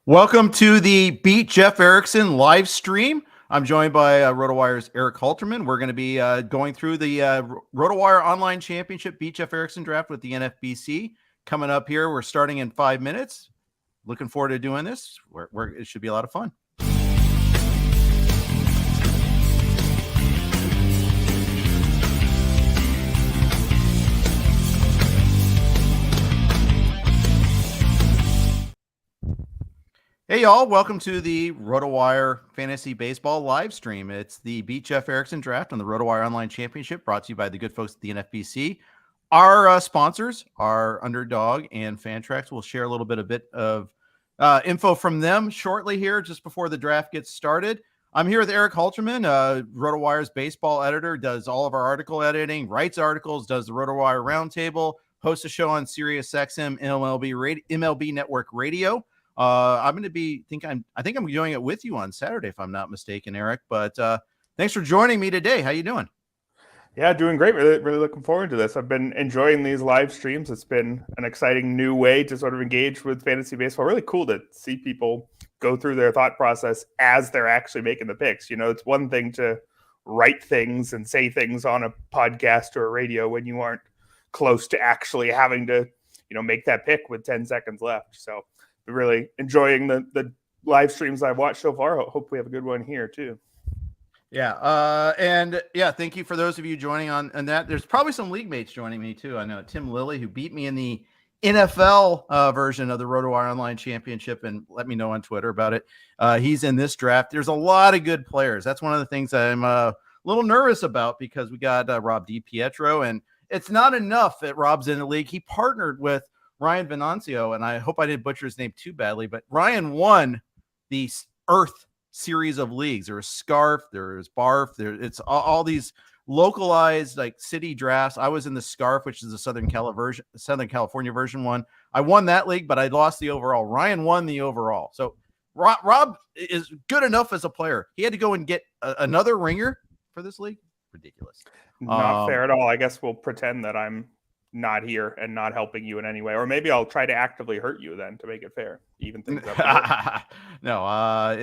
Welcome to the Beat Jeff Erickson live stream. I'm joined by RotoWire's Erik Halterman. We're going to be going through the RotoWire Online Championship Beat Jeff Erickson draft with the NFBC coming up here. We're starting in 5 minutes. Looking forward to doing this. It should be a lot of fun. Hey, y'all. Welcome to the RotoWire Fantasy Baseball live stream. It's the Beat Jeff Erickson draft on the RotoWire Online Championship brought to you by the good folks at the NFBC. Our sponsors are Underdog and Fantrax. We'll share a bit of info from them shortly here just before the draft gets started. I'm here with Erik Halterman, RotoWire's baseball editor, does all of our article editing, writes articles, does the RotoWire Roundtable, hosts a show on SiriusXM MLB Network Radio. I'm going to be, I think I'm doing it with you on Saturday, if I'm not mistaken, Erik, but thanks for joining me today. How you doing? Yeah, doing great. Really looking forward to this. I've been enjoying these live streams. It's been an exciting new way to sort of engage with fantasy baseball. Really cool to see people go through their thought process as they're actually making the picks. You know, it's one thing to write things and say things on a podcast or a radio when you aren't close to actually having to, make that pick with 10 seconds left. So really enjoying the live streams I've watched so far. Hope we have a good one here too. Yeah. Thank you for those of you joining on that. There's probably some league mates joining me too. I know Tim Lilly, who beat me in the NFL version of the RotoWire Online Championship, and let me know on Twitter about it. He's in this draft. There's a lot of good players. That's one of the things I'm a little nervous about because we got Rob DiPietro, and it's not enough that Rob's in the league. He partnered with Ryan Venancio, and I hope I didn't butcher his name too badly, but Ryan won the Earth series of leagues. There's Scarf, there's Barf, it's all these localized like city drafts. I was in the Scarf, which is the Southern California version one. I won that league, but I lost the overall. Ryan won the overall. So Rob is good enough as a player. He had to go and get another ringer for this league. Ridiculous. Not fair at all. I guess we'll pretend that I'm not here and not helping you in any way, or maybe I'll try to actively hurt you then to make it fair, even things up. No, I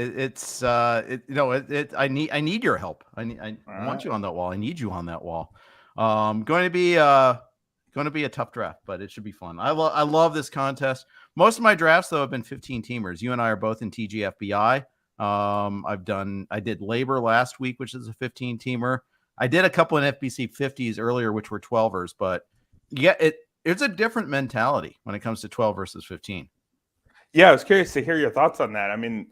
need your help. I want you on that wall. I need you on that wall. Going to be a tough draft, but it should be fun. I love this contest. Most of my drafts though have been 15 teamers. You and I are both in TGFBI. I did Labor last week, which is a 15 teamer. I did a couple in FBC 50s earlier, which were 12ers, but yeah, it's a different mentality when it comes to 12 versus 15. Yeah, I was curious to hear your thoughts on that. I mean,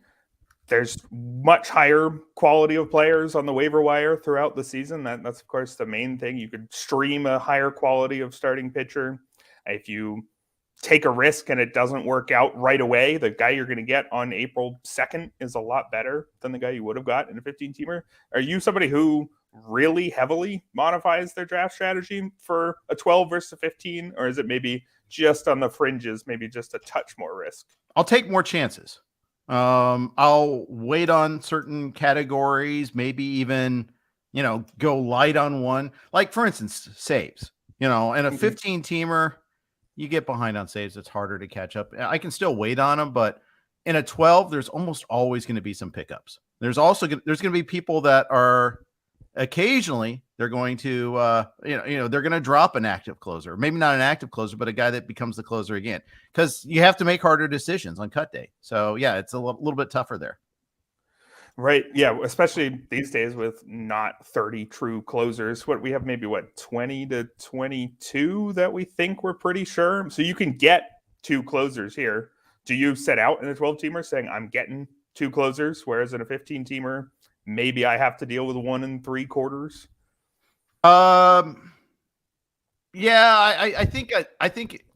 there's much higher quality of players on the waiver wire throughout the season. That's, of course, the main thing. You could stream a higher quality of starting pitcher. If you take a risk and it doesn't work out right away, the guy you're going to get on April 2nd is a lot better than the guy you would have got in a 15-teamer. Are you somebody who really heavily modifies their draft strategy for a 12 versus a 15, or is it maybe just on the fringes, maybe just a touch more risk? I'll take more chances. I'll wait on certain categories, maybe even, go light on one. Like, for instance, saves. In a 15-teamer, you get behind on saves. It's harder to catch up. I can still wait on them, but in a 12, there's almost always going to be some pickups. There's going to be people that are occasionally they're going to they're going to drop an active closer, maybe not an active closer, but a guy that becomes the closer again, because you have to make harder decisions on cut day. So yeah, it's a little bit tougher there. Right. Yeah. Especially these days with not 30 true closers. We have maybe 20 to 22 that we think we're pretty sure. So you can get two closers here. Do you set out in a 12-teamer saying I'm getting two closers, whereas in a 15-teamer, maybe I have to deal with 1 3/4? I think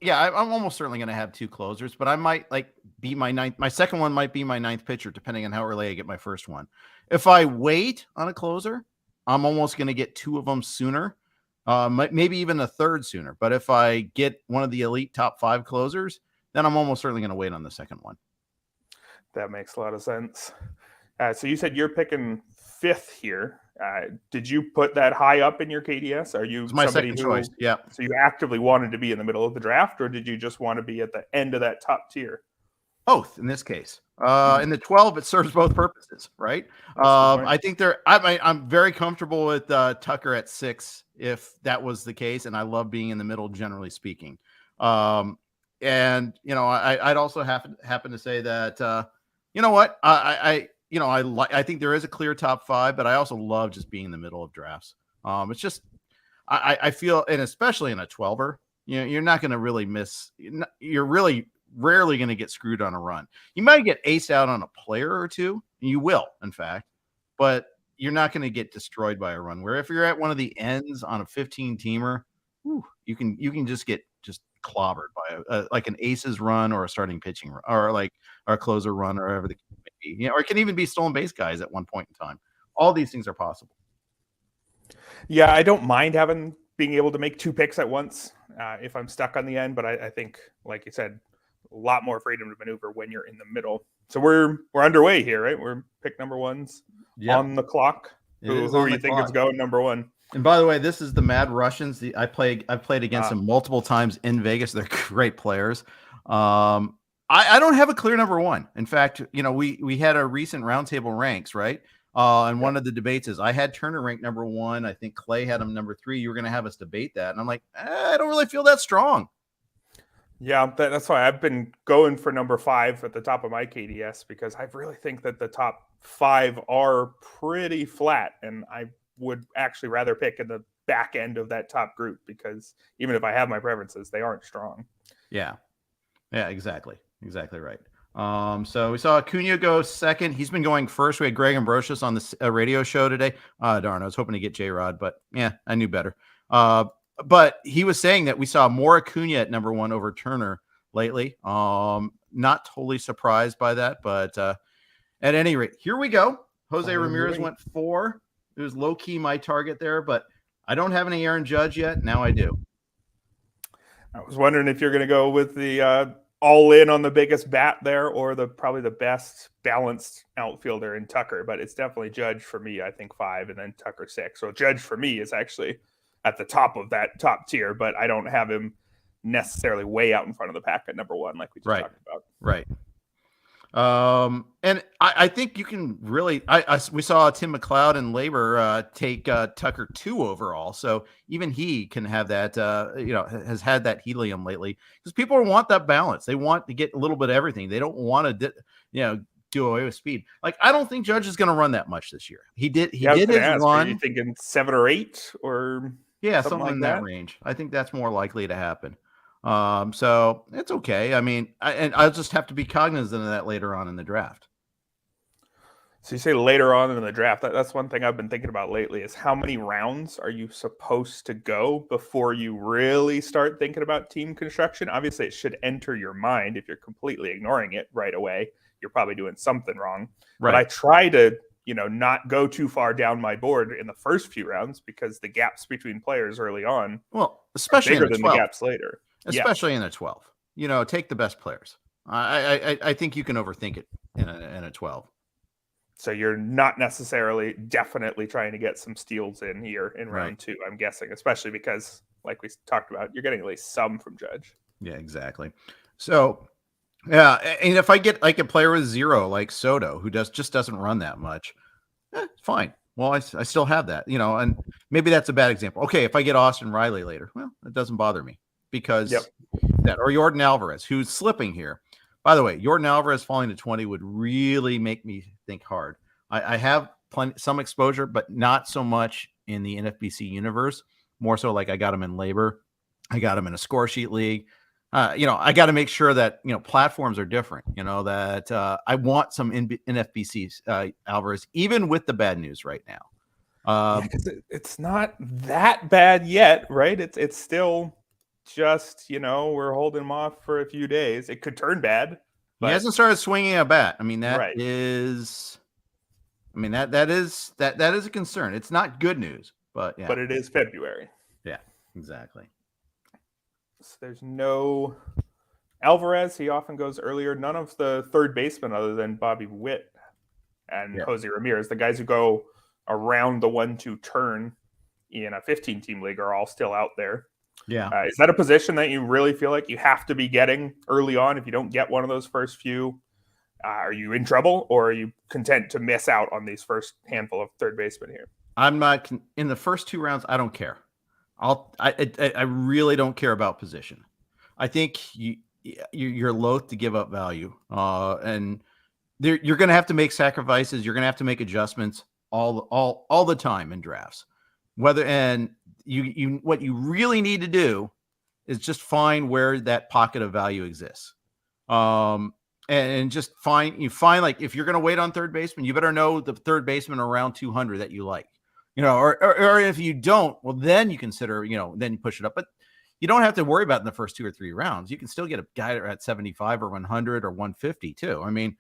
I'm almost certainly going to have two closers, but I might be my ninth. My second one might be my ninth pitcher, depending on how early I get my first one. If I wait on a closer, I'm almost going to get two of them sooner, maybe even a third sooner. But if I get one of the elite top 5 closers, then I'm almost certainly going to wait on the second one. That makes a lot of sense. So you said you're picking 5th here. Did you put that high up in your KDS? Are you my second choice? Yeah. So you actively wanted to be in the middle of the draft, or did you just want to be at the end of that top tier? Both in this case. In the 12, it serves both purposes, right? I think I'm very comfortable with Tucker at 6 if that was the case, and I love being in the middle, generally speaking. And I'd also happen to say that you know what, I think there is a clear top 5, but I also love just being in the middle of drafts. It's just I feel, and especially in a 12er, you're not going to really miss. You're really rarely going to get screwed on a run. You might get aced out on a player or two. You will, in fact, but you're not going to get destroyed by a run. Where if you're at one of the ends on a 15-teamer, you can just get clobbered by like an aces run or a starting pitching run, or a closer run, or whatever the case may be. Or it can even be stolen base guys at one point in time. All these things are possible. Yeah, I don't mind being able to make 2 picks at once if I'm stuck on the end, but I think, like you said, a lot more freedom to maneuver when you're in the middle. So we're underway here, right? We're pick number 1's on the clock. Who do you think is going number 1? And by the way, this is the Mad Russians. I've played against them multiple times in Vegas. They're great players. I don't have a clear number 1. In fact, we had a recent roundtable ranks, right? And one of the debates is I had Turner ranked number 1. I think Clay had him number 3. You were going to have us debate that. And I'm like, I don't really feel that strong. Yeah, that's why I've been going for number 5 at the top of my KDS, because I really think that the top 5 are pretty flat. And I would actually rather pick in the back end of that top group, because even if I have my preferences, they aren't strong. Yeah, exactly. Exactly right. So we saw Acuna go second. He's been going first. We had Greg Ambrosius on the radio show today. Darn, I was hoping to get J-Rod, but yeah, I knew better. But he was saying that we saw more Acuna at number 1 over Turner lately. Not totally surprised by that, but at any rate, here we go. Jose Ramirez went 4. It was low-key my target there, but I don't have any Aaron Judge yet. Now I do. I was wondering if you're going to go with the all in on the biggest bat there, or probably the best balanced outfielder in Tucker, but it's definitely Judge for me. I think 5, and then Tucker 6. So Judge for me is actually at the top of that top tier, but I don't have him necessarily way out in front of the pack at number 1, like we just talked about. Right. And I think you can really, we saw Tim McLeod and Labor take Tucker 2 overall. So even he can have that, has had that helium lately, because people want that balance. They want to get a little bit of everything. They don't want to, do away with speed. Like, I don't think Judge is going to run that much this year. He did his run. Are you thinking 7 or 8 or something like in that range? I think that's more likely to happen. So it's okay. I mean, I'll just have to be cognizant of that later on in the draft. So you say later on in the draft, that's one thing I've been thinking about lately, is how many rounds are you supposed to go before you really start thinking about team construction? Obviously, it should enter your mind. If you're completely ignoring it right away, you're probably doing something wrong. Right. But I try to, not go too far down my board in the first few rounds, because the gaps between players early on, especially are bigger than the gaps later. Especially in a 12, take the best players. I think you can overthink it in a 12. So you're not necessarily definitely trying to get some steals in here in round 2, I'm guessing, especially because, like we talked about, you're getting at least some from Judge. Yeah, exactly. So, yeah, and if I get like a player with 0, like Soto, who just doesn't run that much, fine. Well, I still have that, and maybe that's a bad example. Okay, if I get Austin Riley later, well, it doesn't bother me. Because that, or Yordan Alvarez, who's slipping here. By the way, Yordan Alvarez falling to 20 would really make me think hard. I have some exposure, but not so much in the NFBC universe. More so, like I got him in Labor, I got him in a score sheet league. I got to make sure that platforms are different. That I want some NFBC Alvarez, even with the bad news right now. Because it's not that bad yet, right? It's still. Just, we're holding him off for a few days. It could turn bad. But he hasn't started swinging a bat. I mean, that is a concern. It's not good news, but yeah. But it is February. Yeah, exactly. So there's no Alvarez. He often goes earlier. None of the third basemen other than Bobby Witt and Jose Ramirez, the guys who go around the 1-2 turn in a 15-team league, are all still out there. Yeah. Is that a position that you really feel like you have to be getting early on? If you don't get one of those first few, Are you in trouble, or are you content to miss out on these first handful of third basemen here? I'm not in the first 2 rounds. I don't care. I really don't care about position. I think you're loath to give up value, and you're going to have to make sacrifices. You're going to have to make adjustments all the time in drafts. What you really need to do is just find where that pocket of value exists, and just find like if you're going to wait on third baseman, you better know the third baseman around 200 that you like. Or if you don't, well, then you consider, then you push it up. But you don't have to worry about it in the first 2 or 3 rounds. You can still get a guy at 75 or 100 or 150 too. I mean,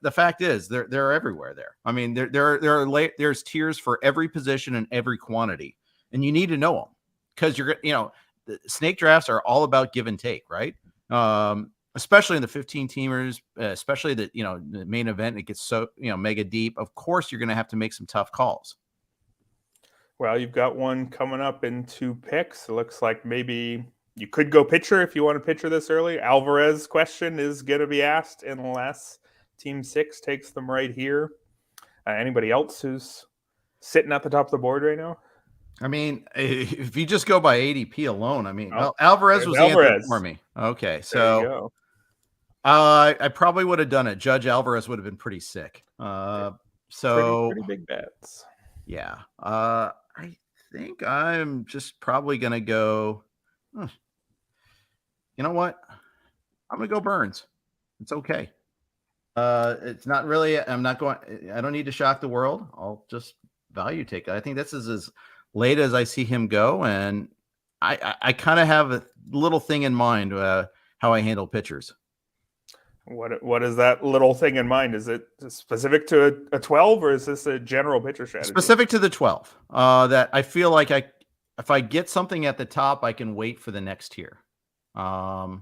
the fact is they're everywhere there. I mean, there's tiers for every position and every quantity, and you need to know them because the snake drafts are all about give and take, right? Especially in the 15 teamers, especially the main event, it gets so mega deep. Of course, you're going to have to make some tough calls. Well, you've got one coming up in 2 picks. It looks like maybe you could go pitcher if you want to pitcher this early. Alvarez question is going to be asked unless Team 6 takes them right here. Anybody else who's sitting at the top of the board right now? I mean, if you just go by ADP alone, I mean, Alvarez was answered for me. Okay, so I probably would have done it. Judge Alvarez would have been pretty sick. So pretty big bets. Yeah. I think I'm just probably going to go. You know what? I'm going to go Burns. It's okay. It's not really. I don't need to shock the world. I'll just value take it. I think this is as late as I see him go. And I kind of have a little thing in mind how I handle pitchers. What is that little thing in mind? Is it specific to a 12 or is this a general pitcher strategy? Specific to the 12. That I feel like if I get something at the top, I can wait for the next tier. I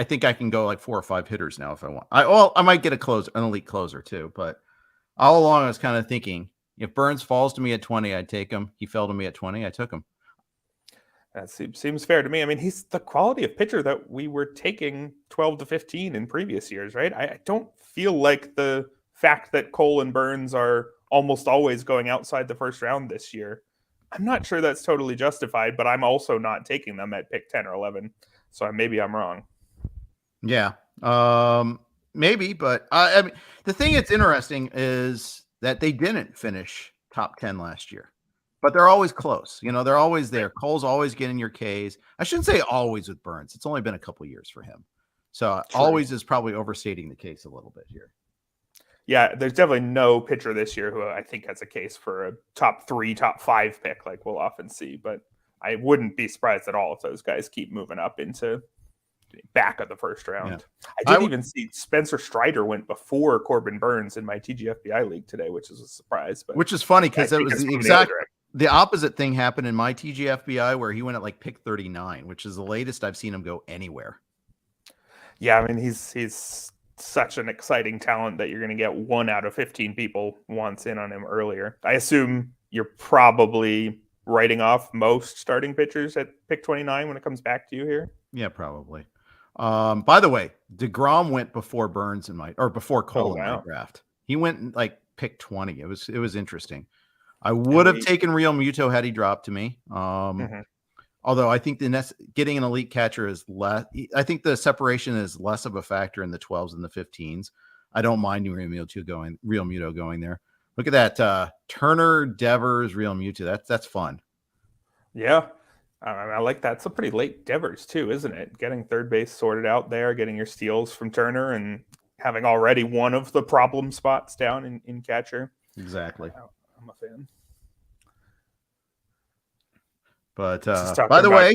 think I can go like 4 or 5 hitters now if I want. I might get an elite closer too, but all along I was kind of thinking if Burns falls to me at 20, I'd take him. He fell to me at 20, I took him. That seems fair to me. I mean, he's the quality of pitcher that we were taking 12 to 15 in previous years, right? I don't feel like the fact that Cole and Burns are almost always going outside the first round this year, I'm not sure that's totally justified, but I'm also not taking them at pick 10 or 11. So maybe I'm wrong. Yeah, maybe. But I mean, the thing that's interesting is that they didn't finish top 10 last year. But they're always close. They're always there. Cole's always getting your Ks. I shouldn't say always with Burns. It's only been a couple years for him. So always is probably overstating the case a little bit here. Yeah, there's definitely no pitcher this year who I think has a case for a top 3, top 5 pick like we'll often see. But I wouldn't be surprised at all if those guys keep moving up into back of the first round. Yeah. I did even see Spencer Strider went before Corbin Burns in my TGFBI league today, which is a surprise. But which is funny because it was the opposite thing happened in my TGFBI where he went at like pick 39, which is the latest I've seen him go anywhere. Yeah, I mean, he's such an exciting talent that you're going to get 1 out of 15 people wants in on him earlier. I assume you're probably writing off most starting pitchers at pick 29 when it comes back to you here. Yeah, probably. By the way, DeGrom went before Burns before Cole in my draft. He went like pick 20. It was interesting. I would have taken Real Muto had he dropped to me. Although I think getting an elite catcher is less. I think the separation is less of a factor in the 12s and the 15s. I don't mind Real Muto going there. Look at that. Turner, Devers, Real Muto. That's fun. Yeah. I like that. It's a pretty late Devers too, isn't it? Getting third base sorted out there, getting your steals from Turner and having already one of the problem spots down in catcher. Exactly. I'm a fan. But by the way,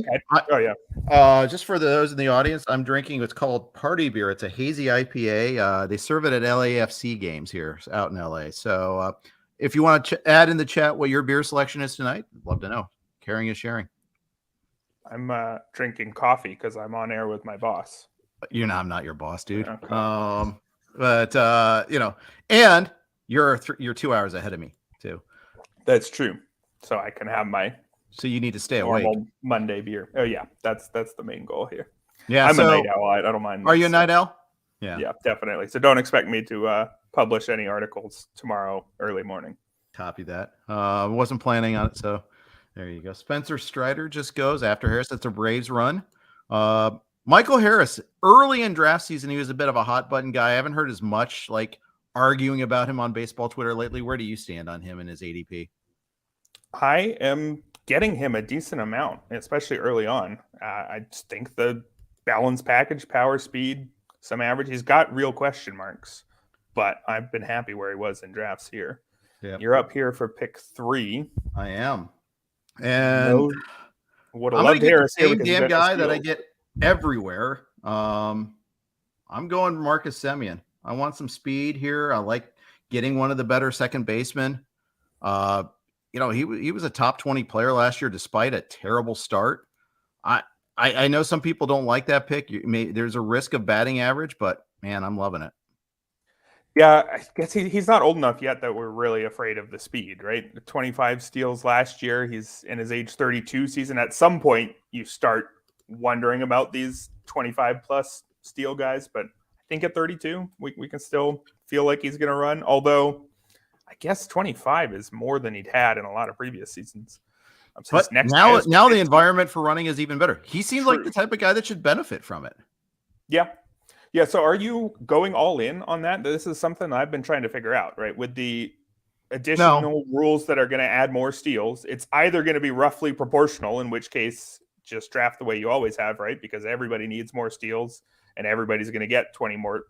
just for those in the audience, I'm drinking what's called Party Beer. It's a hazy IPA. They serve it at LAFC games here out in LA. So if you want to add in the chat what your beer selection is tonight, I'd love to know. Caring is sharing. I'm drinking coffee because I'm on air with my boss. I'm not your boss, dude. Okay. And you're 2 hours ahead of me too. That's true. So I can have my. So you need to stay awake. Monday beer. Oh yeah, that's the main goal here. Yeah, I'm a night owl. I don't mind. Are you a night owl? Yeah, definitely. So don't expect me to publish any articles tomorrow early morning. Copy that. Wasn't planning on it, so there you go. Spencer Strider just goes after Harris. That's a Braves run. Michael Harris, early in draft season, he was a bit of a hot button guy. I haven't heard as much like arguing about him on baseball Twitter lately. Where do you stand on him and his ADP? I am getting him a decent amount, especially early on. I just think the balanced package, power, speed, some average, he's got real question marks, but I've been happy where he was in drafts here. Yep. You're up here for pick 3. I am. And would have loved Harris here because damn guy that I get everywhere. I'm going Marcus Semien. I want some speed here. I like getting one of the better second basemen. He was a top 20 player last year despite a terrible start. I know some people don't like that pick. There's a risk of batting average, but man, I'm loving it. Yeah, I guess he's not old enough yet that we're really afraid of the speed, right? 25 steals last year. He's in his age 32 season. At some point, you start wondering about these 25-plus steal guys, but I think at 32, we can still feel like he's going to run, although I guess 25 is more than he'd had in a lot of previous seasons. But now the environment for running is even better. He seems like the type of guy that should benefit from it. Yeah. Yeah, so are you going all in on that? This is something I've been trying to figure out, right? With the additional rules that are going to add more steals, it's either going to be roughly proportional, in which case just draft the way you always have, right? Because everybody needs more steals and everybody's going to get 20%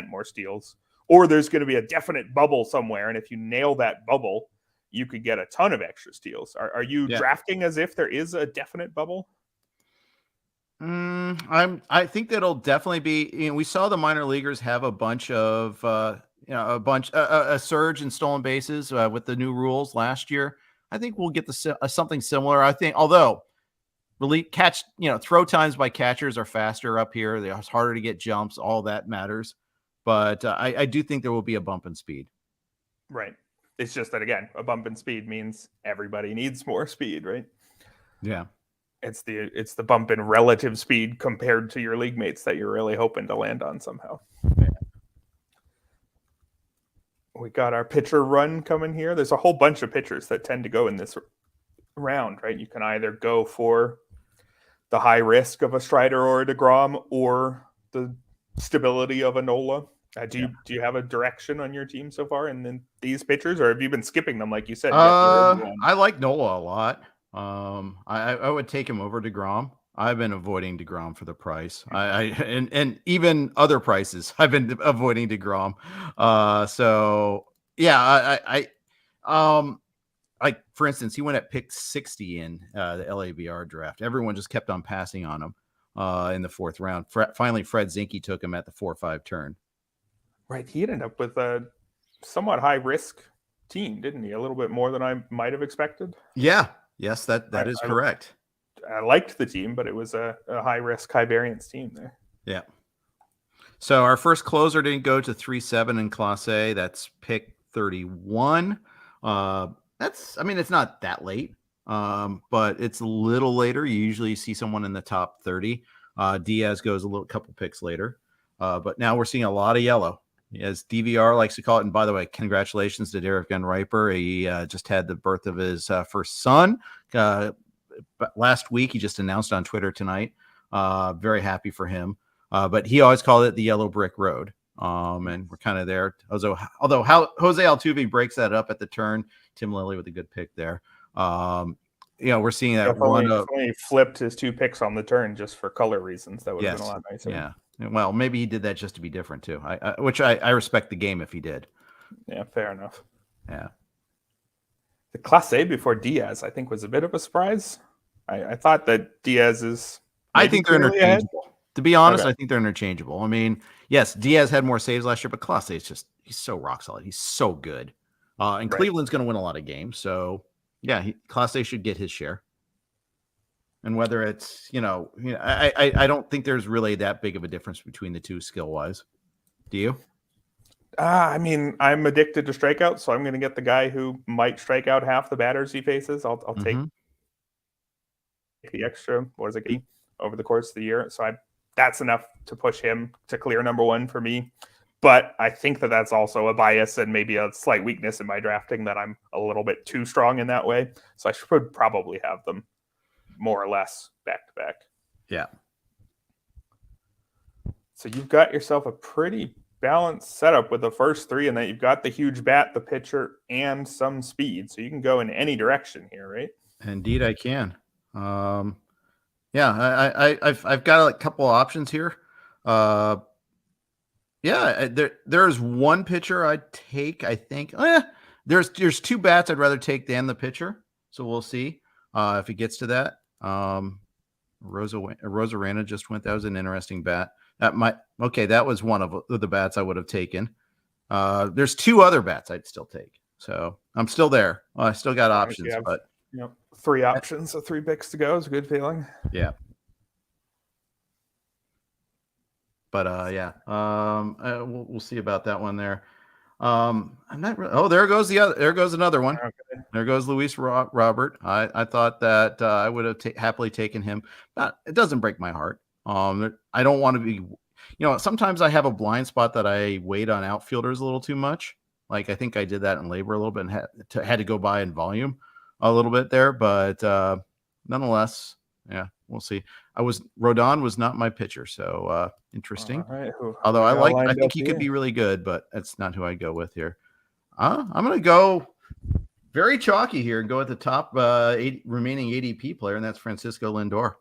more steals. Or there's going to be a definite bubble somewhere, and if you nail that bubble, you could get a ton of extra steals. Are you drafting as if there is a definite bubble? I think that'll definitely be. We saw the minor leaguers have a bunch of a surge in stolen bases with the new rules last year. I think we'll get something similar. I think, although throw times by catchers are faster up here. It's harder to get jumps. All that matters, but I do think there will be a bump in speed. Right. It's just that, again, a bump in speed means everybody needs more speed, right? Yeah. It's the bump in relative speed compared to your league mates that you're really hoping to land on somehow. Yeah. We got our pitcher run coming here. There's a whole bunch of pitchers that tend to go in this round, right? You can either go for the high risk of a Strider or a DeGrom or the stability of a Nola. Do you have a direction on your team so far in these pitchers, or have you been skipping them like you said? I like Nola a lot. I would take him over DeGrom. I've been avoiding DeGrom for the price. And even other prices, I've been avoiding DeGrom. For instance, he went at pick 60 in the LABR draft. Everyone just kept on passing on him in the 4th round. Finally, Fred Zinke took him at the 4-5 turn. Right, he ended up with a somewhat high risk team, didn't he? A little bit more than I might have expected. Yeah. Yes, that is correct. I liked the team, but it was a high risk, high variance team there. Yeah. So our first closer didn't go to 3-7 in Class A. That's pick 31. It's not that late, but it's a little later. You usually see someone in the top 30. Diaz goes a couple picks later. But now we're seeing a lot of yellow, as DVR likes to call it. And by the way, congratulations to Derek Van Riper. He just had the birth of his first son last week. He just announced on Twitter tonight. Very happy for him. But he always called it the yellow brick road. And we're kind of there. Although Jose Altuve breaks that up at the turn. Tim Lilly with a good pick there. We're seeing that he flipped his 2 picks on the turn just for color reasons. That would have been a lot nicer. Yeah. Well, maybe he did that just to be different too. Which I respect the game if he did. Yeah, fair enough. Yeah. The Class A before Diaz, I think, was a bit of a surprise. I thought that Diaz is. I think they're interchangeable. To be honest, I think they're interchangeable. I mean, yes, Diaz had more saves last year, but Class A is he's so rock solid. He's so good. And Cleveland's going to win a lot of games. So, yeah, Class A should get his share. And whether it's, I don't think there's really that big of a difference between the two skill-wise. Do you? I'm addicted to strikeouts, so I'm going to get the guy who might strike out half the batters he faces. I'll take the extra, over the course of the year. So that's enough to push him to clear number one for me. But I think that that's also a bias and maybe a slight weakness in my drafting, that I'm a little bit too strong in that way. So I should probably have them more or less back to back. Yeah. So you've got yourself a pretty balanced setup with the first three, and that you've got the huge bat, the pitcher, and some speed. So you can go in any direction here, right? Indeed, I can. Yeah, I've got a couple of options here. Yeah, there's one pitcher I'd take. I think there's two bats I'd rather take than the pitcher. So we'll see if it gets to that. Rosarena just went. That was an interesting bat. That was one of the bats I would have taken. There's two other bats I'd still take. So I'm still there. I still got options, but 3 options, so 3 picks to go is a good feeling. Yeah. But we'll see about that one there. I'm not really. Oh, there goes there goes another one. Okay. There goes Luis Robert. I thought that I would have happily taken him. But it doesn't break my heart. I don't want to be. Sometimes I have a blind spot that I wait on outfielders a little too much. Like I think I did that in labor a little bit and had to go by in volume a little bit there. But nonetheless, yeah, we'll see. Rodon was not my pitcher, so interesting. Right. Although I think he could be really good, but that's not who I go with here. I'm going to go very chalky here and go at the top remaining ADP player, and that's Francisco Lindor.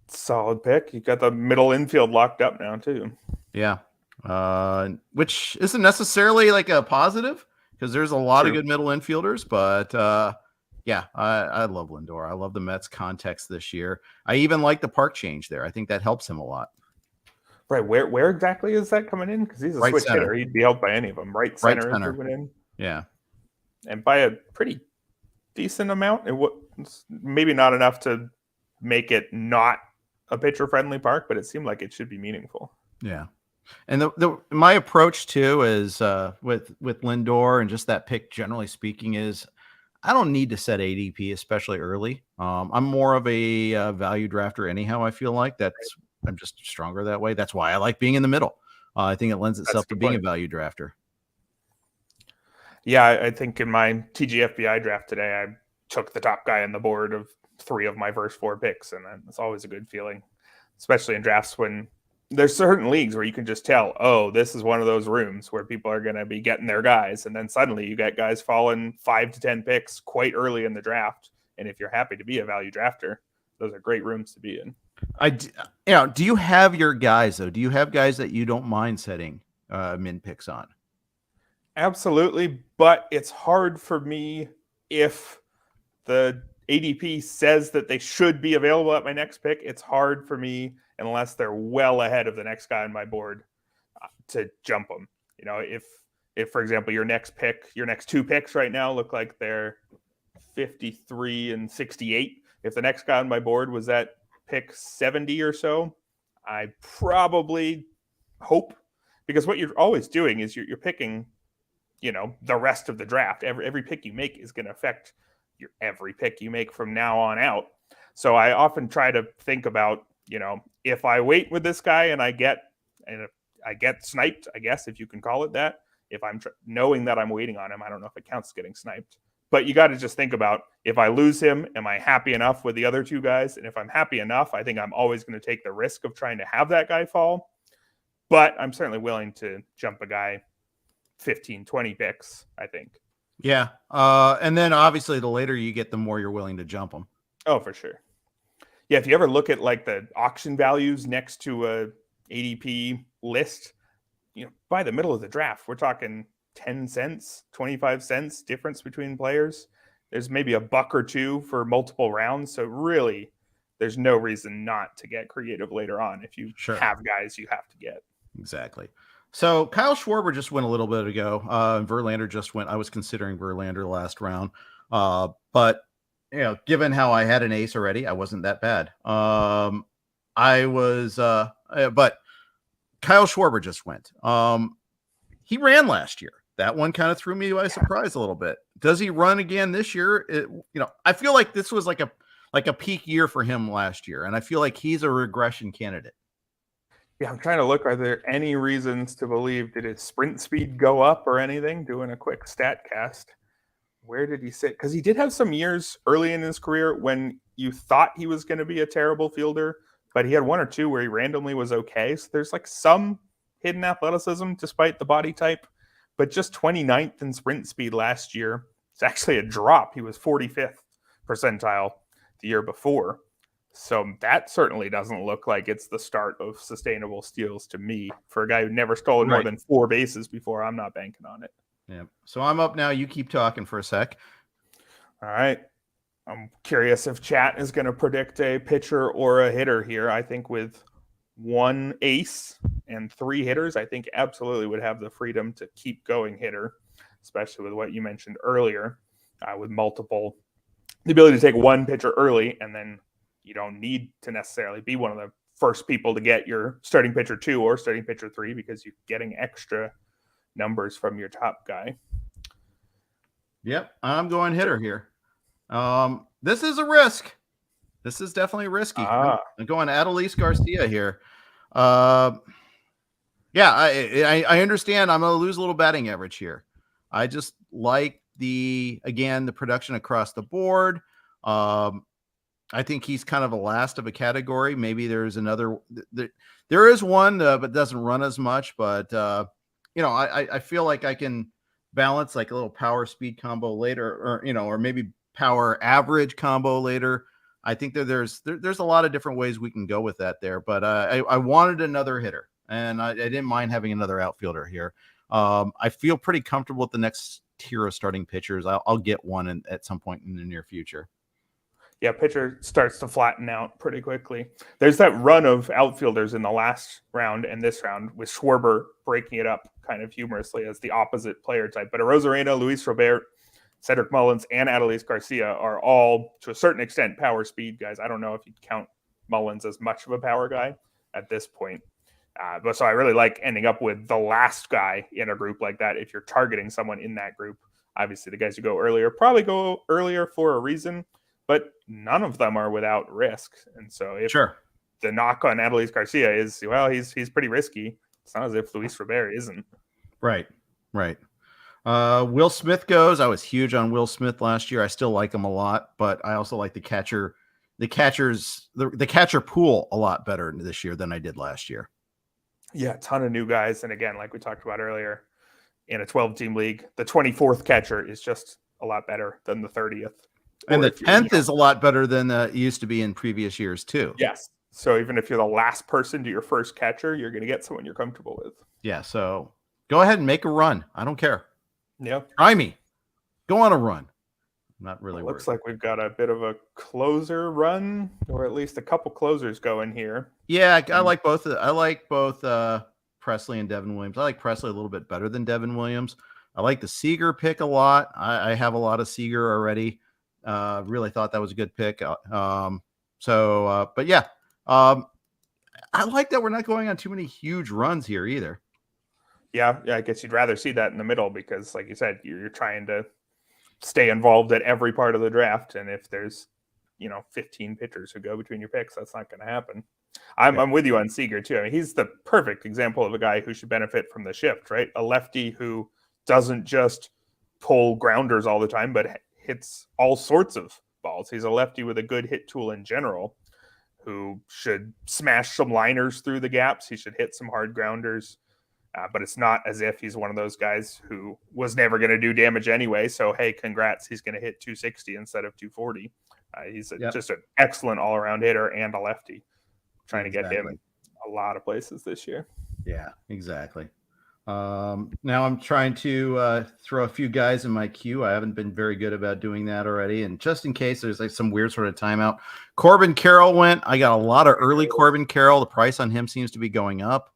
Solid pick. You got the middle infield locked up now too. Yeah, which isn't necessarily like a positive because there's a lot of good middle infielders, but. Yeah, I love Lindor. I love the Mets context this year. I even like the park change there. I think that helps him a lot. Right. Where exactly is that coming in? Because he's a switch hitter. He'd be helped by any of them. Right center. Coming in. Yeah. And by a pretty decent amount. It was maybe not enough to make it not a pitcher-friendly park, but it seemed like it should be meaningful. Yeah. And my approach, too, is with Lindor and just that pick, generally speaking, is I don't need to set ADP, especially early. I'm more of a value drafter anyhow. I feel like I'm just stronger that way. That's why I like being in the middle. I think it lends itself to being a value drafter. Yeah, I think in my TGFBI draft today, I took the top guy on the board of 3 of my first 4 picks, and it's always a good feeling, especially in drafts when there's certain leagues where you can just tell, oh, this is one of those rooms where people are going to be getting their guys. And then suddenly you get guys falling 5 to 10 picks quite early in the draft. And if you're happy to be a value drafter, those are great rooms to be in. Do you have your guys, though? Do you have guys that you don't mind setting min picks on? Absolutely. But it's hard for me if the ADP says that they should be available at my next pick. It's hard for me unless they're well ahead of the next guy on my board to jump them. If for example, your next 2 picks right now look like they're 53 and 68. If the next guy on my board was at pick 70 or so, I probably hope, because what you're always doing is you're picking, the rest of the draft. Every pick you make is going to affect every pick you make from now on out. So I often try to think about, if I wait with this guy and I get sniped, I guess, if you can call it that, if I'm knowing that I'm waiting on him, I don't know if it counts getting sniped, but you got to just think about, if I lose him, am I happy enough with the other 2 guys? And if I'm happy enough, I think I'm always going to take the risk of trying to have that guy fall, but I'm certainly willing to jump a guy 15, 20 picks, I think. Yeah. And then obviously the later you get, the more you're willing to jump them. Oh, for sure. Yeah, if you ever look at like the auction values next to a ADP list, by the middle of the draft, we're talking 10 cents, 25 cents difference between players. There's maybe $1 or $2 for multiple rounds. So really, there's no reason not to get creative later on if you have guys you have to get. Exactly. So Kyle Schwarber just went a little bit ago. Verlander just went. I was considering Verlander last round, but given how I had an ace already, I wasn't that bad. But Kyle Schwarber just went. He ran last year. That one kind of threw me by surprise a little bit. Does he run again this year? I feel like this was like like a peak year for him last year, and I feel like he's a regression candidate. Yeah, I'm trying to look. Are there any reasons to believe did his sprint speed go up or anything? Doing a quick stat cast. Where did he sit? Because he did have some years early in his career when you thought he was going to be a terrible fielder, but he had one or two where he randomly was okay. So there's like some hidden athleticism despite the body type, but just 29th in sprint speed last year. It's actually a drop. He was 45th percentile the year before. So that certainly doesn't look like it's the start of sustainable steals to me. For a guy who never stolen more than 4 bases before, I'm not banking on it. Yeah. So I'm up now. You keep talking for a sec. All right. I'm curious if chat is going to predict a pitcher or a hitter here. I think with 1 ace and 3 hitters, I think absolutely would have the freedom to keep going hitter, especially with what you mentioned earlier, with multiple, the ability to take 1 pitcher early, and then you don't need to necessarily be one of the first people to get your starting pitcher 2 or starting pitcher 3 because you're getting extra numbers from your top guy. Yep, I'm going hitter here. This is a risk. This is definitely risky. I'm going Adolis Garcia here. Yeah, I understand I'm going to lose a little batting average here. I just like the production across the board. I think he's kind of a last of a category. Maybe there's another. There is one, but doesn't run as much. But I feel like I can balance like a little power speed combo later, or maybe power average combo later. I think that there's a lot of different ways we can go with that there. But I wanted another hitter, and I didn't mind having another outfielder here. I feel pretty comfortable with the next tier of starting pitchers. I'll get one at some point in the near future. Yeah, pitcher starts to flatten out pretty quickly. There's that run of outfielders in the last round and this round with Schwarber breaking it up kind of humorously as the opposite player type. But Arozarena, Luis Robert, Cedric Mullins, and Adolis Garcia are all, to a certain extent, power speed guys. I don't know if you'd count Mullins as much of a power guy at this point. But so I really like ending up with the last guy in a group like that if you're targeting someone in that group. Obviously, the guys who go earlier probably go earlier for a reason, but none of them are without risk. And so if the knock on Adolis Garcia is, well, he's pretty risky, it's not as if Luis Robert isn't. Right. Will Smith goes. I was huge on Will Smith last year. I still like him a lot, but I also like the catcher pool a lot better this year than I did last year. Yeah, a ton of new guys. And again, like we talked about earlier, in a 12-team league, the 24th catcher is just a lot better than the 30th. And the 10th is a lot better than it used to be in previous years, too. Yes. So even if you're the last person to your first catcher, you're going to get someone you're comfortable with. Yeah. So go ahead and make a run. I don't care. Yeah. Try me. Go on a run. I'm not really worried. Looks like we've got a bit of a closer run, or at least a couple closers going here. Yeah. I like both. Presley and Devin Williams. I like Presley a little bit better than Devin Williams. I like the Seager pick a lot. I have a lot of Seager already. Really thought that was a good pick. But yeah, I like that we're not going on too many huge runs here either. Yeah, I guess you'd rather see that in the middle because, like you said, you're trying to stay involved at every part of the draft. And if there's, 15 pitchers who go between your picks, that's not going to happen. I'm with you on Seager too. I mean, he's the perfect example of a guy who should benefit from the shift, right? A lefty who doesn't just pull grounders all the time, but hits all sorts of balls. He's a lefty with a good hit tool in general who should smash some liners through the gaps. He should hit some hard grounders, but it's not as if he's one of those guys who was never going to do damage anyway. So, hey, congrats. He's going to hit 260 instead of 240. He's just an excellent all-around hitter and a lefty. Trying to get him a lot of places this year. Yeah, exactly. Now I'm trying to throw a few guys in my queue. I haven't been very good about doing that already. And just in case there's like some weird sort of timeout, Corbin Carroll went. I got a lot of early Corbin Carroll. The price on him seems to be going up.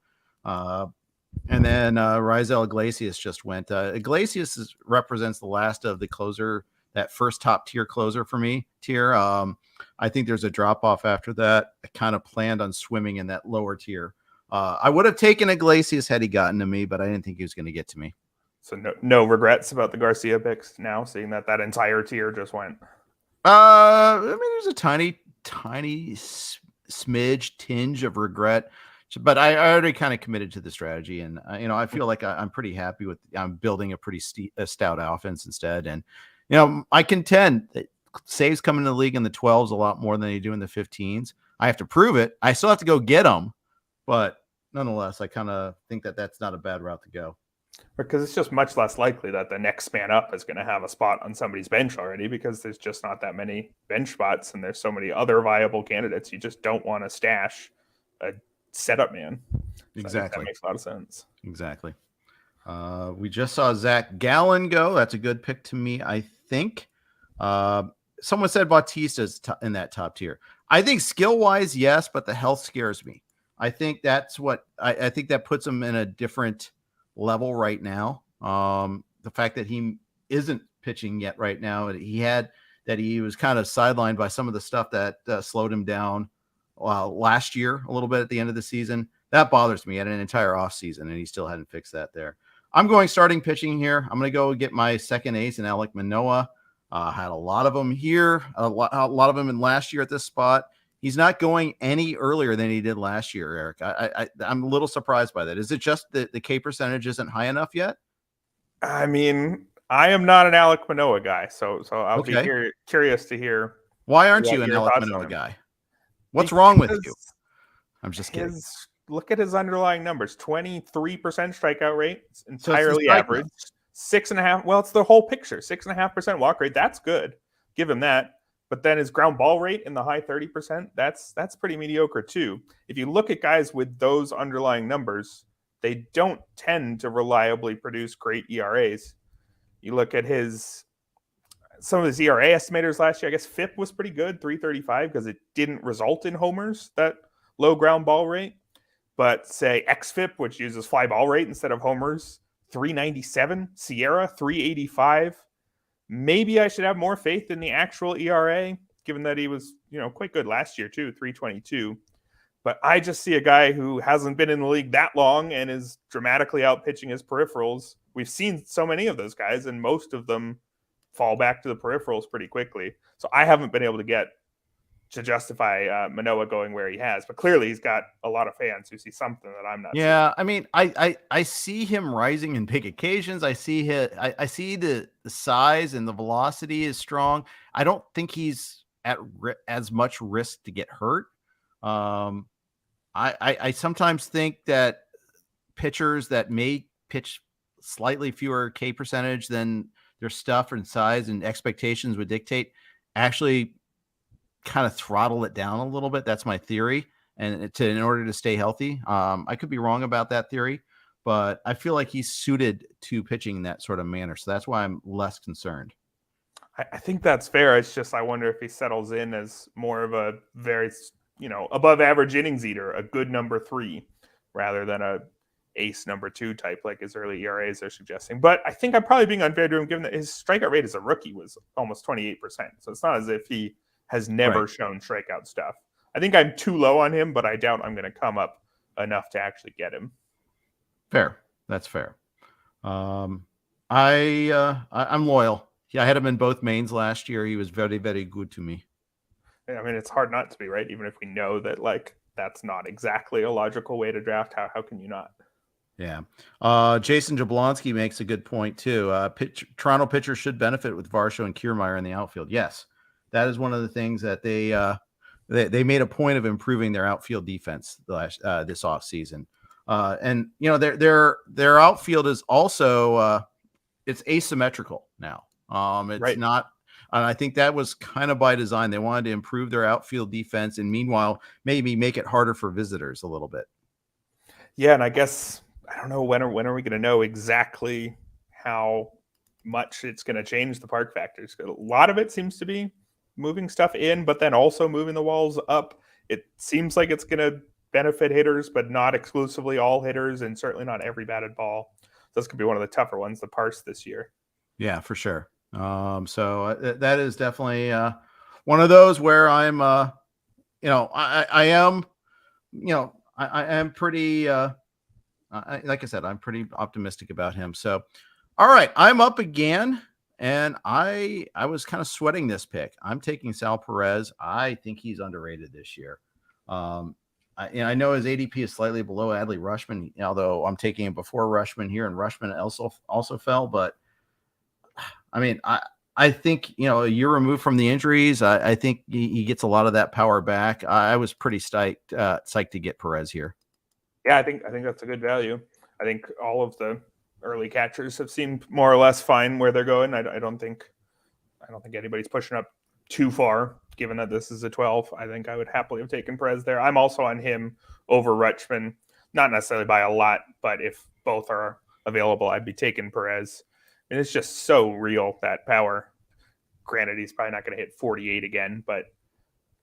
And then Raisel Iglesias just went. Iglesias represents the last of the closer, that first top tier closer for me tier. I think there's a drop off after that. I kind of planned on swimming in that lower tier. I would have taken Iglesias had he gotten to me, but I didn't think he was going to get to me. So no regrets about the Garcia picks now, seeing that entire tier just went. I mean, there's a tiny smidge tinge of regret, but I already kind of committed to the strategy, and I feel like I'm pretty happy with. I'm building a pretty stout offense instead, and I contend that saves come in the league in the 12s a lot more than they do in the 15s. I have to prove it. I still have to go get them, but nonetheless, I kind of think that that's not a bad route to go. Because it's just much less likely that the next man up is going to have a spot on somebody's bench already, because there's just not that many bench spots and there's so many other viable candidates. You just don't want to stash a setup man. Exactly. That makes a lot of sense. Exactly. We just saw Zach Gallen go. That's a good pick to me, I think. Someone said Bautista's in that top tier. I think skill-wise, yes, but the health scares me. I think that's what I think that puts him in a different level right now. The fact that he isn't pitching yet right now, he was kind of sidelined by some of the stuff that slowed him down last year a little bit at the end of the season. That bothers me. He had an entire off season and he still hadn't fixed that there. I'm going starting pitching here. I'm going to go get my second ace in Alek Manoah. Had a lot of them here, a lot of them in last year at this spot. He's not going any earlier than he did last year, Eric. I'm a little surprised by that. Is it just that the K percentage isn't high enough yet? I mean, I am not an Alek Manoah guy, so I'll be curious to hear. Why aren't you an Alek Manoah guy? What's wrong with you? I'm just kidding. Look at his underlying numbers: 23% strikeout rate, it's entirely average. 6.5. Well, it's the whole picture. 6.5% walk rate. That's good. Give him that. But then his ground ball rate in the high 30%, that's pretty mediocre too. If you look at guys with those underlying numbers, they don't tend to reliably produce great ERAs. You look at some of his ERA estimators last year. I guess FIP was pretty good, 335, because it didn't result in homers, that low ground ball rate. But say xFIP, which uses fly ball rate instead of homers, 397. Sierra, 385. Maybe I should have more faith in the actual ERA, given that he was, quite good last year too, 322. But I just see a guy who hasn't been in the league that long and is dramatically outpitching his peripherals. We've seen so many of those guys, and most of them fall back to the peripherals pretty quickly. So I haven't been able to justify Manoah going where he has, but clearly he's got a lot of fans who see something that I'm not. Yeah, I mean, I see him rising in big occasions. I see the size and the velocity is strong. I don't think he's at as much risk to get hurt. I sometimes think that pitchers that may pitch slightly fewer K percentage than their stuff and size and expectations would dictate actually kind of throttle it down a little bit. That's my theory. And in order to stay healthy, I could be wrong about that theory, but I feel like he's suited to pitching in that sort of manner. So that's why I'm less concerned. I think that's fair. It's just, I wonder if he settles in as more of a very, above average innings eater, a good number 3, rather than a ace number 2 type, like his early ERAs are suggesting. But I think I'm probably being unfair to him, given that his strikeout rate as a rookie was almost 28%. So it's not as if he has never shown strikeout stuff. I think I'm too low on him, but I doubt I'm going to come up enough to actually get him. Fair. That's fair. I'm loyal. Yeah, I had him in both mains last year. He was very, very good to me. I mean, it's hard not to be, right? Even if we know that, that's not exactly a logical way to draft. How can you not? Yeah. Jason Jablonski makes a good point too. Toronto pitchers should benefit with Varsho and Kiermaier in the outfield. Yes. That is one of the things that they made a point of improving their outfield defense this offseason. And their outfield is also it's asymmetrical now. It's not, and I think that was kind of by design. They wanted to improve their outfield defense, and meanwhile, maybe make it harder for visitors a little bit. Yeah, and I guess I don't know when are we going to know exactly how much it's going to change the park factors. A lot of it seems to be moving stuff in, but then also moving the walls up. It seems like it's going to benefit hitters, but not exclusively all hitters, and certainly not every batted ball. So this could be one of the tougher ones to parse this year. Yeah, for sure. So that is definitely one of those where I'm, I am pretty, like I said, I'm pretty optimistic about him. So, all right, I'm up again. And I was kind of sweating this pick. I'm taking Sal Perez. I think he's underrated this year. I know his ADP is slightly below Adley Rushman, although I'm taking him before Rushman here, and Rushman also fell. But I mean, I think, a year removed from the injuries, I think he gets a lot of that power back. I was pretty psyched to get Perez here. Yeah, I think that's a good value. I think all of the early catchers have seemed more or less fine where they're going. I don't think anybody's pushing up too far, given that this is a 12. I think I would happily have taken Perez there. I'm also on him over Rutschman, not necessarily by a lot, but if both are available, I'd be taking Perez. And it's just so real, that power. Granted, he's probably not going to hit 48 again, but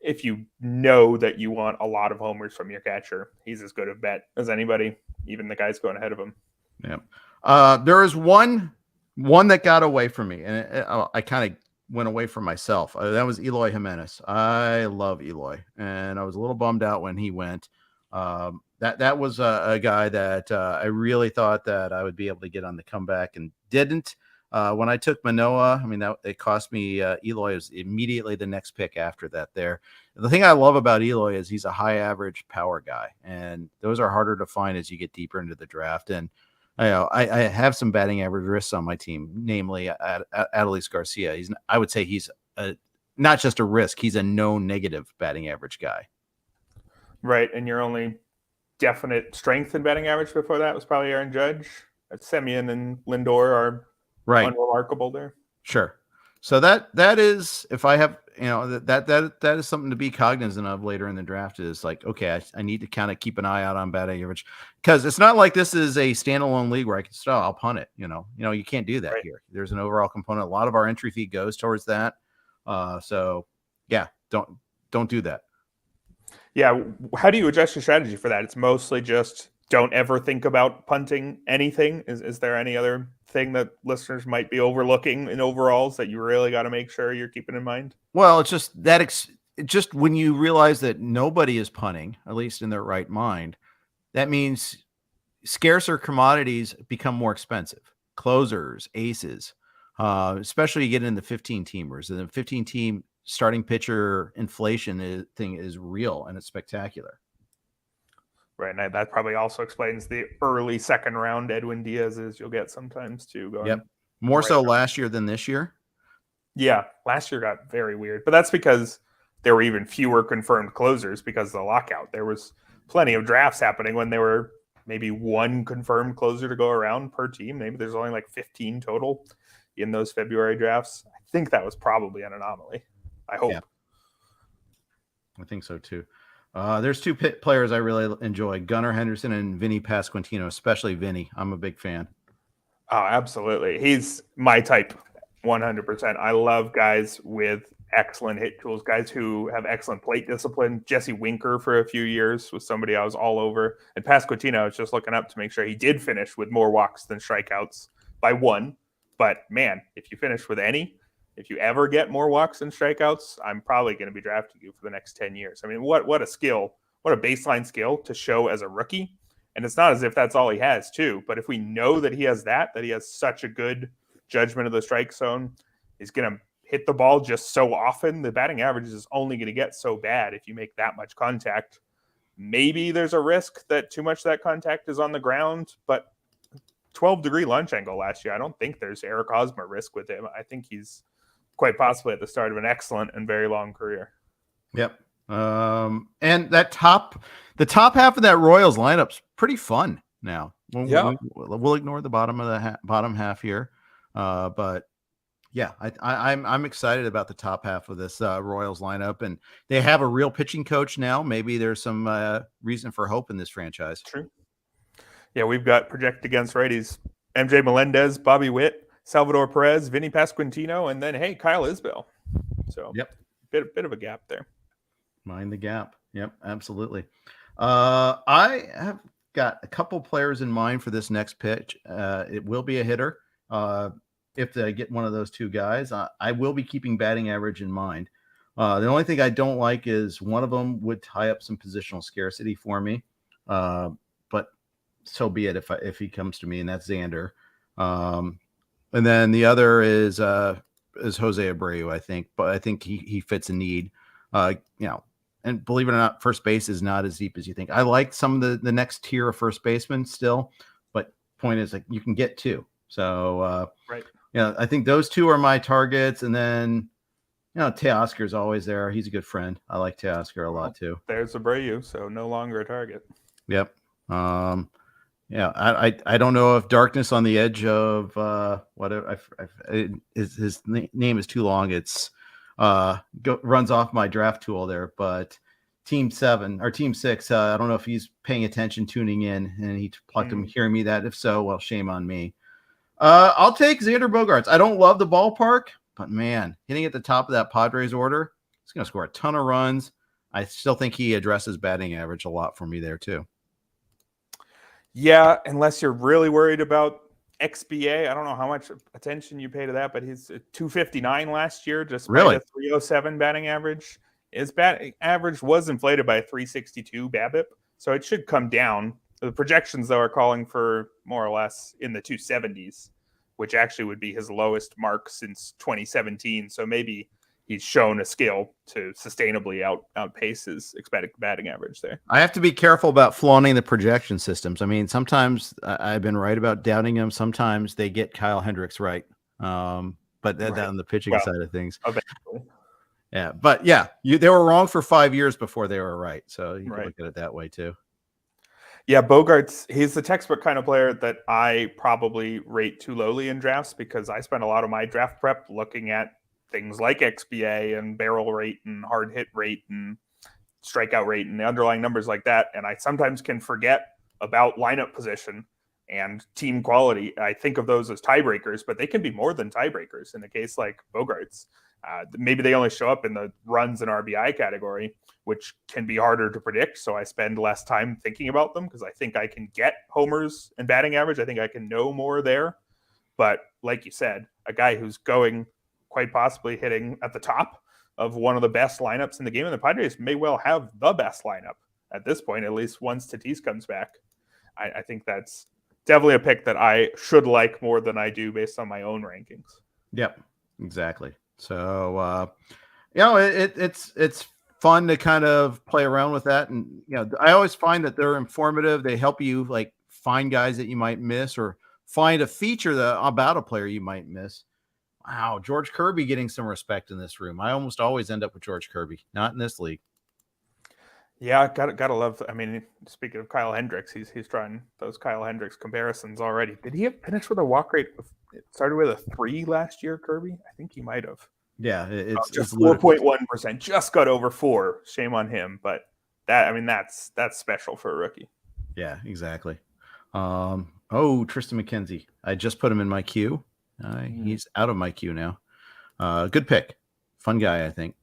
if you know that you want a lot of homers from your catcher, he's as good a bet as anybody, even the guys going ahead of him. Yeah. There is one that got away from me, and I kind of went away from myself. That was Eloy Jimenez. I love Eloy, and I was a little bummed out when he went. That was a guy that I really thought that I would be able to get on the comeback and didn't. When I took Manoah, I mean, it cost me Eloy is immediately the next pick after that there. The thing I love about Eloy is he's a high average power guy, and those are harder to find as you get deeper into the draft. And I have some batting average risks on my team, namely Adolis Garcia. I would say he's not just a risk, he's a known negative batting average guy. Right, and your only definite strength in batting average before that was probably Aaron Judge. Semien and Lindor are unremarkable there. Sure. So that is, if I have, that is something to be cognizant of later in the draft, is like, okay, I need to kind of keep an eye out on batting average, because it's not like this is a standalone league where I can start, I'll punt it. You can't do that here. There's an overall component. A lot of our entry fee goes towards that. So yeah, don't do that. Yeah. How do you adjust your strategy for that? It's mostly just don't ever think about punting anything. Is there any other thing that listeners might be overlooking in overalls that you really got to make sure you're keeping in mind? Well, it's just that just when you realize that nobody is punting, at least in their right mind, that means scarcer commodities become more expensive. Closers, aces, especially you get into 15 teamers, and the 15 team starting pitcher inflation thing is real, and it's spectacular. Right, and that probably also explains the early second round Edwin Diaz's you'll get sometimes too. Yep, more so last year than this year. Yeah, last year got very weird, but that's because there were even fewer confirmed closers because of the lockout. There was plenty of drafts happening when there were maybe one confirmed closer to go around per team. Maybe there's only like 15 total in those February drafts. I think that was probably an anomaly. I hope. Yeah. I think so too. There's two players I really enjoy: Gunnar Henderson and Vinny Pasquantino, especially Vinny. I'm a big fan. Oh, absolutely. He's my type, 100%. I love guys with excellent hit tools, guys who have excellent plate discipline. Jesse Winker for a few years was somebody I was all over. And Pasquantino, I was just looking up to make sure he did finish with more walks than strikeouts by one. But man, if you finish with any, if you ever get more walks than strikeouts, I'm probably going to be drafting you for the next 10 years. I mean, what a skill, what a baseline skill to show as a rookie. And it's not as if that's all he has too. But if we know that he has that he has such a good judgment of the strike zone, he's going to hit the ball just so often. The batting average is only going to get so bad if you make that much contact. Maybe there's a risk that too much of that contact is on the ground, but 12-degree launch angle last year, I don't think there's Eric Hosmer risk with him. I think he's quite possibly at the start of an excellent and very long career. Yep. And the top half of that Royals lineup's pretty fun now. We'll ignore the bottom half here. But yeah, I'm excited about the top half of this Royals lineup, and they have a real pitching coach now. Maybe there's some reason for hope in this franchise. True. Yeah, we've got project against righties: MJ Melendez, Bobby Witt, Salvador Perez, Vinny Pasquantino, and then, hey, Kyle Isbell. So yep, bit of a gap there. Mind the gap. Yep, absolutely. I have got a couple players in mind for this next pitch. It will be a hitter. If I get one of those two guys, I will be keeping batting average in mind. The only thing I don't like is one of them would tie up some positional scarcity for me. But so be it if he comes to me, and that's Xander. And then the other is Jose Abreu, I think, but I think he fits a need. And believe it or not, first base is not as deep as you think. I like some of the next tier of first basemen still, but point is, like, you can get two. So right. I think those two are my targets. And then Teoscar is always there. He's a good friend. I like Teoscar a lot too. There's Abreu, so no longer a target. Yep. I don't know if Darkness on the Edge of whatever his name is too long. It's runs off my draft tool there, but Team 7 or Team 6. I don't know if he's paying attention, tuning in, and he plucked him. Hearing me that, if so, well, shame on me. I'll take Xander Bogaerts. I don't love the ballpark, but man, hitting at the top of that Padres order, he's going to score a ton of runs. I still think he addresses batting average a lot for me there too. Yeah, unless you're really worried about XBA. I don't know how much attention you pay to that, but he's 259 last year, just really a 307 batting average. His batting average was inflated by a 362 BABIP, so it should come down. The projections, though, are calling for more or less in the 270s, which actually would be his lowest mark since 2017. So maybe he's shown a skill to sustainably outpace his expected batting average there. I have to be careful about flaunting the projection systems. I mean, sometimes I've been right about doubting them. Sometimes they get Kyle Hendricks right. But that's on the pitching side of things. Eventually. Yeah. But yeah, they were wrong for 5 years before they were right. So you can look at it that way too. Yeah, Bogaerts, he's the textbook kind of player that I probably rate too lowly in drafts because I spend a lot of my draft prep looking at things like XBA and barrel rate and hard hit rate and strikeout rate and the underlying numbers like that. And I sometimes can forget about lineup position and team quality. I think of those as tiebreakers, but they can be more than tiebreakers in a case like Bogaerts. Maybe they only show up in the runs and RBI category, which can be harder to predict. So I spend less time thinking about them because I think I can get homers and batting average. I think I can know more there. But like you said, a guy who's going quite possibly hitting at the top of one of the best lineups in the game, and the Padres may well have the best lineup at this point, at least once Tatis comes back. I think that's definitely a pick that I should like more than I do based on my own rankings. Yep, exactly. So, it's fun to kind of play around with that. And, I always find that they're informative. They help you like find guys that you might miss or find a feature about a player you might miss. Wow. George Kirby getting some respect in this room. I almost always end up with George Kirby, not in this league. Yeah, gotta love. I mean, speaking of Kyle Hendricks, he's trying those Kyle Hendricks comparisons already. Did he have finished with a walk rate? It started with a 3 last year, Kirby. I think he might have. Yeah, it's just 4.1%. Just got over 4. Shame on him, but that's special for a rookie. Yeah, exactly. Tristan McKenzie. I just put him in my queue. He's out of my queue now. Good pick, fun guy, I think.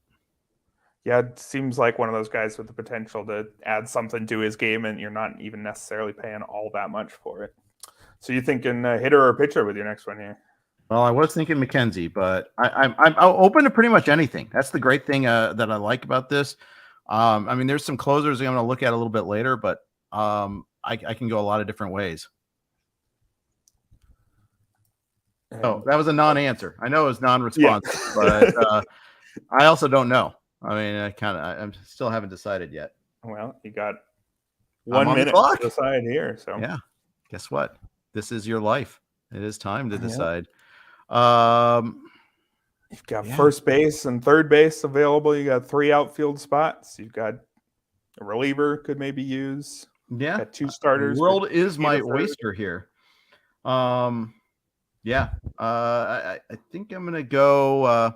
Yeah, it seems like one of those guys with the potential to add something to his game, and you're not even necessarily paying all that much for it. So you thinking hitter or pitcher with your next one here? Well, I was thinking McKenzie, but I'm open to pretty much anything. That's the great thing that I like about this. There's some closers I'm going to look at a little bit later, but I can go a lot of different ways. Oh, that was a non-answer. I know it was non-responsive, but I also don't know. I still haven't decided yet. Well, you got 1 minute to decide here. So yeah, guess what? This is your life. It is time to decide. You've got first base and third base available. You got 3 outfield spots. You've got a reliever could maybe use. Yeah, got 2 starters. World is my oyster here. I think I'm gonna go.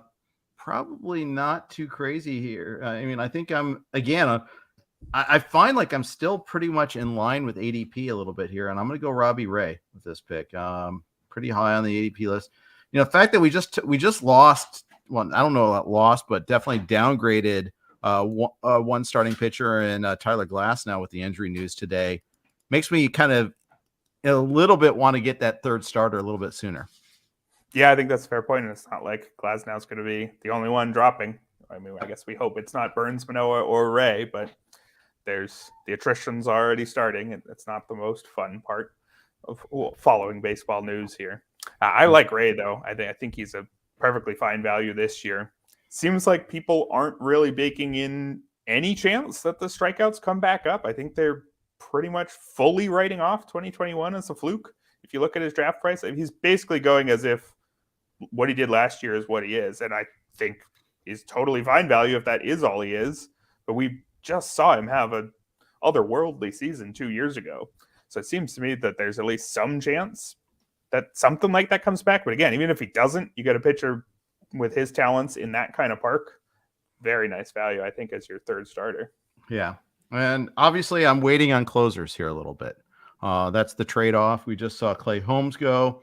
Probably not too crazy here. I think I find like I'm still pretty much in line with ADP a little bit here, and I'm going to go Robbie Ray with this pick. Pretty high on the ADP list. The fact that we just lost. Well, I don't know about lost, but definitely downgraded one starting pitcher and Tyler Glass now with the injury news today makes me kind of a little bit want to get that third starter a little bit sooner. Yeah, I think that's a fair point. And it's not like Glasnow's going to be the only one dropping. I guess we hope it's not Burns, Manoah, or Ray, but there's the attrition's already starting. It's not the most fun part of following baseball news here. I like Ray, though. I think he's a perfectly fine value this year. Seems like people aren't really baking in any chance that the strikeouts come back up. I think they're pretty much fully writing off 2021 as a fluke. If you look at his draft price, he's basically going as if what he did last year is what he is. And I think he's totally fine value if that is all he is. But we just saw him have a otherworldly season 2 years ago. So it seems to me that there's at least some chance that something like that comes back. But again, even if he doesn't, you get a pitcher with his talents in that kind of park. Very nice value, I think, as your third starter. Yeah. And obviously I'm waiting on closers here a little bit. That's the trade-off. We just saw Clay Holmes go.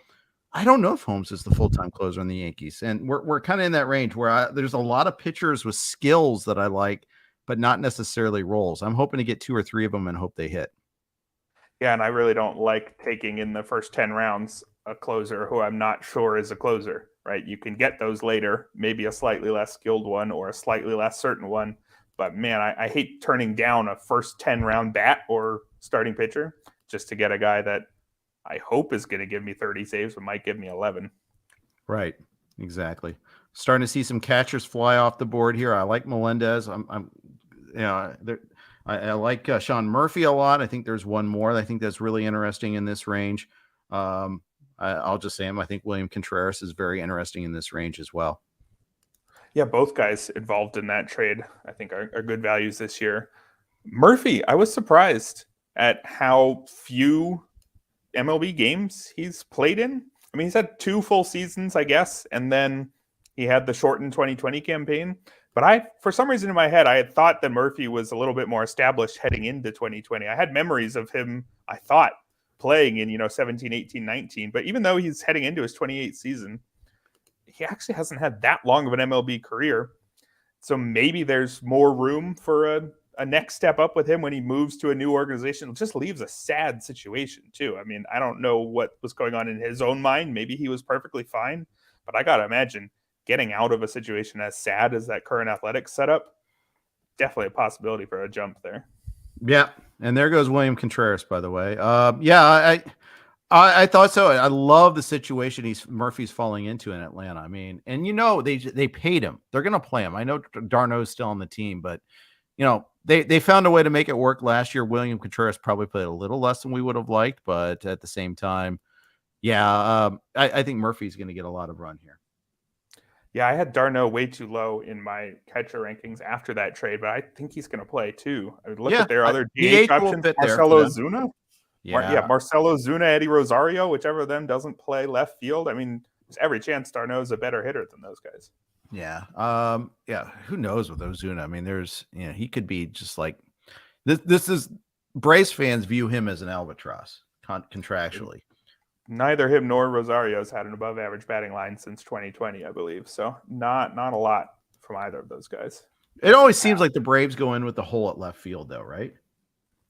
I don't know if Holmes is the full-time closer on the Yankees. And we're kind of in that range where there's a lot of pitchers with skills that I like, but not necessarily roles. I'm hoping to get 2 or 3 of them and hope they hit. Yeah, and I really don't like taking in the first 10 rounds a closer who I'm not sure is a closer, right? You can get those later, maybe a slightly less skilled one or a slightly less certain one. But man, I hate turning down a first 10 round bat or starting pitcher just to get a guy that I hope is going to give me 30 saves, but might give me 11. Right. Exactly. Starting to see some catchers fly off the board here. I like Melendez. I like Sean Murphy a lot. I think there's one more that I think that's really interesting in this range. I'll just say him. I think William Contreras is very interesting in this range as well. Yeah, both guys involved in that trade, I think, are good values this year. Murphy, I was surprised at how few MLB games he's played in. I mean, he's had 2 full seasons, I guess, and then he had the shortened 2020 campaign. But for some reason in my head, I had thought that Murphy was a little bit more established heading into 2020. I had memories of him, I thought, playing in 17, 18, 19. But even though he's heading into his 28th season, he actually hasn't had that long of an MLB career. So maybe there's more room for a next step up with him when he moves to a new organization. It just leaves a sad situation, too. I mean, I don't know what was going on in his own mind. Maybe he was perfectly fine. But I got to imagine getting out of a situation as sad as that current Athletics setup, definitely a possibility for a jump there. Yeah. And there goes William Contreras, by the way. I thought so. I love the situation Murphy's falling into in Atlanta. I mean, and they paid him. They're going to play him. I know Darno's still on the team, but they found a way to make it work last year. William Contreras probably played a little less than we would have liked, but at the same time, I think Murphy's going to get a lot of run here. Yeah, I had Darno way too low in my catcher rankings after that trade, but I think he's going to play too. I would look at their other DH options. Marcelo Zuna. Marcelo Zuna, Eddie Rosario, whichever of them doesn't play left field. I mean, there's every chance Darno's a better hitter than those guys. Yeah. Who knows with Ozuna? I mean, he could be just like this is Braves fans view him as an albatross contractually. Neither him nor Rosario's had an above average batting line since 2020, I believe. So not a lot from either of those guys. It always seems like the Braves go in with the hole at left field, though, right?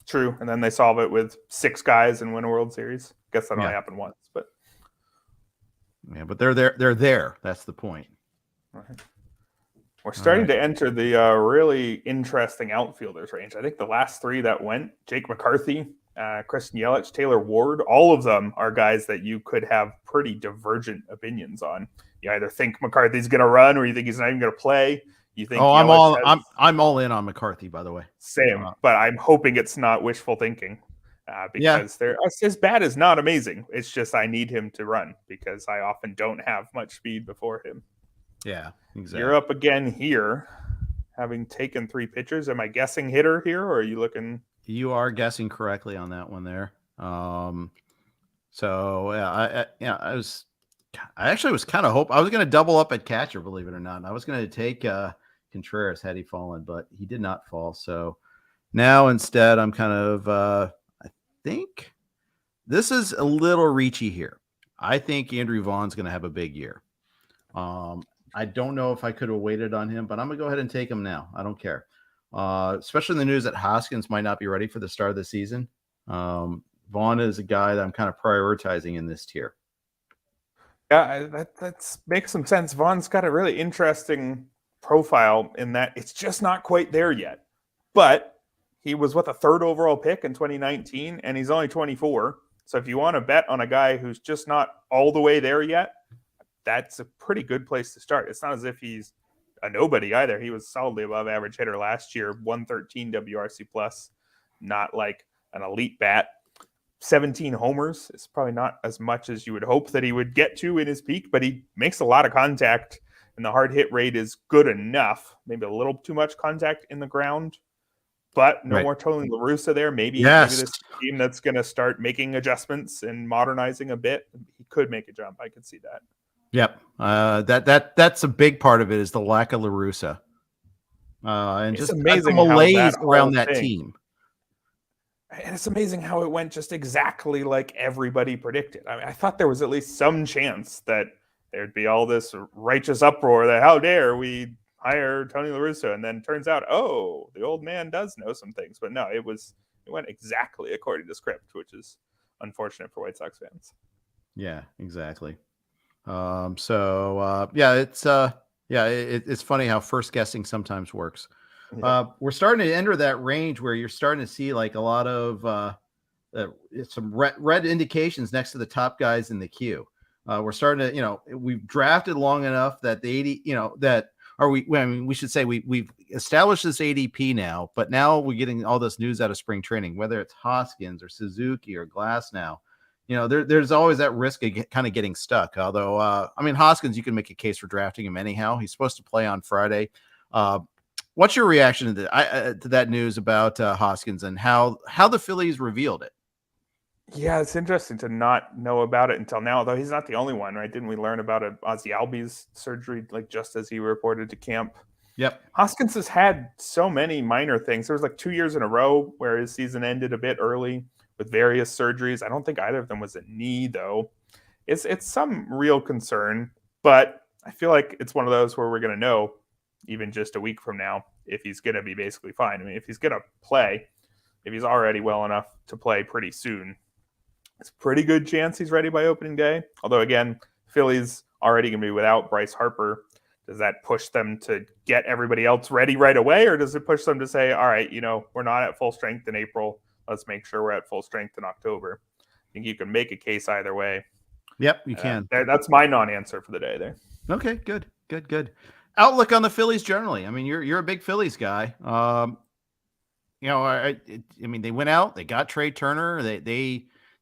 True. And then they solve it with 6 guys and win a World Series. Guess that only happened once, but they're there. They're there. That's the point. Right. We're starting to enter the really interesting outfielders range. I think the last 3 that went, Jake McCarthy, Christian Yelich, Taylor Ward, all of them are guys that you could have pretty divergent opinions on. You either think McCarthy's going to run or you think he's not even going to play. You think I'm all in on McCarthy, by the way. Same, but I'm hoping it's not wishful thinking because his bat is not amazing. It's just I need him to run because I often don't have much speed before him. Yeah, exactly. You're up again here, having taken 3 pitchers. Am I guessing hitter here, or are you looking? You are guessing correctly on that one there. I actually was kind of hoping I was going to double up at catcher, believe it or not. And I was going to take Contreras had he fallen, but he did not fall. So now instead, I'm kind of I think this is a little reachy here. I think Andrew Vaughn's going to have a big year. I don't know if I could have waited on him, but I'm going to go ahead and take him now. I don't care. Especially in the news that Hoskins might not be ready for the start of the season. Vaughn is a guy that I'm kind of prioritizing in this tier. Yeah, that makes some sense. Vaughn's got a really interesting profile in that it's just not quite there yet. But he was the 3rd overall pick in 2019, and he's only 24. So if you want to bet on a guy who's just not all the way there yet, that's a pretty good place to start. It's not as if he's a nobody either. He was solidly above average hitter last year, 113 WRC plus, not like an elite bat. 17 homers is probably not as much as you would hope that he would get to in his peak, but he makes a lot of contact and the hard hit rate is good enough. Maybe a little too much contact in the ground, but no more Tony La Russa there. Maybe this team that's going to start making adjustments and modernizing a bit, he could make a jump. I could see that. Yep. That's a big part of it is the lack of La Russa. And it's just amazing the malaise around that team. And it's amazing how it went just exactly like everybody predicted. I mean, I thought there was at least some chance that there'd be all this righteous uproar that how dare we hire Tony La Russa, and then turns out, oh, the old man does know some things. But no, it went exactly according to script, which is unfortunate for White Sox fans. Yeah, exactly. It's funny how first guessing sometimes works. Yeah. We're starting to enter that range where you're starting to see like a lot of some red indications next to the top guys in the queue. We're starting to, we've drafted long enough that the 80, we should say we've established this ADP now, but now we're getting all this news out of spring training, whether it's Hoskins or Suzuki or Glass now. There's always that risk of kind of getting stuck. Although, Hoskins, you can make a case for drafting him anyhow. He's supposed to play on Friday. What's your reaction to that news about Hoskins and how the Phillies revealed it? Yeah, it's interesting to not know about it until now, although he's not the only one, right? Didn't we learn about Ozzie Albies surgery just as he reported to camp? Yep. Hoskins has had so many minor things. There was 2 years in a row where his season ended a bit early with various surgeries. I don't think either of them was a knee, though. It's some real concern, but I feel like it's one of those where we're going to know even just a week from now if he's going to be basically fine. I mean, if he's going to play, if he's already well enough to play pretty soon, it's a pretty good chance he's ready by opening day. Although, again, Philly's already going to be without Bryce Harper. Does that push them to get everybody else ready right away? Or does it push them to say, all right, we're not at full strength in April. Let's make sure we're at full strength in October. I think you can make a case either way. Yep, you can. That's my non-answer for the day there. Okay, good. Outlook on the Phillies generally. I mean, you're a big Phillies guy. They went out, they got Trey Turner,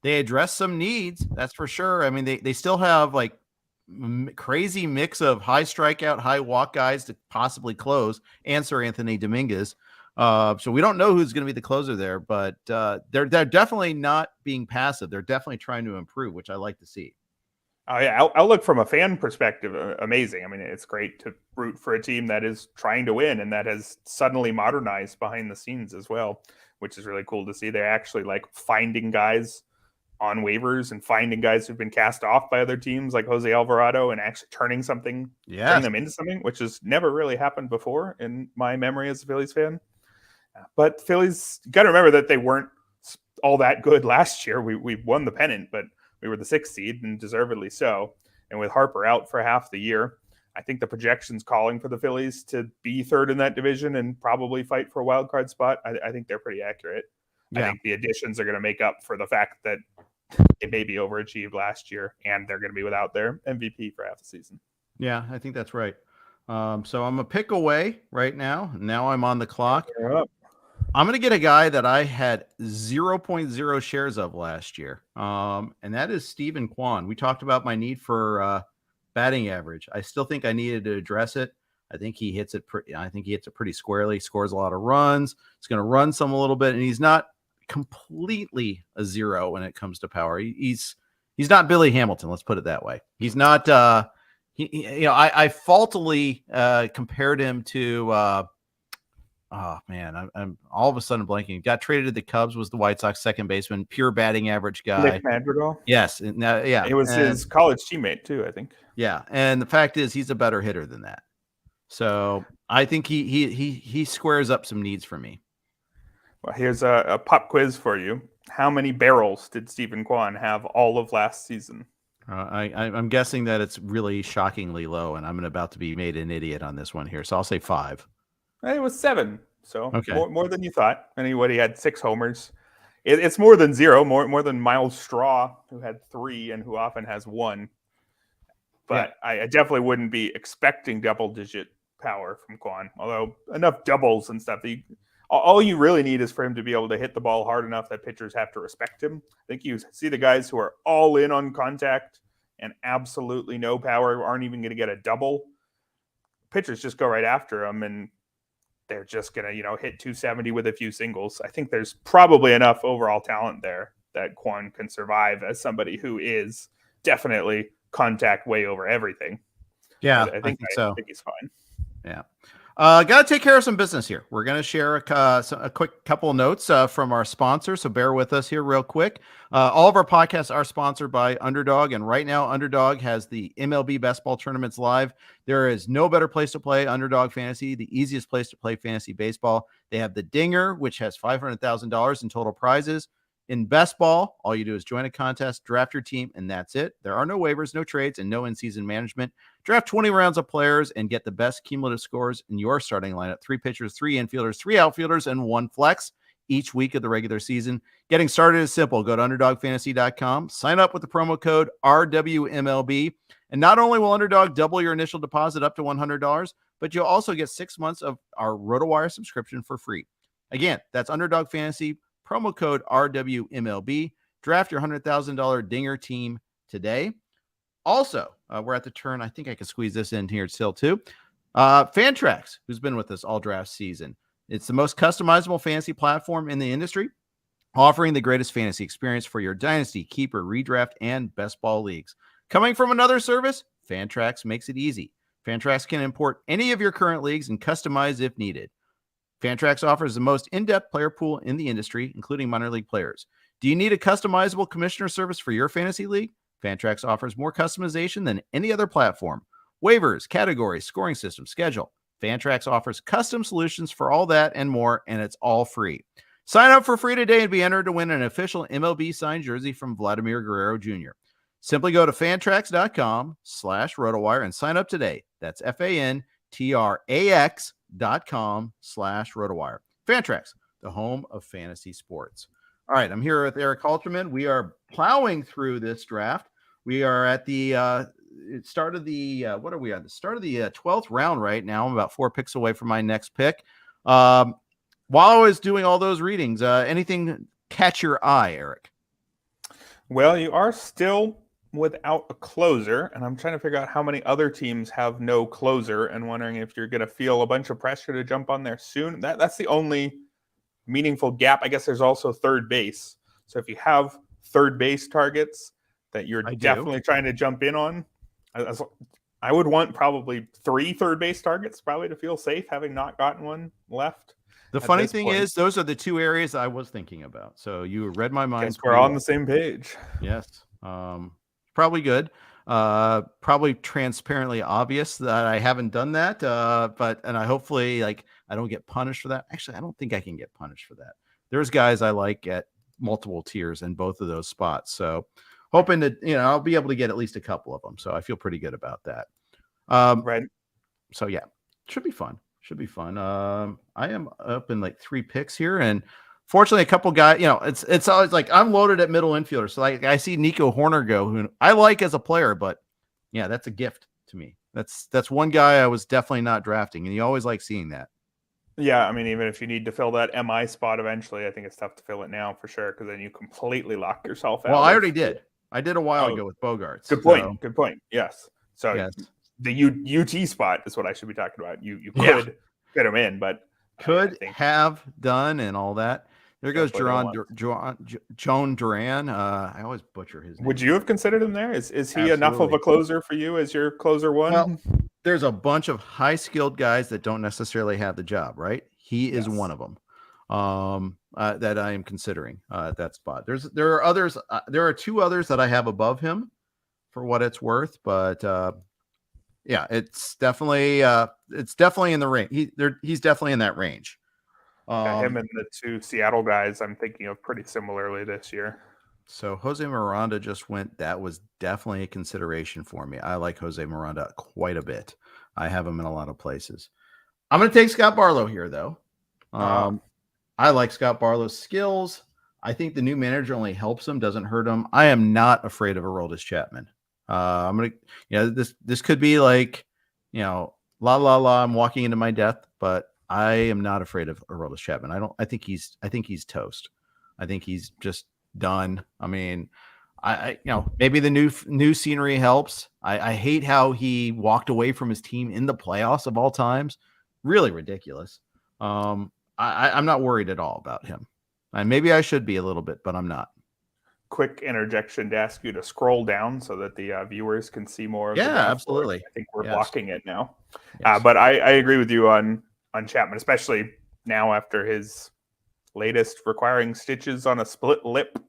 they addressed some needs, that's for sure. I mean, they still have like crazy mix of high strikeout, high walk guys to possibly close. Answer Anthony Dominguez. So we don't know who's going to be the closer there, but they're definitely not being passive. They're definitely trying to improve, which I like to see. I'll look from a fan perspective. Amazing. I mean, it's great to root for a team that is trying to win and that has suddenly modernized behind the scenes as well, which is really cool to see. They're actually finding guys on waivers and finding guys who've been cast off by other teams like Jose Alvarado and actually turning them into something, which has never really happened before in my memory as a Phillies fan. But Phillies, you got to remember that they weren't all that good last year. We won the pennant, but we were the 6th seed and deservedly so. And with Harper out for half the year, I think the projection's calling for the Phillies to be 3rd in that division and probably fight for a wild card spot. I think they're pretty accurate. Yeah. I think the additions are going to make up for the fact that they maybe overachieved last year and they're going to be without their MVP for half the season. Yeah, I think that's right. So I'm a pick away right now. Now I'm on the clock. I'm going to get a guy that I had 0.0 shares of last year, and that is Stephen Kwan. We talked about my need for batting average. I still think I needed to address it. I think he hits it pretty squarely. Scores a lot of runs. He's going to run some a little bit, and he's not completely a zero when it comes to power. He's not Billy Hamilton. Let's put it that way. He's not. I faultily compared him to. I'm all of a sudden blanking. Got traded to the Cubs, was the White Sox second baseman, pure batting average guy. Nick Madrigal? Yes. Yeah. It was his college teammate too, I think. Yeah. And the fact is he's a better hitter than that. So I think he squares up some needs for me. Well, here's a pop quiz for you. How many barrels did Stephen Kwan have all of last season? I'm guessing that it's really shockingly low, and I'm about to be made an idiot on this one here. So I'll say 5. It was 7, so okay. more than you thought. Anyway, he had 6 homers it's more than zero, more than Miles Straw, who had 3 and who often has 1. But yeah. I definitely wouldn't be expecting double-digit power from Kwon. Although enough doubles and stuff, all you really need is for him to be able to hit the ball hard enough that pitchers have to respect him. I think you see the guys who are all in on contact and absolutely no power, aren't even going to get a double. Pitchers just go right after him, and they're just going to, hit 270 with a few singles. I think there's probably enough overall talent there that Kwon can survive as somebody who is definitely contact way over everything. Yeah, I think so. I think he's fine. Yeah. Got to take care of some business here. We're going to share a quick couple of notes from our sponsor, so bear with us here real quick. All of our podcasts are sponsored by Underdog, and right now Underdog has the MLB best ball tournaments live. There is no better place to play Underdog Fantasy, the easiest place to play fantasy baseball. They have the Dinger, which has $500,000 in total prizes. In best ball, all you do is join a contest, draft your team, and that's it. There are no waivers, no trades, and no in-season management. Draft 20 rounds of players and get the best cumulative scores in your starting lineup. 3 pitchers, 3 infielders, 3 outfielders, and 1 flex each week of the regular season. Getting started is simple. Go to UnderdogFantasy.com, sign up with the promo code RWMLB, and not only will Underdog double your initial deposit up to $100, but you'll also get 6 months of our RotoWire subscription for free. Again, that's Underdog Fantasy, promo code RWMLB. Draft your $100,000 Dinger team today. Also, we're at the turn. I think I can squeeze this in here still too. Fantrax, who's been with us all draft season. It's the most customizable fantasy platform in the industry, offering the greatest fantasy experience for your dynasty, keeper, redraft, and best ball leagues. Coming from another service, Fantrax makes it easy. Fantrax can import any of your current leagues and customize if needed. Fantrax offers the most in-depth player pool in the industry, including minor league players. Do you need a customizable commissioner service for your fantasy league? Fantrax offers more customization than any other platform. Waivers, categories, scoring system, schedule. Fantrax offers custom solutions for all that and more, and it's all free. Sign up for free today and be entered to win an official MLB signed jersey from Vladimir Guerrero Jr. Simply go to fantrax.com/RotoWire and sign up today. That's fantrax.com/RotoWire. Fantrax, the home of fantasy sports. All right, I'm here with Erik Halterman. We are plowing through this draft. We are at the start of the what are we at? The start of the 12th round right now. I'm about 4 picks away from my next pick. While I was doing all those readings, anything catch your eye, Erik? Well, you are still without a closer, and I'm trying to figure out how many other teams have no closer and wondering if you're going to feel a bunch of pressure to jump on there soon. That's the only meaningful gap. I guess there's also third base. So if you have third base targets that you're definitely trying to jump in on, I would want probably 3 third base targets probably to feel safe, having not gotten one left. The funny thing is, those are the 2 areas I was thinking about. So you read my mind. Guess we're on the same page. Yes. Probably good. Probably transparently obvious that I haven't done that. And I hopefully I don't get punished for that. Actually, I don't think I can get punished for that. There's guys I like at multiple tiers in both of those spots. So hoping that, I'll be able to get at least a couple of them. So I feel pretty good about that. Right. So yeah, should be fun. I am up in 3 picks here, and fortunately, a couple guys, it's always I'm loaded at middle infielder. So I see Nico Horner go, who I like as a player, but yeah, that's a gift to me. That's one guy I was definitely not drafting, and you always like seeing that. Yeah, I mean, even if you need to fill that MI spot eventually, I think it's tough to fill it now for sure, because then you completely lock yourself out. Well, I already did. I did a while ago with Bogarts. Good point. Good point. Yes. So yes. The UT spot is what I should be talking about. You could fit him in, but could have done and all that. There goes Joan Duran. I always butcher his name. Would you have considered him there? Is he Absolutely. Enough of a closer for you as your closer one? Well, there's a bunch of high-skilled guys that don't necessarily have the job, right? He is one of them that I am considering at that spot. There are others. There are 2 others that I have above him for what it's worth, but yeah, it's definitely in the range. He's definitely in that range. Him and the 2 Seattle guys I'm thinking of pretty similarly this year. So Jose Miranda just went. That was definitely a consideration for me. I like Jose Miranda quite a bit. I have him in a lot of places. I'm going to take Scott Barlow here, though. I like Scott Barlow's skills. I think the new manager only helps him, doesn't hurt him. I am not afraid of Aroldis Chapman. This could be like, la la la, I'm walking into my death, but I am not afraid of Aroldis Chapman. I think he's toast. I think he's just done. I mean, maybe the new scenery helps. I hate how he walked away from his team in the playoffs of all times. Really ridiculous. I'm not worried at all about him. And maybe I should be a little bit, but I'm not. Quick interjection to ask you to scroll down so that the viewers can see more of the draft absolutely. board. I think we're blocking it now. Yes. But I agree with you on Chapman, especially now after his latest requiring stitches on a split lip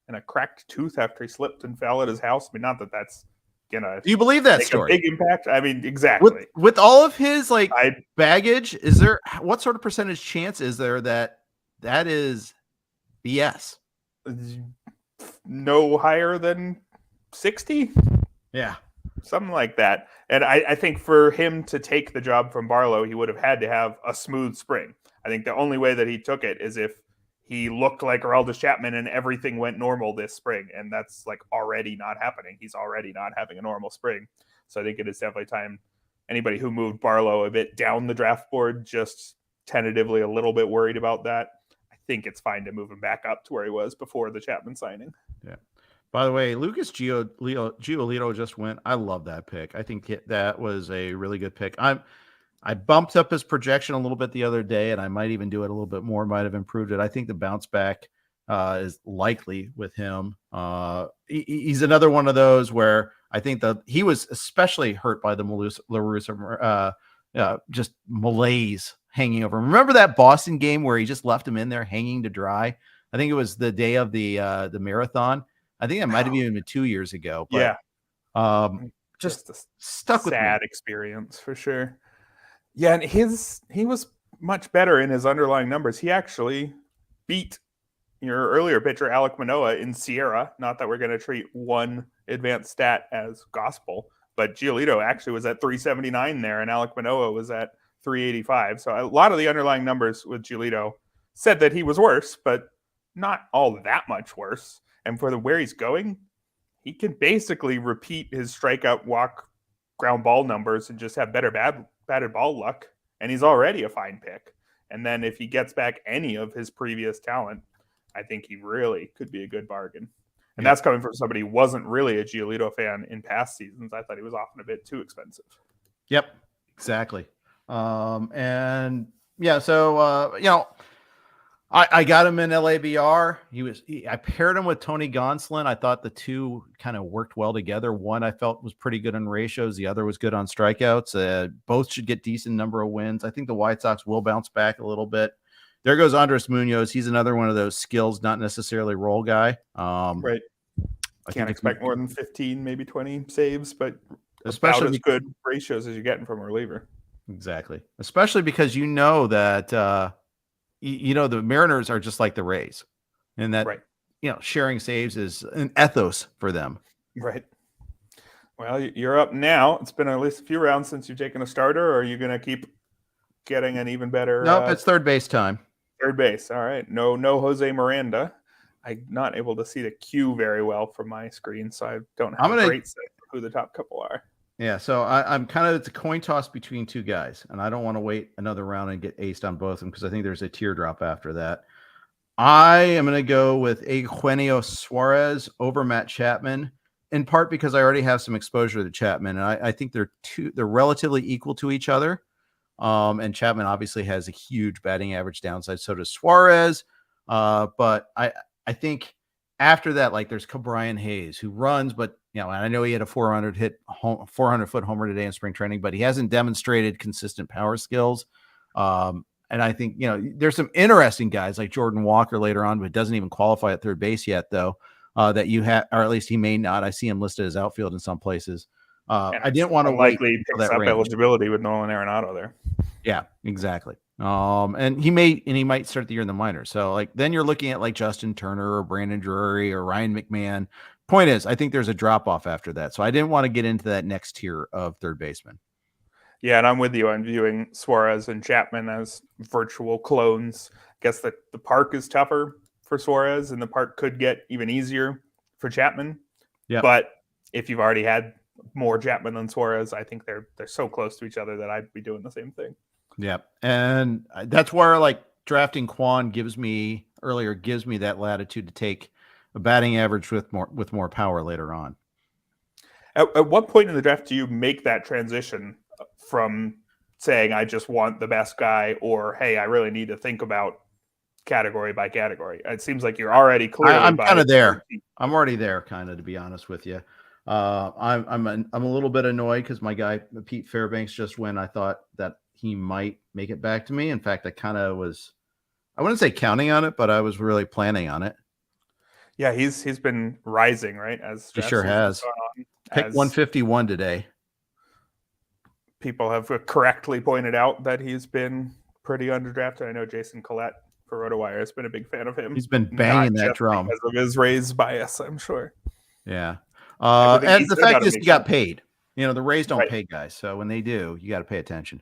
and a cracked tooth after he slipped and fell at his house. I mean, not that that's gonna do you believe that make story? A big impact. I mean, exactly. With all of his baggage, is there what sort of percentage chance is there that is BS? No higher than 60. Yeah, something like that. And I think for him to take the job from Barlow, he would have had to have a smooth spring. I think the only way that he took it is if he looked like Aroldis Chapman and everything went normal this spring. And that's already not happening. He's already not having a normal spring. So I think it is definitely time. Anybody who moved Barlow a bit down the draft board, just tentatively a little bit worried about that. I think it's fine to move him back up to where he was before the Chapman signing. Yeah. By the way, Lucas Giolito just went. I love that pick. I think that was a really good pick. I bumped up his projection a little bit the other day, and I might even do it a little bit more, might have improved it. I think the bounce back is likely with him. He's another one of those where I think he was especially hurt by the just malaise hanging over him. Remember that Boston game where he just left him in there hanging to dry? I think it was the day of the marathon. I think that might have even been 2 years ago. But, yeah. Just stuck with me. Sad experience for sure. Yeah, and he was much better in his underlying numbers. He actually beat your earlier pitcher, Alek Manoah, in Sierra. Not that we're going to treat one advanced stat as gospel, but Giolito actually was at 379 there, and Alek Manoah was at 385. So a lot of the underlying numbers with Giolito said that he was worse, but not all that much worse. And for where he's going, he can basically repeat his strikeout, walk, ground ball numbers and just have better batted ball luck. And he's already a fine pick. And then if he gets back any of his previous talent, I think he really could be a good bargain. And that's coming from somebody who wasn't really a Giolito fan in past seasons. I thought he was often a bit too expensive. Yep, exactly. So I got him in LABR. I paired him with Tony Gonsolin. I thought the two kind of worked well together. One I felt was pretty good on ratios. The other was good on strikeouts. Both should get decent number of wins. I think the White Sox will bounce back a little bit. There goes Andres Munoz. He's another one of those skills, not necessarily role guy. Right. I can't expect more than 15, maybe 20 saves, but especially as good ratios as you're getting from a reliever. Exactly. Especially because that the Mariners are just like the Rays, and that, sharing saves is an ethos for them. Right. Well, you're up now. It's been at least a few rounds since you've taken a starter, or are you going to keep getting an even better? Nope, it's third base time. Third base. All right. No Jose Miranda. I'm not able to see the queue very well from my screen, so I don't have a great sense of who the top couple are. Yeah, so I'm it's a coin toss between two guys, and I don't want to wait another round and get aced on both of them because I think there's a teardrop after that. I am going to go with Eugenio Suarez over Matt Chapman, in part because I already have some exposure to Chapman, and I think they're relatively equal to each other. And Chapman obviously has a huge batting average downside. So does Suarez. But I think after that, there's Brian Hayes who runs, but and I know he had a 400-foot homer today in spring training, but he hasn't demonstrated consistent power skills. And I think, there's some interesting guys like Jordan Walker later on, but doesn't even qualify at third base yet, though, that you have, or at least he may not. I see him listed as outfield in some places. I didn't want to likely picks up eligibility with Nolan Arenado there. Yeah, exactly. And he might start the year in the minors. So then you're looking at Justin Turner or Brandon Drury or Ryan McMahon. Point is, I think there's a drop off after that. So I didn't want to get into that next tier of third baseman. Yeah, and I'm with you on viewing Suarez and Chapman as virtual clones. I guess that the park is tougher. for Suarez, and the part could get even easier for Chapman. Yeah. But if you've already had more Chapman than Suarez, I think they're so close to each other that I'd be doing the same thing. Yeah. And that's where like drafting Quan gives me that latitude to take a batting average with more power later on. At what point in the draft do you make that transition from saying I just want the best guy, or hey, I really need to think about category by category? It seems like you're already clearly. I'm kind of there. I'm already there, kind of, to be honest with you. I'm a little bit annoyed because my guy Pete Fairbanks just went. I thought that he might make it back to me. In fact, I wouldn't say counting on it, but I was really planning on it. Yeah, he's been rising, right? As he sure has. Pick 151 today. People have correctly pointed out that he's been pretty underdrafted. I know Jason Collette for RotoWire has been a big fan of him. He's been banging that drum because of his Rays bias, I'm sure. Yeah. And the fact is he got paid. You know, the Rays don't pay guys. So when they do, you got to pay attention.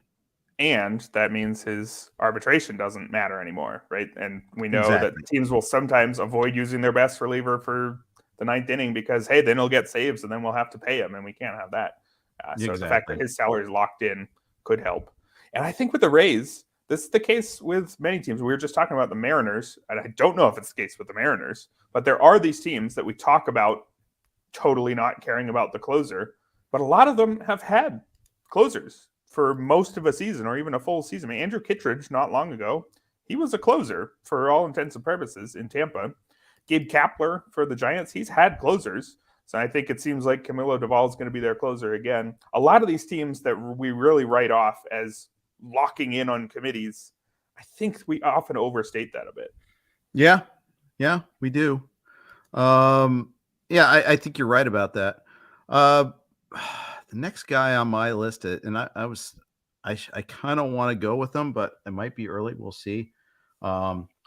And that means his arbitration doesn't matter anymore, right? And we know that teams will sometimes avoid using their best reliever for the ninth inning because, hey, then he'll get saves and then we'll have to pay him, and we can't have that. So the fact that his salary is locked in could help. And I think with the Rays, this is the case with many teams. We were just talking about the Mariners, and I don't know if it's the case with the Mariners, but there are these teams that we talk about totally not caring about the closer, but a lot of them have had closers for most of a season or even a full season. I mean, Andrew Kittredge, not long ago, he was a closer for all intents and purposes in Tampa. Gabe Kapler for the Giants, he's had closers. So I think it seems like Camilo Doval is going to be their closer again. A lot of these teams that we really write off as locking in on committees, I think we often overstate that a bit. Yeah, we do. I think you're right about that. The next guy on my list, and I kind of want to go with him, but it might be early. We'll see.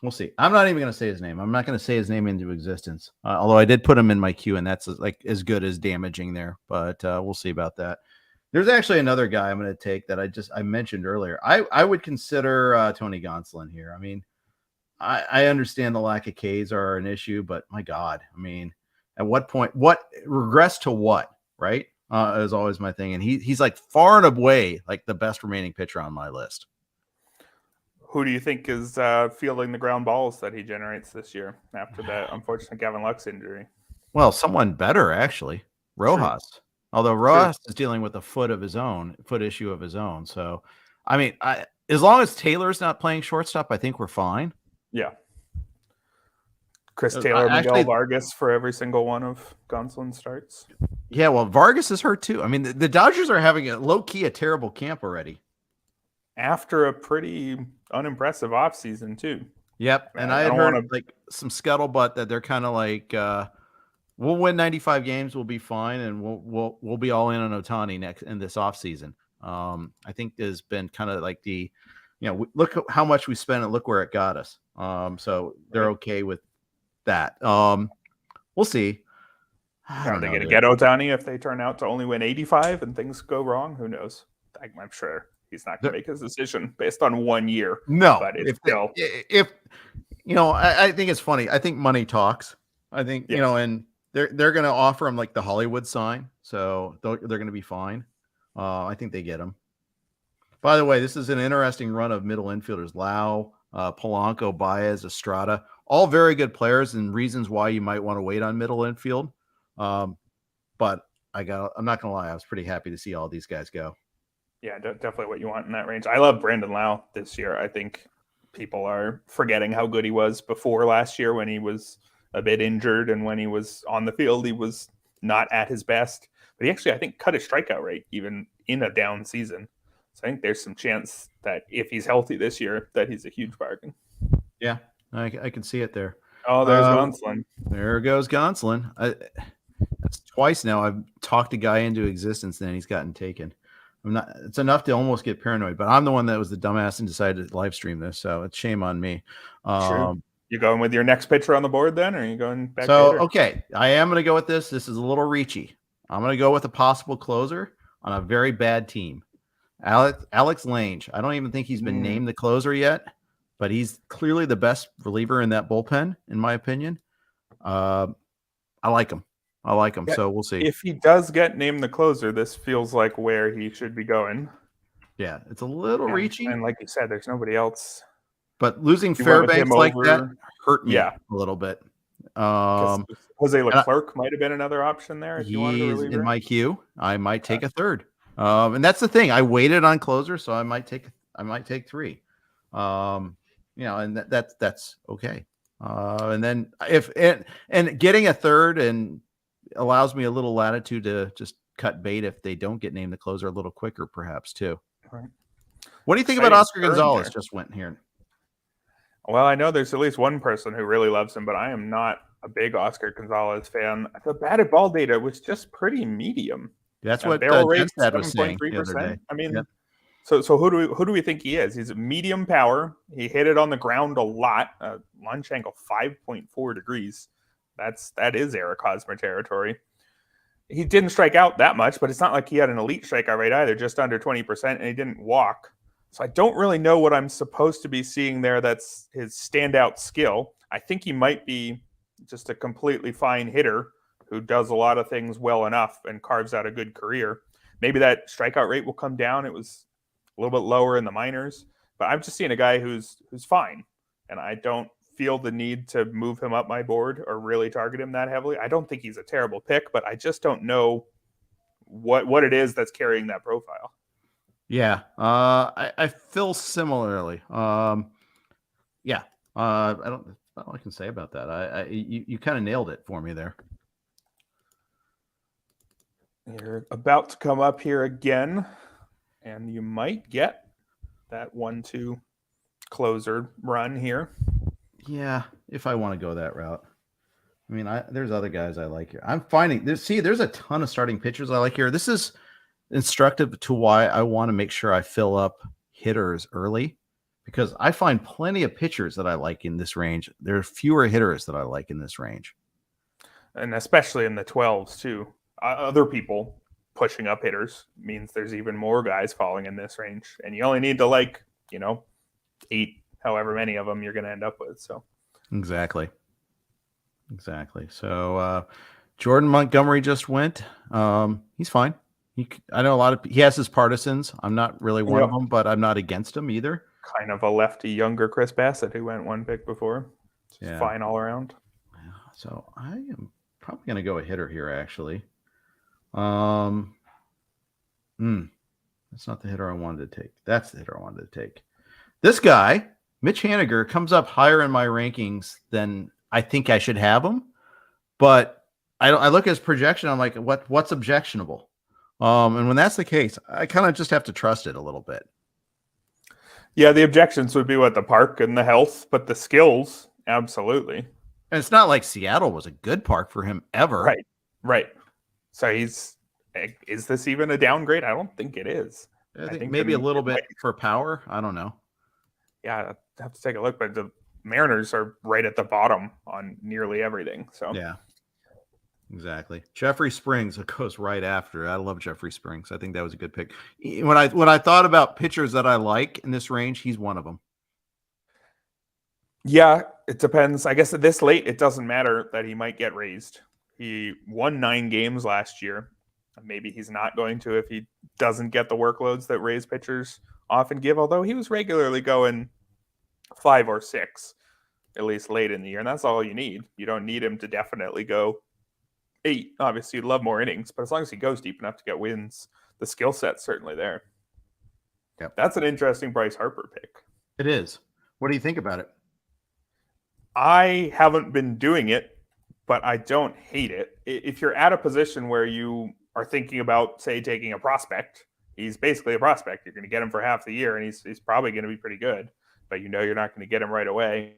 We'll see. I'm not even going to say his name. I'm not going to say his name into existence. Although I did put him in my queue, and that's like as good as damaging there. But we'll see about that. There's actually another guy I'm going to take that I mentioned earlier. I would consider Tony Gonsolin here. I mean, I understand the lack of Ks are an issue, but my God, I mean, at what point, what regress to what, right? Is always my thing. And he's like far and away like the best remaining pitcher on my list. Who do you think is fielding the ground balls that he generates this year after that unfortunate Gavin Lux injury? Well, someone better, actually. Rojas. True. Although Rojas is dealing with a foot issue of his own. So, I mean, as long as Taylor's not playing shortstop, I think we're fine. Yeah. Chris Taylor, Miguel Vargas for every single one of Gonsolin starts. Yeah, well, Vargas is hurt too. I mean, the Dodgers are having a terrible camp already. After a pretty unimpressive offseason too. Yep. And I had heard like some scuttlebutt that they're kind of like, we'll win 95 games, we'll be fine, and we'll be all in on Ohtani next in this offseason. I think there's been kind of like look how much we spent and look where it got us. So they're okay with that. We'll see. Are they going to get Ohtani if they turn out to only win 85 and things go wrong? Who knows? I'm sure he's not going to make his decision based on 1 year. No, but it's I think it's funny. I think money talks. I think, and they're going to offer him like the Hollywood sign. So they're going to be fine. I think they get him. By the way, this is an interesting run of middle infielders. Lau, Polanco, Baez, Estrada, all very good players and reasons why you might want to wait on middle infield. But I'm not going to lie. I was pretty happy to see all these guys go. Yeah, definitely what you want in that range. I love Brandon Lau this year. I think people are forgetting how good he was before last year when he was a bit injured, and when he was on the field, he was not at his best. But he actually, I think, cut his strikeout rate even in a down season. So I think there's some chance that if he's healthy this year, that he's a huge bargain. Yeah, I can see it there. Oh, there's Gonsolin. There goes Gonsolin. That's twice now I've talked a guy into existence, and then he's gotten taken. It's enough to almost get paranoid, but I'm the one that was the dumbass and decided to live stream this, so it's shame on me. Sure. You going with your next pitcher on the board then, or are you going back? Okay, I am going to go with this. This is a little reachy. I'm going to go with a possible closer on a very bad team. Alex Lange. I don't even think he's been named the closer yet. but he's clearly the best reliever in that bullpen, in my opinion. I like him. Yeah, so we'll see. If he does get named the closer, this feels like where he should be going. Yeah, it's a little reachy. And like you said, there's nobody else. But losing You went with Fairbanks him like over- that hurt me Yeah. a little bit. 'Cause Jose Leclerc might have been another option there if you wanted to He's relieve in her. my queue. I might take a third. And that's the thing. I waited on closer, so I might take 3. And that's okay. And then if and getting a third and allows me a little latitude to just cut bait if they don't get named the closer a little quicker, perhaps too. Right. What do you think Exciting about Oscar turn Gonzalez? there. Just went here. Well, I know there's at least one person who really loves him, but I am not a big Oscar Gonzalez fan. The batted ball data was just pretty medium. That's what barrel rate Jenstad was saying the other 7.3%. day. I mean, Yep. so who do we think he is? He's a medium power. He hit it on the ground a lot. Launch angle 5.4 degrees. That is Eric Hosmer territory. He didn't strike out that much, but it's not like he had an elite strikeout rate either, just under 20%, and he didn't walk. So I don't really know what I'm supposed to be seeing there that's his standout skill. I think he might be just a completely fine hitter who does a lot of things well enough and carves out a good career. Maybe that strikeout rate will come down. It was a little bit lower in the minors, but I'm just seeing a guy who's fine, and I don't feel the need to move him up my board or really target him that heavily. I don't think he's a terrible pick, but I just don't know what it is that's carrying that profile. Yeah, I feel similarly. I don't know what I can say about that. You kind of nailed it for me there. You're about to come up here again, and you might get that 1-2 closer run here. Yeah, if I want to go that route. I mean, there's other guys I like here. I'm finding this. See, there's a ton of starting pitchers I like here. This is instructive to why I want to make sure I fill up hitters early, because I find plenty of pitchers that I like in this range. There are fewer hitters that I like in this range. And especially in the 12s too. Other people pushing up hitters means there's even more guys falling in this range. And you only need to 8, however many of them you're going to end up with. So Exactly. So Jordan Montgomery just went. He's fine. I know he has his partisans. I'm not really one of them, but I'm not against him either. Kind of a lefty, younger Chris Bassett who went one pick before. Just fine all around. So I am probably going to go a hitter here, actually. That's not the hitter I wanted to take. That's the hitter I wanted to take. This guy, Mitch Haniger, comes up higher in my rankings than I think I should have him. But I look at his projection. I'm like, what's objectionable? And when that's the case, I kind of just have to trust it a little bit. Yeah, the objections would be the park and the health, but the skills, absolutely. And it's not like Seattle was a good park for him ever. Right. So is this even a downgrade? I don't think it is. I think maybe a little bit for power. I don't know. Yeah, I have to take a look, but the Mariners are right at the bottom on nearly everything. So yeah. Exactly. Jeffrey Springs goes right after. I love Jeffrey Springs. I think that was a good pick. When I thought about pitchers that I like in this range, he's one of them. Yeah, it depends. I guess at this late, it doesn't matter that he might get raised. He won 9 games last year. Maybe he's not going to if he doesn't get the workloads that raised pitchers often give, although he was regularly going 5 or 6, at least late in the year. And that's all you need. You don't need him to definitely go 8. Obviously, you'd love more innings, but as long as he goes deep enough to get wins, the skill set's certainly there. Yep. That's an interesting Bryce Harper pick. It is. What do you think about it? I haven't been doing it, but I don't hate it. If you're at a position where you are thinking about, say, taking a prospect, he's basically a prospect. You're going to get him for half the year, and he's probably going to be pretty good, but you're not going to get him right away.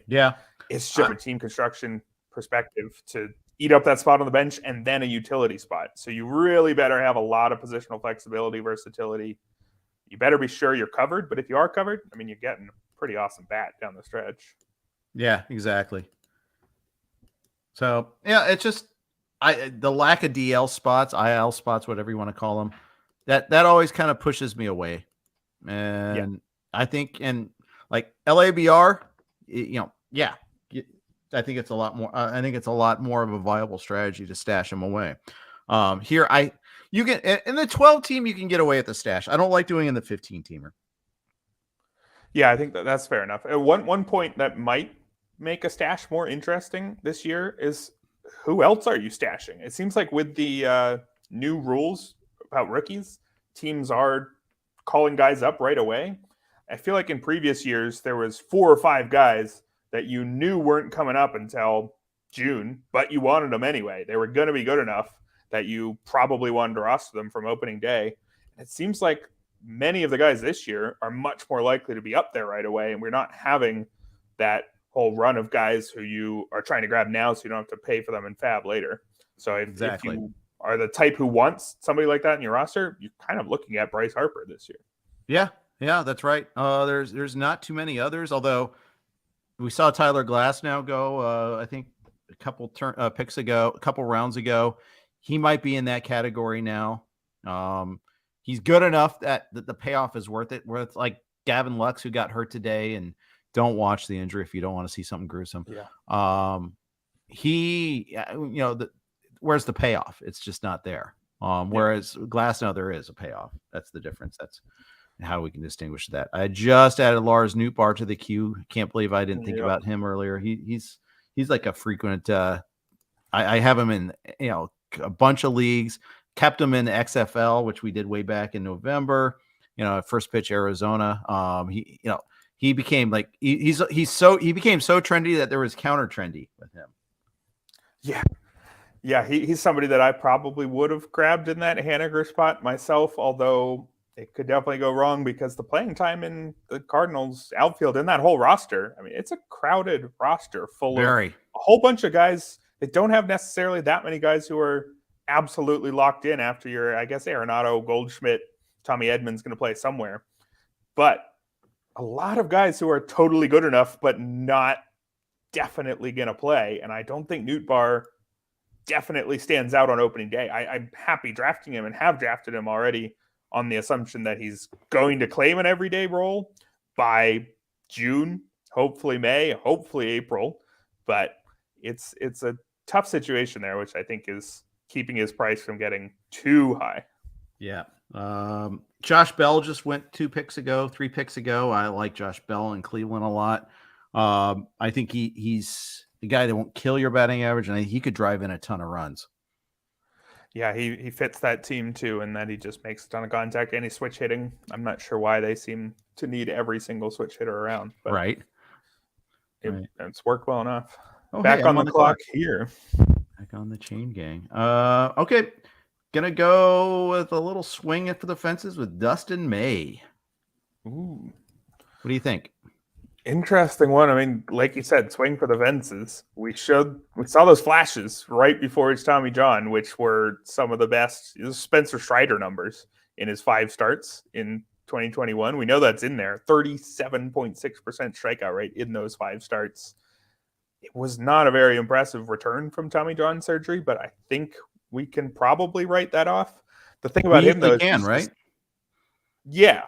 Yeah. It's just a team construction perspective to eat up that spot on the bench and then a utility spot. So you really better have a lot of positional flexibility, versatility. You better be sure you're covered, but if you are covered, I mean, you're getting a pretty awesome bat down the stretch. Yeah, exactly. So, yeah, it's just the lack of DL spots, IL spots, whatever you want to call them, that always kind of pushes me away. And I think, and like LABR, yeah, I think it's a lot more. I think it's a lot more of a viable strategy to stash him away. Here, you can in the 12 team, you can get away with the stash. I don't like doing in the 15 teamer. Yeah, I think that's fair enough. One point that might make a stash more interesting this year is who else are you stashing? It seems like with the new rules about rookies, teams are calling guys up right away. I feel like in previous years there was 4 or 5 guys that you knew weren't coming up until June, but you wanted them anyway. They were going to be good enough that you probably wanted to roster them from opening day. It seems like many of the guys this year are much more likely to be up there right away, and we're not having that whole run of guys who you are trying to grab now so you don't have to pay for them in fab later. So if you are the type who wants somebody like that in your roster, you're kind of looking at Bryce Harper this year. Yeah, that's right. There's not too many others, although we saw Tyler Glasnow go, I think a couple picks ago, a couple rounds ago. He might be in that category now. He's good enough that the payoff is worth it. Worth like Gavin Lux, who got hurt today, and don't watch the injury if you don't want to see something gruesome. Yeah. Where's the payoff? It's just not there. Whereas Glasnow, there is a payoff. That's the difference. That's how we can distinguish that. I just added Lars Nootbaar to the queue. Can't believe I didn't think about him earlier. He's like a frequent. I have him in a bunch of leagues. Kept him in the XFL, which we did way back in November. First pitch Arizona. He became like he became so trendy that there was counter trendy with him. Yeah, he's somebody that I probably would have grabbed in that Haniger spot myself, although it could definitely go wrong because the playing time in the Cardinals outfield and that whole roster, I mean, it's a crowded roster full of a whole bunch of guys that don't have necessarily that many guys who are absolutely locked in after your, I guess, Arenado, Goldschmidt, Tommy Edman's going to play somewhere. But a lot of guys who are totally good enough, but not definitely going to play. And I don't think Nootbaar definitely stands out on opening day. I'm happy drafting him and have drafted him already on the assumption that he's going to claim an everyday role by June, hopefully May, hopefully April. But it's a tough situation there, which I think is keeping his price from getting too high. Yeah. Josh Bell just went 3 picks ago. I like Josh Bell in Cleveland a lot. I think he's the guy that won't kill your batting average, and he could drive in a ton of runs. Yeah, he fits that team too, and that he just makes a ton of contact and he's switch hitting. I'm not sure why they seem to need every single switch hitter around, but right. It's worked well enough. Oh, Back on the clock here. Back on the chain gang. Okay. Gonna go with a little swing for the fences with Dustin May. Ooh. What do you think? Interesting one. I mean, like you said, swing for the fences. We saw those flashes right before his Tommy John, which were some of the best Spencer Strider numbers in his 5 starts in 2021. We know that's in there. 37.6% strikeout rate in those 5 starts. It was not a very impressive return from Tommy John surgery, but I think we can probably write that off. The thing about him, though, is right? Yeah.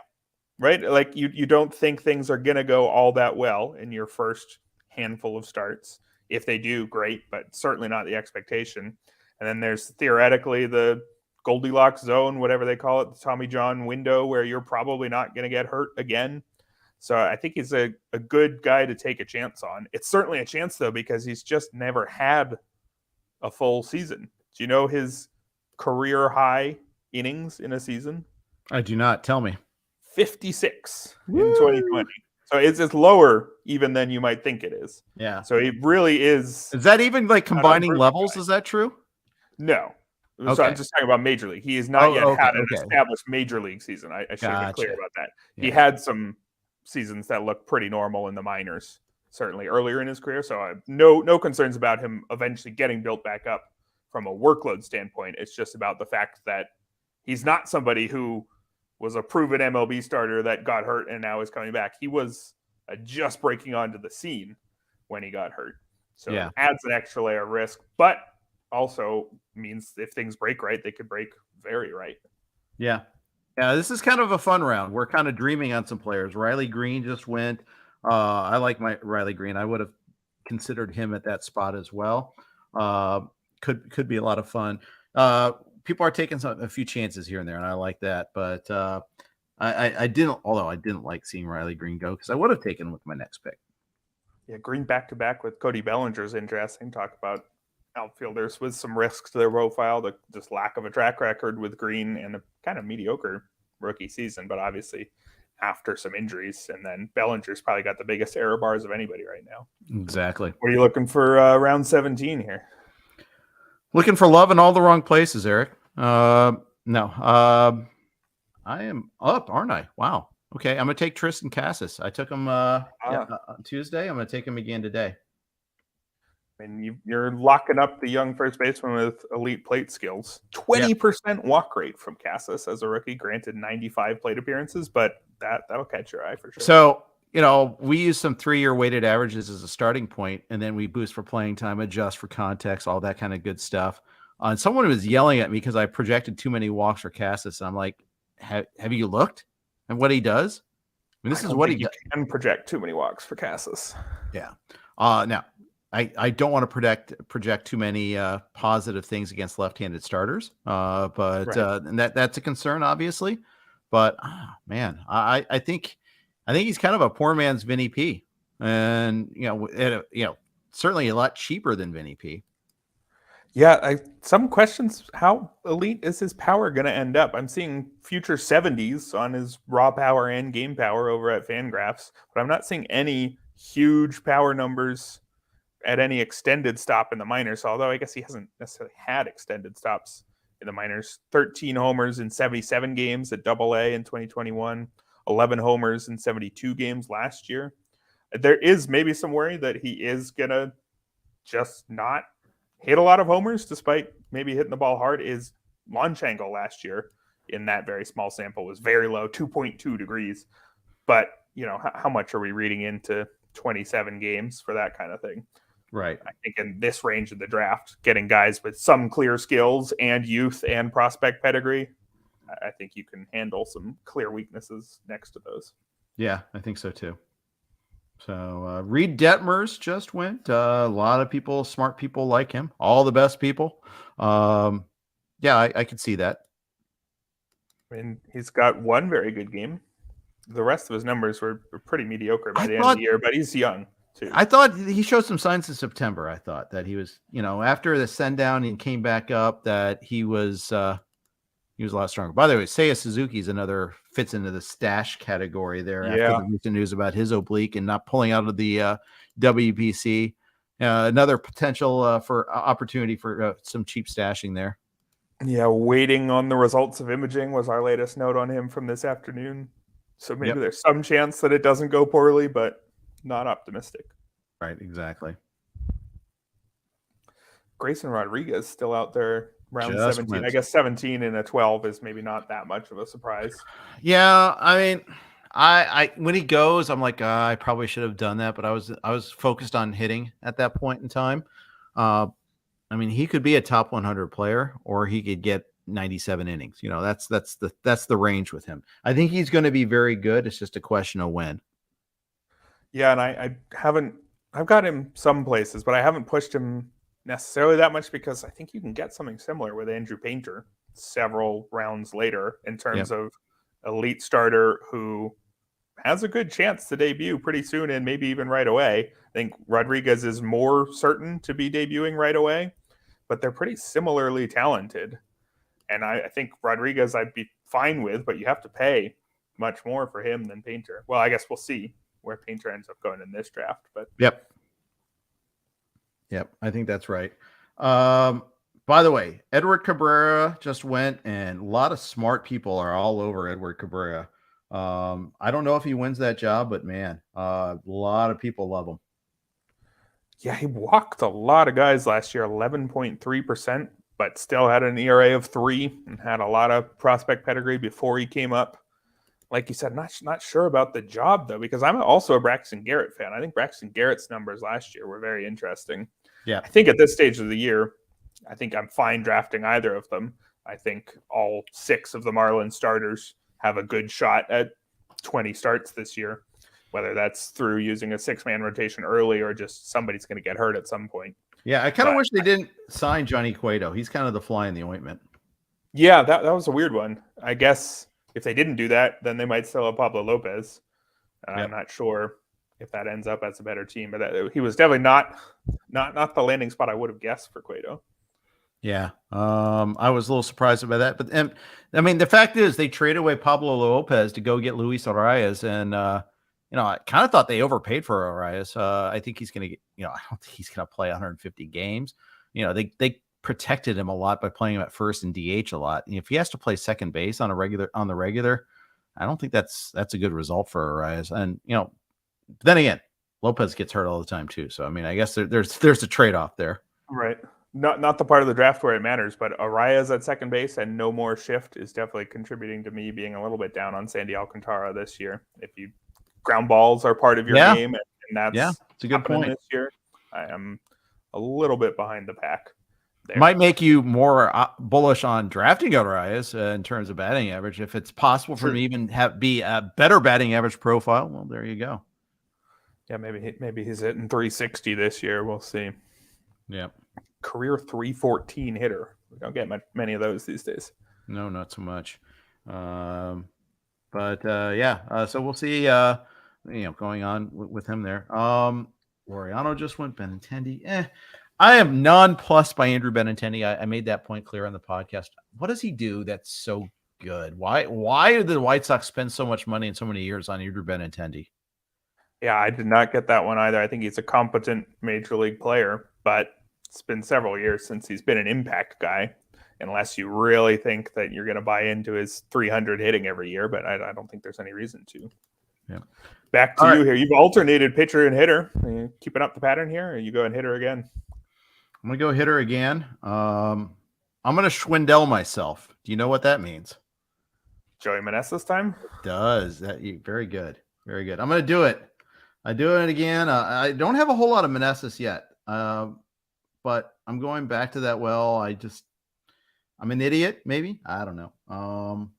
Right? Like you don't think things are going to go all that well in your first handful of starts. If they do, great, but certainly not the expectation. And then there's theoretically the Goldilocks zone, whatever they call it, the Tommy John window, where you're probably not going to get hurt again. So I think he's a good guy to take a chance on. It's certainly a chance, though, because he's just never had a full season. Do you know his career high innings in a season? I do not. Tell me. 56 in 2020. So it's lower even than you might think it is. Yeah. So he really is. Is that even like combining levels? Is that true? No. Okay. So I'm just talking about major league. He has not yet had an established major league season. I should be clear about that. Yeah. He had some seasons that looked pretty normal in the minors, certainly earlier in his career. So I have no concerns about him eventually getting built back up from a workload standpoint. It's just about the fact that he's not somebody who was a proven MLB starter that got hurt and now is coming back. He was just breaking onto the scene when he got hurt. So it adds an extra layer of risk, but also means if things break right, they could break very right. Yeah. Yeah, this is kind of a fun round. We're kind of dreaming on some players. Riley Green just went. I like my Riley Green. I would have considered him at that spot as well. Uh, could be a lot of fun. People are taking a few chances here and there, and I like that. But I didn't, although I didn't like seeing Riley Green go because I would have taken him with my next pick. Yeah, Green back-to-back with Cody Bellinger is interesting. Talk about outfielders with some risks to their profile, the just lack of a track record with Green and a kind of mediocre rookie season, but obviously after some injuries. And then Bellinger's probably got the biggest error bars of anybody right now. Exactly. What are you looking for round 17 here? Looking for love in all the wrong places, Eric. No. I am up, aren't I? Wow. Okay, I'm going to take Tristan Cassis. I took him Tuesday. I'm going to take him again today. And you're locking up the young first baseman with elite plate skills. 20% walk rate from Cassis as a rookie. Granted, 95 plate appearances, but that'll catch your eye for sure. So, we use some 3-year weighted averages as a starting point, and then we boost for playing time, adjust for context, all that kind of good stuff. And someone was yelling at me because I projected too many walks for Cassis. I'm like, have you looked at what he does? I mean, this is what he does. You can project too many walks for Cassis. Yeah. Now, I don't want to project too many positive things against left-handed starters, but right. And that's a concern, obviously. But man, I think he's kind of a poor man's Vinny P, and certainly a lot cheaper than Vinny P. Yeah, some questions. How elite is his power going to end up? I'm seeing future 70s on his raw power and game power over at Fangraphs, but I'm not seeing any huge power numbers at any extended stop in the minors, although I guess he hasn't necessarily had extended stops in the minors. 13 homers in 77 games at AA in 2021, 11 homers in 72 games last year. There is maybe some worry that he is going to just not hit a lot of homers, despite maybe hitting the ball hard. His launch angle last year in that very small sample was very low, 2.2 degrees. But, how much are we reading into 27 games for that kind of thing? Right. I think in this range of the draft, getting guys with some clear skills and youth and prospect pedigree, I think you can handle some clear weaknesses next to those. Yeah, I think so too. So Reed Detmers just went. A lot of people, smart people like him. All the best people. Yeah, I could see that. I mean, he's got one very good game. The rest of his numbers were pretty mediocre by the end of the year, but he's young too. I thought he showed some signs in September. I thought that he was, after the send down and came back up, that he was a lot stronger. By the way, Seiya Suzuki's another fits into the stash category there after the recent news about his oblique and not pulling out of the WBC. Another potential for opportunity for some cheap stashing there. Yeah, waiting on the results of imaging was our latest note on him from this afternoon. So maybe there's some chance that it doesn't go poorly, but not optimistic. Right, exactly. Grayson Rodriguez still out there round 17. I guess 17 and a 12 is maybe not that much of a surprise. Yeah, I mean, I when he goes, I'm like, I probably should have done that, but I was focused on hitting at that point in time. I mean, he could be a top 100 player, or he could get 97 innings. That's the range with him. I think he's going to be very good. It's just a question of when. Yeah, and I've got him some places, but I haven't pushed him necessarily that much because I think you can get something similar with Andrew Painter several rounds later in terms of elite starter who has a good chance to debut pretty soon and maybe even right away. I think Rodriguez is more certain to be debuting right away, but they're pretty similarly talented. And I think Rodriguez I'd be fine with, but you have to pay much more for him than Painter. Well, I guess we'll see where Painter ends up going in this draft. But Yep, I think that's right. By the way, Edward Cabrera just went, and a lot of smart people are all over Edward Cabrera. I don't know if he wins that job, but man, a lot of people love him. Yeah, he walked a lot of guys last year, 11.3%, but still had an ERA of 3 and had a lot of prospect pedigree before he came up. Like you said, not sure about the job, though, because I'm also a Braxton Garrett fan. I think Braxton Garrett's numbers last year were very interesting. Yeah. I think at this stage of the year, I think I'm fine drafting either of them. I think all 6 of the Marlins starters have a good shot at 20 starts this year, whether that's through using a 6-man rotation early or just somebody's going to get hurt at some point. Yeah, I kind of wish they didn't sign Johnny Cueto. He's kind of the fly in the ointment. Yeah, that was a weird one. I guess if they didn't do that, then they might still have Pablo Lopez. And I'm not sure if that ends up as a better team, but he was definitely not the landing spot I would have guessed for Cueto. Yeah, I was a little surprised by that, but I mean, the fact is they traded away Pablo Lopez to go get Luis Arias, and I kind of thought they overpaid for Arias. I think he's going to get, I don't think he's going to play 150 games. They protected him a lot by playing him at first and DH a lot. And if he has to play second base on the regular, I don't think that's a good result for Arias. And then again, Lopez gets hurt all the time too. So I mean, I guess there's a trade-off there. Right. Not the part of the draft where it matters, but Arias at second base and no more shift is definitely contributing to me being a little bit down on Sandy Alcantara this year. If you ground balls are part of your game, and that's it's a good point this year, I am a little bit behind the pack. There. Might make you more bullish on drafting Arias in terms of batting average. If it's possible for him to even be a better batting average profile, well, there you go. Yeah, maybe he's hitting 360 this year. We'll see. Yeah. Career 314 hitter. We don't get many of those these days. No, not so much. So we'll see. Going on with him there. Laureano just went. Benintendi. I am nonplussed by Andrew Benintendi. I made that point clear on the podcast. What does he do that's so good? Why did the White Sox spend so much money and so many years on Andrew Benintendi? Yeah, I did not get that one either. I think he's a competent major league player, but it's been several years since he's been an impact guy, unless you really think that you're going to buy into his 300 hitting every year, but I don't think there's any reason to. Yeah. Back to you here. You've alternated pitcher and hitter. Are you keeping up the pattern here, or you go and hitter again? I'm going to go hitter again. I'm going to Schwindel myself. Do you know what that means? Joey Meneses this time? It does. Very good. Very good. I'm going to do it. I do it again. I don't have a whole lot of Meneses yet, but I'm going back to that well. I'm an idiot, maybe. I don't know.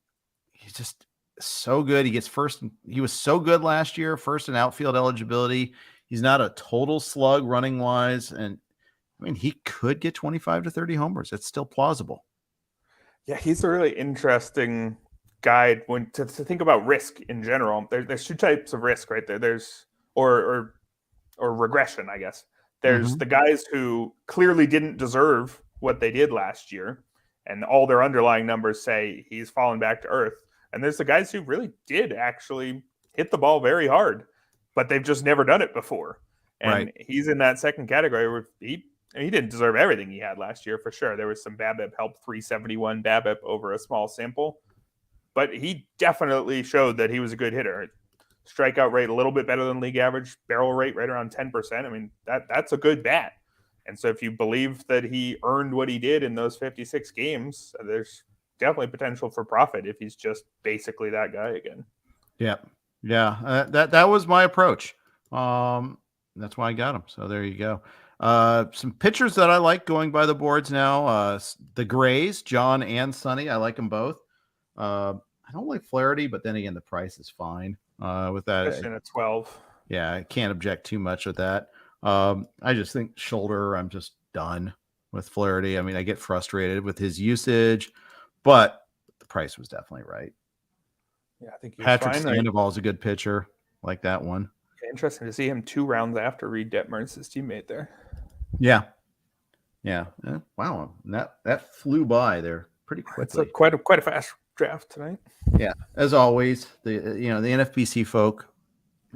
He's just so good. He gets first. He was so good last year, first in outfield eligibility. He's not a total slug running wise. And I mean, he could get 25 to 30 homers. It's still plausible. Yeah, he's a really interesting guy when to think about risk in general. There's two types of risk right there. There's or regression, I guess. There's the guys who clearly didn't deserve what they did last year, and all their underlying numbers say he's fallen back to earth. And there's the guys who really did actually hit the ball very hard, but they've just never done it before. And he's in that second category where he didn't deserve everything he had last year, for sure. There was some BABIP help, 371 BABIP over a small sample, but he definitely showed that he was a good hitter. Strikeout rate a little bit better than league average, barrel rate right around 10%. I mean, that's a good bat. And so if you believe that he earned what he did in those 56 games, there's definitely potential for profit if he's just basically that guy again. Yeah. Yeah. That was my approach. That's why I got him. So there you go. Some pitchers that I like going by the boards now. The Grays, John and Sonny. I like them both. I don't like Flaherty, but then again, the price is fine. With that, especially at 12. Yeah, I can't object too much with that. I just think shoulder, I'm just done with Flaherty. I mean, I get frustrated with his usage, but the price was definitely right. Yeah, I think Patrick Sandoval is a good pitcher, like that one. Interesting to see him 2 rounds after Reed Detmers, his teammate there. Yeah. Wow, that flew by there pretty quickly. It's quite a fast draft tonight. Yeah, as always, the NFBC folk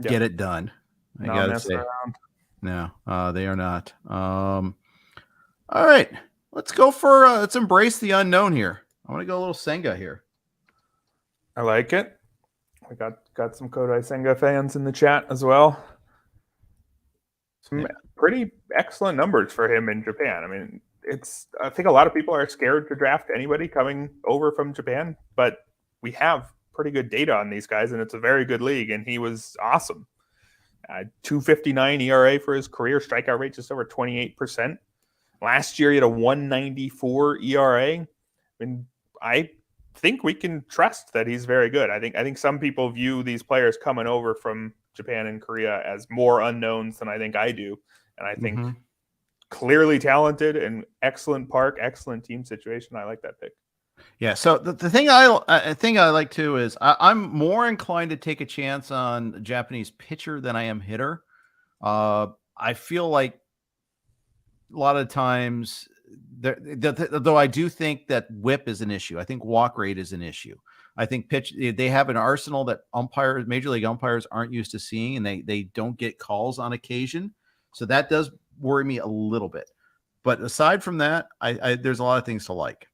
get it done. I gotta say, no, they are not. All right, let's go for let's embrace the unknown here. I want to go a little Senga here. I like it. We got some Kodai Senga fans in the chat as well. Some pretty excellent numbers for him in Japan. I mean, I think a lot of people are scared to draft anybody coming over from Japan, but we have pretty good data on these guys, and it's a very good league, and he was awesome. 2.59 ERA for his career, strikeout rate just over 28%. Last year, he had a 1.94 ERA. I mean, I think we can trust that he's very good. I think some people view these players coming over from Japan and Korea as more unknowns than I think I do. And I think clearly talented and excellent park, excellent team situation. I like that pick. Yeah. So the thing I like too is I'm more inclined to take a chance on Japanese pitcher than I am hitter. I feel like a lot of times, though I do think that whip is an issue. I think walk rate is an issue. I think they have an arsenal that major league umpires aren't used to seeing, and they don't get calls on occasion. So that does worry me a little bit. But aside from that, there's a lot of things to like.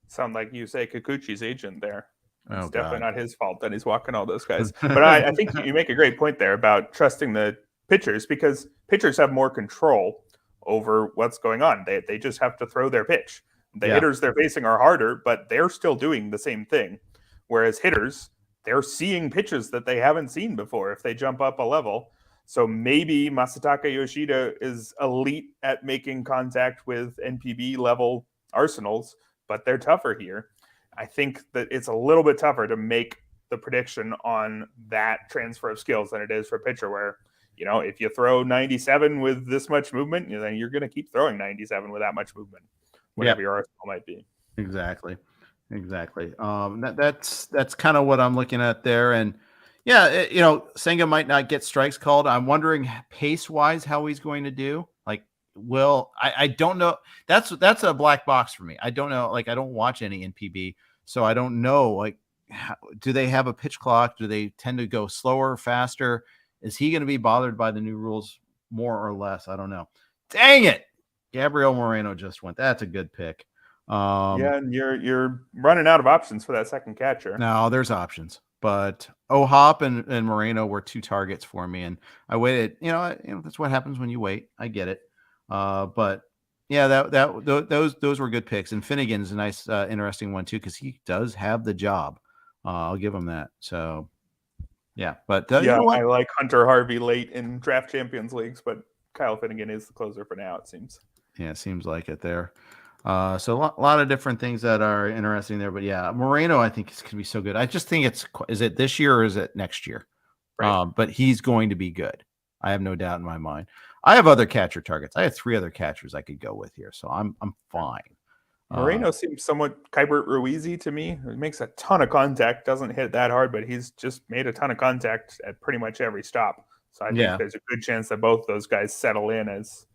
Sound like you say Kikuchi's agent there. It's Oh, definitely God. not his fault that he's walking all those guys. But I think you make a great point there about trusting the pitchers, because pitchers have more control over what's going on. They just have to throw their pitch. The hitters they're facing are harder, but they're still doing the same thing. Whereas hitters, they're seeing pitches that they haven't seen before if they jump up a level. So maybe Masataka Yoshida is elite at making contact with NPB level arsenals, but they're tougher here. I think that it's a little bit tougher to make the prediction on that transfer of skills than it is for pitcher, where, you know, if you throw 97 with this much movement, then you're going to keep throwing 97 with that much movement, whatever your arsenal might be. Exactly. That's kind of what I'm looking at there. And yeah, Senga might not get strikes called. I'm wondering pace wise how he's going to do. Like, I don't know. That's a black box for me. I don't know. Like, I don't watch any NPB, so I don't know. Like, do they have a pitch clock? Do they tend to go slower, faster? Is he going to be bothered by the new rules more or less? I don't know. Dang it. Gabriel Moreno just went. That's a good pick. And you're running out of options for that second catcher. No, there's options, but O'Hop and Moreno were two targets for me, and I waited. That's what happens when you wait. I get it. But yeah, those were good picks, and Finnegan's a nice, interesting one too, because he does have the job. I'll give him that. So yeah, but you know what? I like Hunter Harvey late in draft champions leagues, but Kyle Finnegan is the closer for now, it seems. Yeah, it seems like it there. So a lot of different things that are interesting there, but yeah, Moreno, I think it's going to be so good. I just think is it this year or is it next year? Right. But he's going to be good. I have no doubt in my mind. I have other catcher targets. I have 3 other catchers I could go with here, so I'm fine. Moreno seems somewhat Kybert Ruiz-y to me. He makes a ton of contact, doesn't hit that hard, but he's just made a ton of contact at pretty much every stop. So I think there's a good chance that both those guys settle in as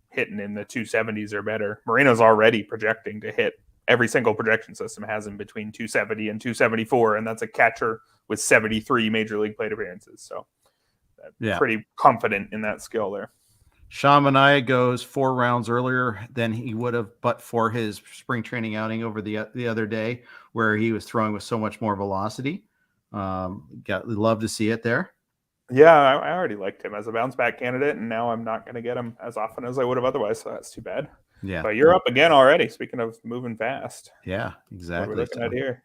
hitting in the 270s or better. Moreno's already projecting to hit. Every single projection system has him between 270 and 274, and that's a catcher with 73 major league plate appearances. So pretty confident in that skill there. Sean Manaea goes 4 rounds earlier than he would have, but for his spring training outing over the other day, where he was throwing with so much more velocity. Love to see it there. Yeah, I already liked him as a bounce back candidate, and now I'm not going to get him as often as I would have otherwise, so that's too bad. Yeah, but you're up again already. Speaking of moving fast. Yeah, exactly. What are we looking at here?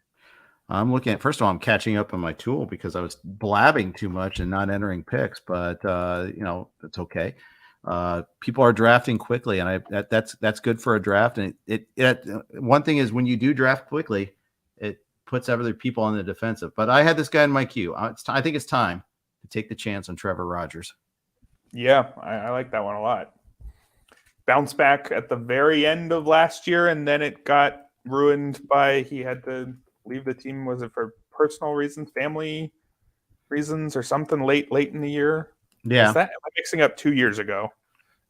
I'm looking at, first of all, I'm catching up on my tool because I was blabbing too much and not entering picks, but it's okay. People are drafting quickly, and that's good for a draft. And it one thing is, when you do draft quickly, it puts other people on the defensive. But I had this guy in my queue. I think it's time to take the chance on Trevor Rogers. Yeah, I like that one a lot. Bounce back at the very end of last year, and then it got ruined by he had to leave the team. Was it for personal reasons, family reasons, or something late in the year? Yeah, am I mixing up 2 years ago,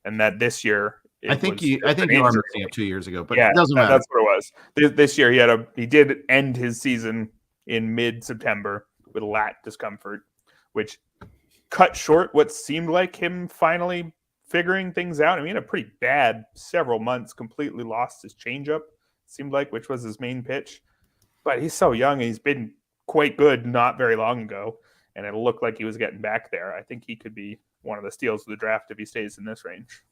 and that this year? I think you are mixing up 2 years ago, but yeah, it doesn't matter. That's what it was. This year he did end his season in mid-September with lat discomfort, which cut short what seemed like him finally figuring things out. I mean, he had a pretty bad several months, completely lost his changeup, seemed like, which was his main pitch. But he's so young, and he's been quite good not very long ago, and it looked like he was getting back there. I think he could be one of the steals of the draft if he stays in this range.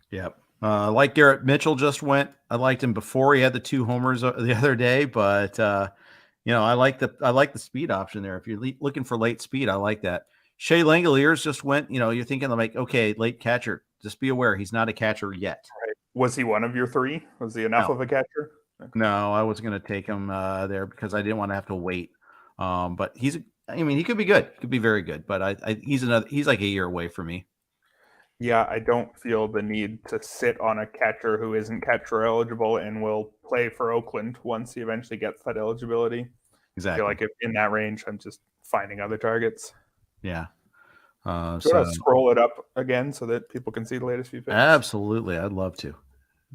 Yep. Like Garrett Mitchell just went. I liked him before he had the 2 homers the other day, but I like the speed option there. If you're looking for late speed, I like that. Shea Langoliers just went. You're thinking like, okay, late catcher. Just be aware he's not a catcher yet. Right. Was he one of your 3? Was he enough of a catcher? No, I wasn't going to take him there because I didn't want to have to wait. But he could be good. Could be very good. But he's like a year away for me. Yeah, I don't feel the need to sit on a catcher who isn't catcher eligible and will play for Oakland once he eventually gets that eligibility. Exactly. I feel like if in that range, I'm just finding other targets. Yeah. So scroll it up again so that people can see the latest few picks. Absolutely, I'd love to.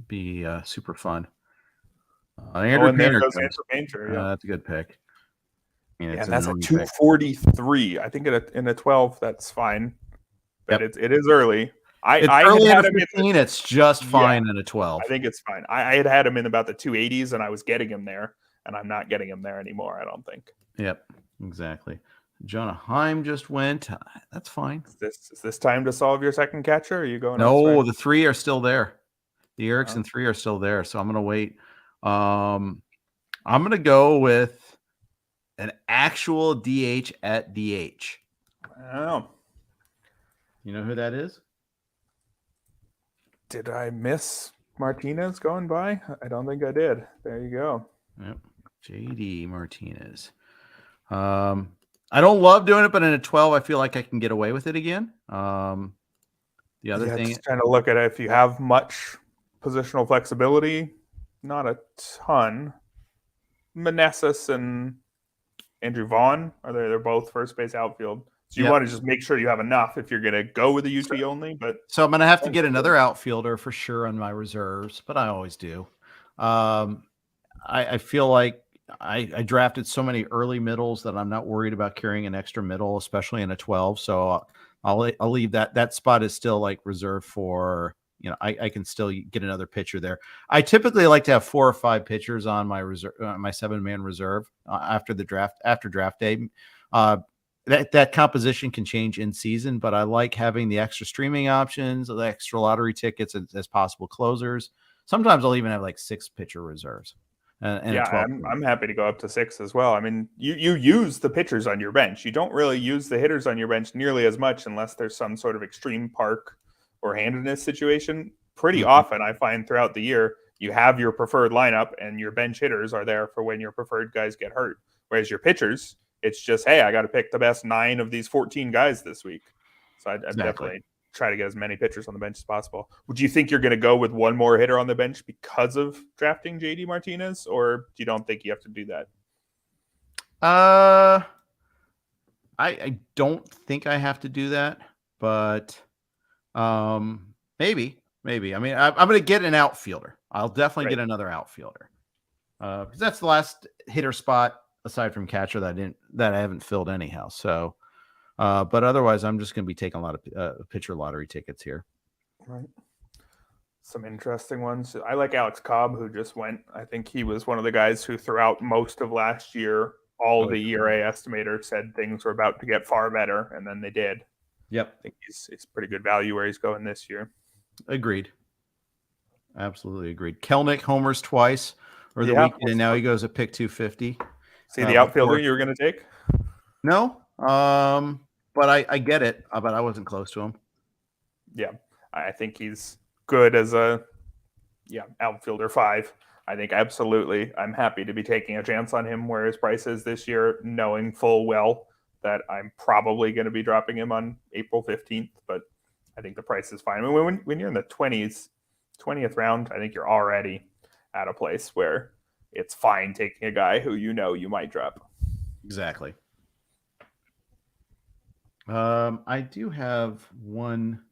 Be super fun. Andrew Painter. Yeah, that's a good pick. And that's a 243. I think in a 12, that's fine. But it is early. I early in a 15, it's just fine in a 12. I think it's fine. I had him in about the 280s, and I was getting him there, and I'm not getting him there anymore, I don't think. Yep, exactly. Jonah Heim just went. That's fine. Is this time to solve your second catcher? Or are you going? No, the 3 are still there. The Erickson 3 are still there, so I'm going to wait. I'm going to go with an actual DH at DH. Wow. You know who that is? Did I miss Martinez going by? I don't think I did. There you go. Yep. JD Martinez. I don't love doing it, but in a 12, I feel like I can get away with it again. The other thing, just trying to look at it. If you have much positional flexibility, not a ton. Meneses and Andrew Vaughn they're both first base outfield. So you want to just make sure you have enough if you're going to go with the UT only. But so I'm going to have to get another outfielder for sure on my reserves, but I always do. I feel like I drafted so many early middles that I'm not worried about carrying an extra middle, especially in a 12. So I'll leave that spot is still like reserved for, I can still get another pitcher there. I typically like to have 4 or 5 pitchers on my reserve, my 7-man reserve after draft day. That composition can change in season, but I like having the extra streaming options, the extra lottery tickets as possible closers. Sometimes I'll even have like 6 pitcher reserves. I'm happy to go up to 6 as well. I mean, you use the pitchers on your bench. You don't really use the hitters on your bench nearly as much unless there's some sort of extreme park or handedness situation. Pretty often, I find throughout the year, you have your preferred lineup and your bench hitters are there for when your preferred guys get hurt. Whereas your pitchers, it's just, hey, I got to pick the best 9 of these 14 guys this week. So I'd definitely try to get as many pitchers on the bench as possible. Would you think you're going to go with one more hitter on the bench because of drafting JD Martinez, or you don't think you have to do that? I don't think I have to do that, but maybe. I mean, I'm going to get an outfielder. I'll definitely get another outfielder because that's the last hitter spot aside from catcher that I haven't filled anyhow. So, but otherwise, I'm just going to be taking a lot of pitcher lottery tickets here. Right. Some interesting ones. I like Alex Cobb, who just went. I think he was one of the guys who throughout most of last year, all the ERA estimator said things were about to get far better, and then they did. Yep. I think it's pretty good value where he's going this year. Agreed. Absolutely agreed. Kelnick homers twice over the weekend, and now he goes at pick 250. See the outfielder you were going to take? No, but I get it, but I wasn't close to him. Yeah, I think he's good as a outfielder 5. I think absolutely I'm happy to be taking a chance on him where his price is this year, knowing full well that I'm probably going to be dropping him on April 15th, but I think the price is fine. I mean, when you're in the 20th round, I think you're already at a place where it's fine taking a guy who you might drop. Exactly. I do have one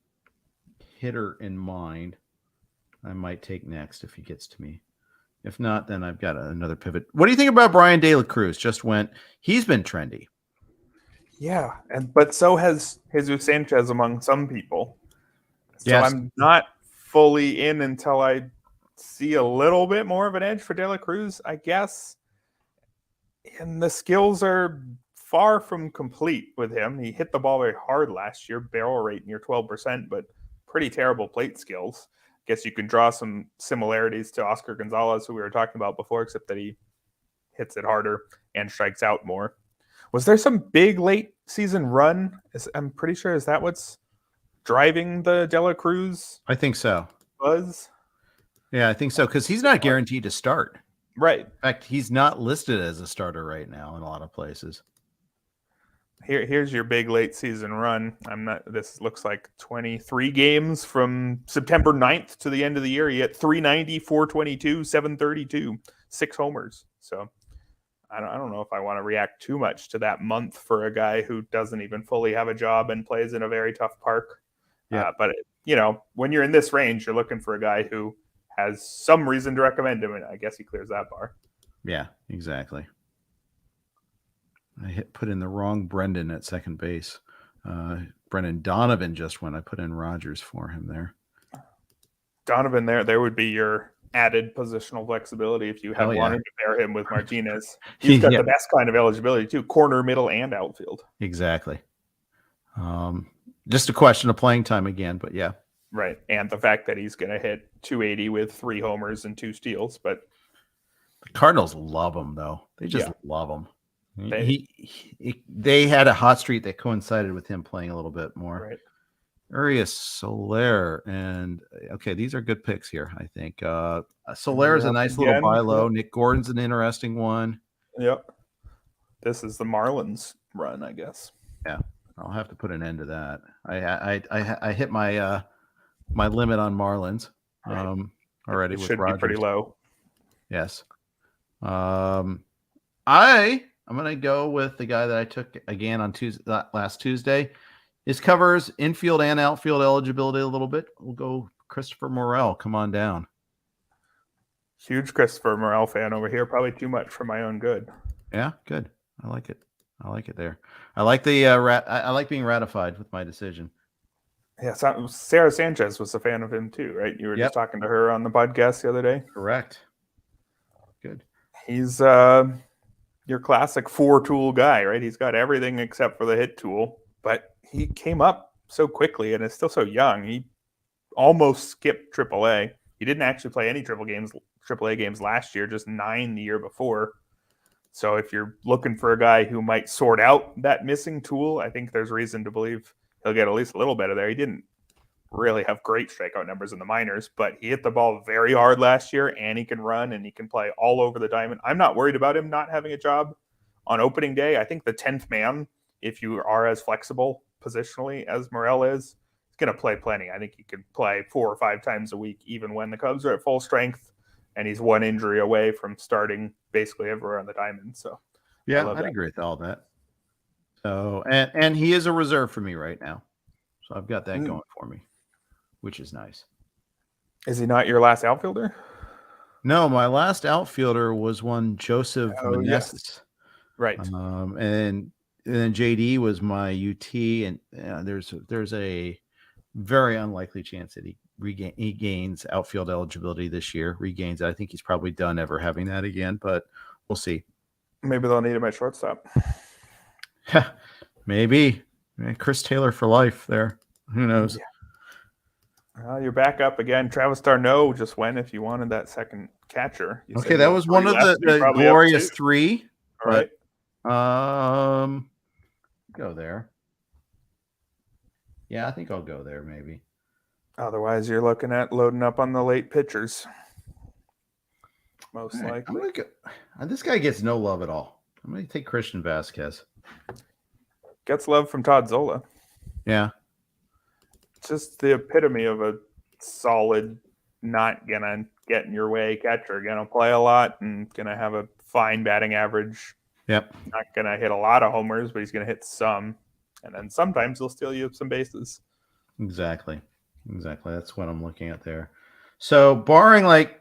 hitter in mind I might take next if he gets to me. If not, then I've got another pivot. What do you think about Brian De La Cruz? He's been trendy. Yeah, but so has Jesus Sanchez among some people. So yes. I'm not fully in until I see a little bit more of an edge for De La Cruz, I guess. And the skills are far from complete with him. He hit the ball very hard last year, barrel rate near 12%, but pretty terrible plate skills. I guess you can draw some similarities to Oscar Gonzalez, who we were talking about before, except that he hits it harder and strikes out more. Was there some big late season run? I'm pretty sure, is that what's driving the De La Cruz? I think so. Buzz? Yeah, I think so, because he's not guaranteed to start. Right. In fact, he's not listed as a starter right now in a lot of places. Here's your big late season run. This looks like 23 games from September 9th to the end of the year. He hit 390, 422, 732, 6 homers. So I don't know if I want to react too much to that month for a guy who doesn't even fully have a job and plays in a very tough park. Yeah. But when you're in this range, you're looking for a guy who has some reason to recommend him, and I guess he clears that bar. Yeah, exactly. I put in the wrong Brendan at second base. Brendan Donovan just went. I put in Rogers for him there. Donovan there would be your added positional flexibility if you have wanted to pair him with Martinez. He's got the best kind of eligibility too, corner, middle, and outfield. Exactly. Just a question of playing time again, but yeah. Right. And the fact that he's going to hit 280 with 3 homers and 2 steals. But the Cardinals love him, though. They just love him. They had a hot streak that coincided with him playing a little bit more. Right. Urias Soler, and these are good picks here, I think. Soler is a nice little buy low. Nick Gordon's an interesting one. Yep. This is the Marlins run, I guess. Yeah. I'll have to put an end to that. I hit my my limit on Marlins already. It with should Rogers. Be pretty low. Yes. I'm going to go with the guy that I took again on last Tuesday. His covers infield and outfield eligibility a little bit. We'll go Christopher Morel. Come on down. Huge Christopher Morel fan over here. Probably too much for my own good. Yeah, good. I like it. I like it there. I like the I like being ratified with my decision. Yeah, Sarah Sanchez was a fan of him too, right? You were just talking to her on the podcast the other day. Correct. Good. He's your classic 4-tool guy, right? He's got everything except for the hit tool, but he came up so quickly and is still so young. He almost skipped AAA. He didn't actually play any AAA games last year, just 9 the year before. So if you're looking for a guy who might sort out that missing tool, I think there's reason to believe he'll get at least a little bit of there. He didn't really have great strikeout numbers in the minors, but he hit the ball very hard last year, and he can run, and he can play all over the diamond. I'm not worried about him not having a job on opening day. I think the 10th man, if you are as flexible positionally as Morel is going to play plenty. I think he could play 4 or 5 times a week, even when the Cubs are at full strength, and he's one injury away from starting basically everywhere on the diamond. So yeah, I'd agree with all that. So, and he is a reserve for me right now. So I've got that going for me, which is nice. Is he not your last outfielder? No, my last outfielder was one Joseph Meneses. Yes. Right. And then JD was my UT, and there's a very unlikely chance that he gains outfield eligibility this year. Regains. I think he's probably done ever having that again, but we'll see. Maybe they'll need him at shortstop. Maybe. Chris Taylor for life there. Who knows? Yeah. Well, you're back up again. Travis d'Arnaud just went if you wanted that second catcher. Okay, that was one of the glorious 3. All right. Go there. Yeah, I think I'll go there maybe. Otherwise, you're looking at loading up on the late pitchers. Most likely. This guy gets no love at all. I'm going to take Christian Vasquez. Gets love from Todd Zola. Yeah. Just the epitome of a solid, not going to get in your way catcher. Going to play a lot and going to have a fine batting average. Yep. Not going to hit a lot of homers, but he's going to hit some. And then sometimes he'll steal you some bases. Exactly. That's what I'm looking at there. So barring like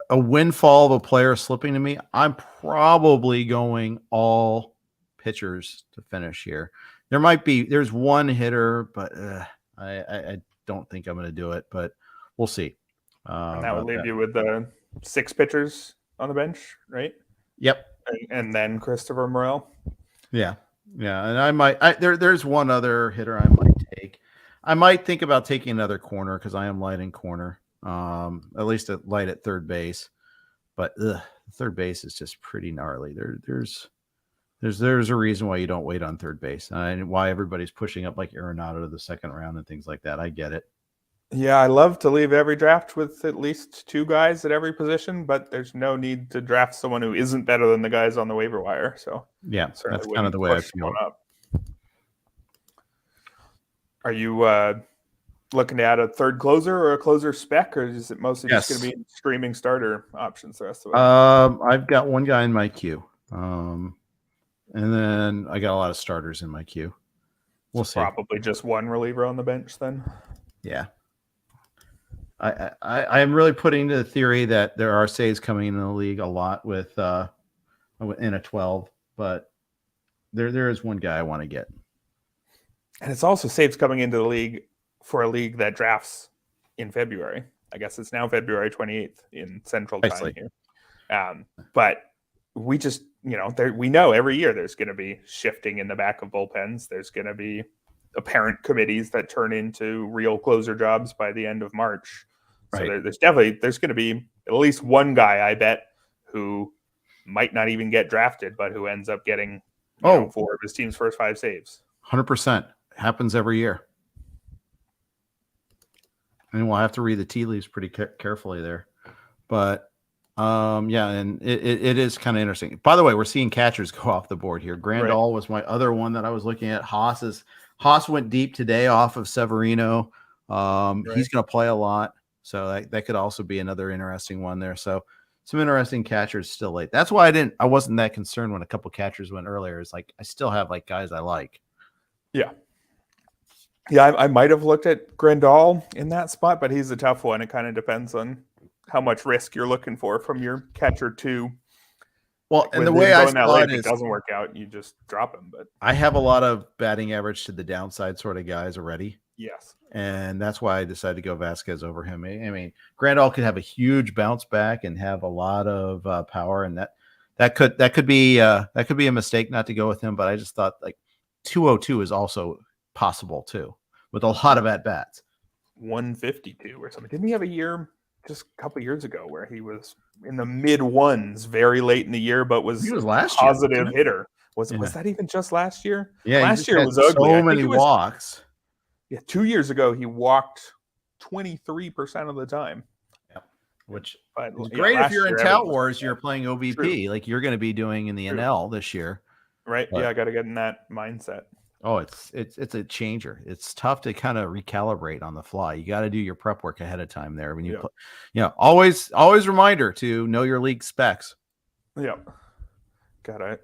a windfall of a player slipping to me, I'm probably going all pitchers to finish here. There's one hitter, but I don't think I'm going to do it, but we'll see. And that would leave you with the 6 pitchers on the bench, right? Yep. And then Christopher Morel. Yeah. And I might, there's one other hitter I might take. I might think about taking another corner because I am light in corner, at least light at third base. But third base is just pretty gnarly. There's a reason why you don't wait on third base and why everybody's pushing up like Arenado to the second round and things like that. I get it. Yeah, I love to leave every draft with at least 2 guys at every position, but there's no need to draft someone who isn't better than the guys on the waiver wire. So Yeah, certainly that's kind of wouldn't the way I push one feel. up. Are you looking to add a third closer or a closer spec, or is it mostly just going to be streaming starter options the rest of the way? I've got one guy in my queue, and then I got a lot of starters in my queue. We'll see. Probably just one reliever on the bench then. Yeah. I'm really putting to the theory that there are saves coming in the league a lot with in a 12, but there is one guy I want to get. And it's also saves coming into the league for a league that drafts in February. I guess it's now February 28th in Central Time here. But we just, we know every year there's going to be shifting in the back of bullpens. There's going to be apparent committees that turn into real closer jobs by the end of March. So there's going to be at least one guy, I bet, who might not even get drafted, but who ends up getting 4 of his team's first 5 saves. 100% happens every year. And we'll have to read the tea leaves pretty carefully there. But and it is kind of interesting. By the way, we're seeing catchers go off the board here. Grandal was my other one that I was looking at. Haas went deep today off of Severino. He's going to play a lot. So that could also be another interesting one there. So some interesting catchers still late. That's why I wasn't that concerned when a couple catchers went earlier. It's like I still have like guys I like. Yeah. Yeah, I might have looked at Grandal in that spot, but he's a tough one. It kind of depends on how much risk you're looking for from your catcher too. Well, and the way I saw it is, doesn't work out, you just drop him. But I have a lot of batting average to the downside sort of guys already. Yes. And that's why I decided to go Vasquez over him. I mean, Grandal could have a huge bounce back and have a lot of power, and that could be a mistake not to go with him. But I just thought like 202 is also possible too, with a lot of at bats. 152 or something. Didn't he have a year just a couple years ago where he was in the mid ones very late in the year, but was last positive year, hitter? Was that even just last year? Yeah, last year was ugly. So many walks. Yeah, 2 years ago he walked 23% of the time. Yep. Which is great if you're in Tout Wars, you're playing OBP like you're going to be doing in the NL this year. Right. But, I got to get in that mindset. Oh, it's a changer. It's tough to kind of recalibrate on the fly. You got to do your prep work ahead of time there when you play. Always reminder to know your league specs. Yep. Gotta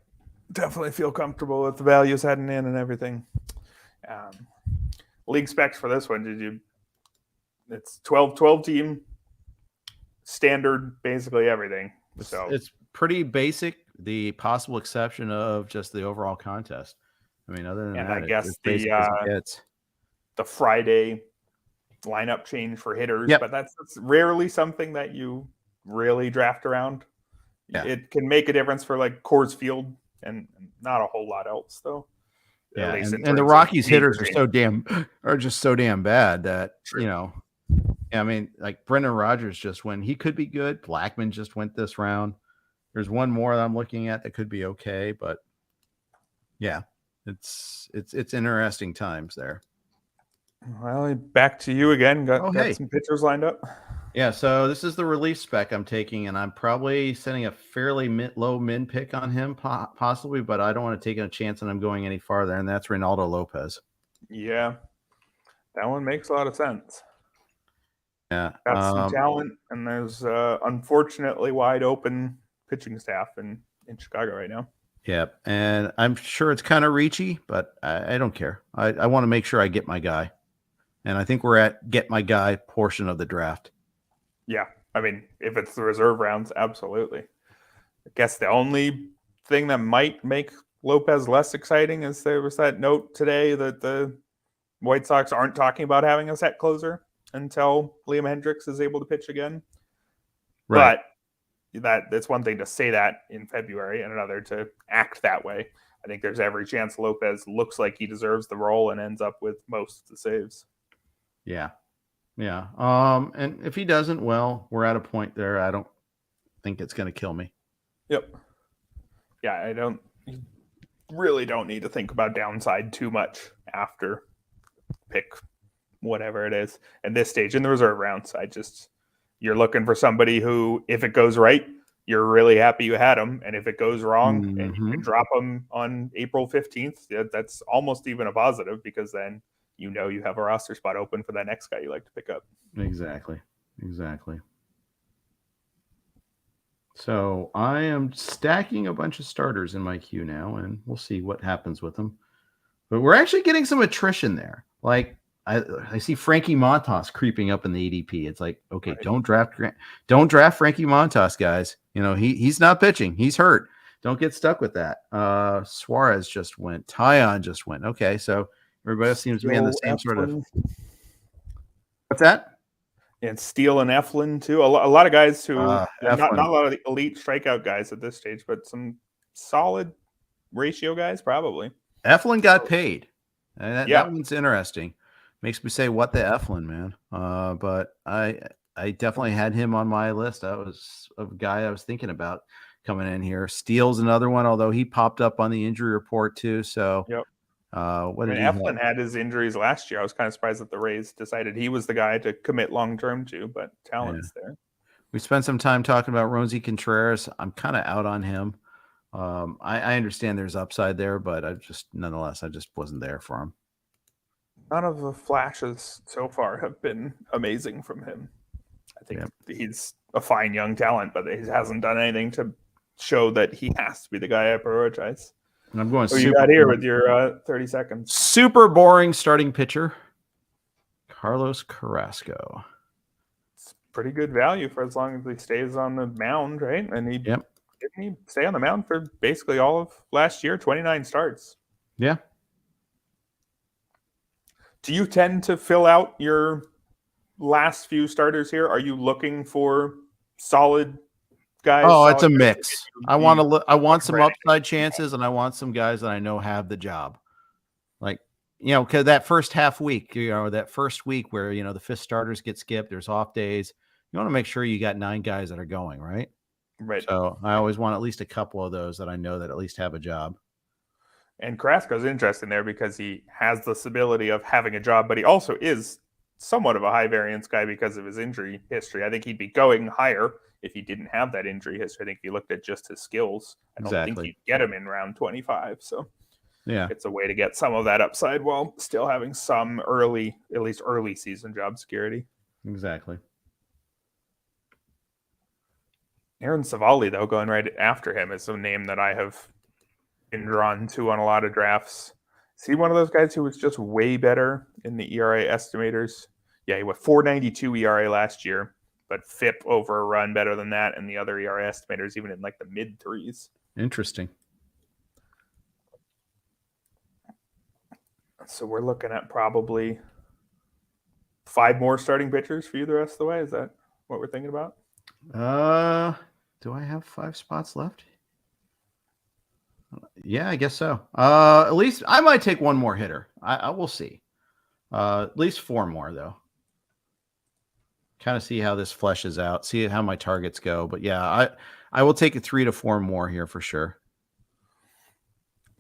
definitely feel comfortable with the values heading in and everything. League specs for this one, it's 12 team standard, basically everything. So it's pretty basic, the possible exception of just the overall contest. I mean, other than that, I guess the Friday lineup change for hitters, but that's rarely something that you really draft around. Yeah. It can make a difference for like Coors Field and not a whole lot else though. Yeah, and the Rockies hitters are just so damn bad that I mean, like Brendan Rodgers just went. He could be good. Blackman just went this round. There's one more that I'm looking at that could be okay, but yeah, it's interesting times there. Well, back to you again. Got some pitchers lined up. Yeah, so this is the relief spec I'm taking, and I'm probably setting a fairly low min pick on him, possibly, but I don't want to take a chance on him going any farther, and that's Reynaldo Lopez. Yeah, that one makes a lot of sense. Yeah, got some talent, and there's unfortunately wide open pitching staff in Chicago right now. Yeah, and I'm sure it's kind of reachy, but I don't care. I want to make sure I get my guy, and I think we're at get my guy portion of the draft. Yeah, I mean, if it's the reserve rounds, absolutely. I guess the only thing that might make Lopez less exciting is there was that note today that the White Sox aren't talking about having a set closer until Liam Hendricks is able to pitch again. Right. But that's one thing to say that in February and another to act that way. I think there's every chance Lopez looks like he deserves the role and ends up with most of the saves. Yeah. Yeah. And if he doesn't, well, we're at a point there. I don't think it's going to kill me. Yep. Yeah, you really don't need to think about downside too much after pick whatever it is at this stage in the reserve rounds. You're looking for somebody who, if it goes right, you're really happy you had them. And if it goes wrong and you can drop them on April 15th, that's almost even a positive, because then you have a roster spot open for that next guy you like to pick up. Exactly. So I am stacking a bunch of starters in my queue now, and we'll see what happens with them. But we're actually getting some attrition there. Like I see Frankie Montas creeping up in the ADP. It's like, okay, right. Don't draft Frankie Montas, guys. He's not pitching. He's hurt. Don't get stuck with that. Suarez just went. Tyon just went. Okay, so everybody else seems to be in the same sort of. What's that? And Steele and Eflin too. A lot of guys who not a lot of the elite strikeout guys at this stage, but some solid ratio guys probably. Eflin got paid. And that one's interesting. Makes me say, what the Eflin, man. But I definitely had him on my list. That was a guy I was thinking about coming in here. Steele's another one, although he popped up on the injury report too. So Eflin had his injuries last year. I was kind of surprised that the Rays decided he was the guy to commit long-term to, but talent's there. We spent some time talking about Rosie Contreras. I'm kind of out on him. I understand there's upside there, but I just wasn't there for him. None of the flashes so far have been amazing from him. I think he's a fine young talent, but he hasn't done anything to show that he has to be the guy I prioritize. And I'm going. You got here with your 30 seconds. Super boring starting pitcher, Carlos Carrasco. It's pretty good value for as long as he stays on the mound, right? And didn't he stay on the mound for basically all of last year? 29 starts. Yeah. Do you tend to fill out your last few starters here? Are you looking for solid guys? Oh, it's a mix. I want some upside chances, and I want some guys that I know have the job. Like, because that first half week, that first week where, the fifth starters get skipped, there's off days. You want to make sure you got 9 guys that are going, right? Right. So I always want at least a couple of those that I know that at least have a job. And Carrasco's interesting there because he has the stability of having a job, but he also is somewhat of a high variance guy because of his injury history. I think he'd be going higher if he didn't have that injury history. I think if you looked at just his skills, I don't think you'd get him in round 25. So it's a way to get some of that upside while still having some at least early season job security. Exactly. Aaron Savali, though, going right after him is a name that I have been drawn to on a lot of drafts. Is he one of those guys who was just way better in the ERA estimators? Yeah, he went 4.92 ERA last year, but FIP over a run better than that, and the other ERA estimators even in like the mid 3s. Interesting. So we're looking at probably 5 more starting pitchers for you the rest of the way. Is that what we're thinking about? Do I have 5 spots left? Yeah, I guess so. At least I might take one more hitter. I will see. At least 4 more though. Kind of see how this fleshes out. See how my targets go. But yeah, I will take 3 to 4 more here for sure.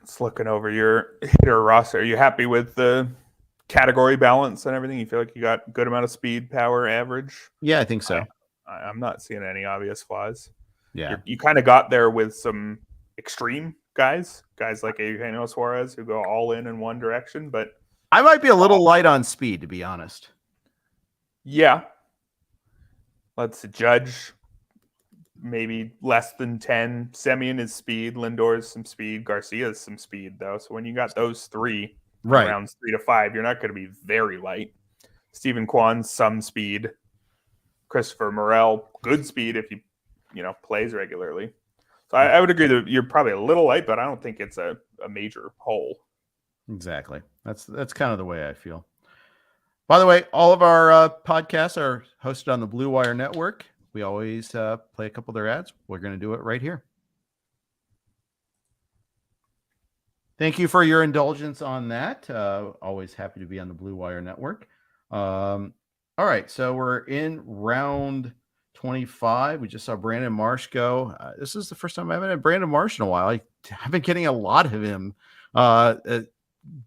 Just looking over your hitter roster. Are you happy with the category balance and everything? You feel like you got a good amount of speed, power, average? Yeah, I think so. I'm not seeing any obvious flaws. Yeah. You kind of got there with some extreme guys like Eugenio Suarez who go all in one direction, but I might be a little light on speed, to be honest. Yeah. Let's judge maybe less than 10. Semien is speed, Lindor is some speed, Garcia is some speed, though. So when you got those 3 rounds 3 to 5, you're not going to be very light. Stephen Kwan, some speed. Christopher Morel, good speed if he plays regularly. So I would agree that you're probably a little light, but I don't think it's a major hole. Exactly. That's kind of the way I feel. By the way, all of our podcasts are hosted on the Blue Wire Network. We always play a couple of their ads. We're going to do it right here. Thank you for your indulgence on that. Always happy to be on the Blue Wire Network. All right, so we're in round 25. We just saw Brandon Marsh go. This is the first time I haven't had Brandon Marsh in a while. I've been getting a lot of him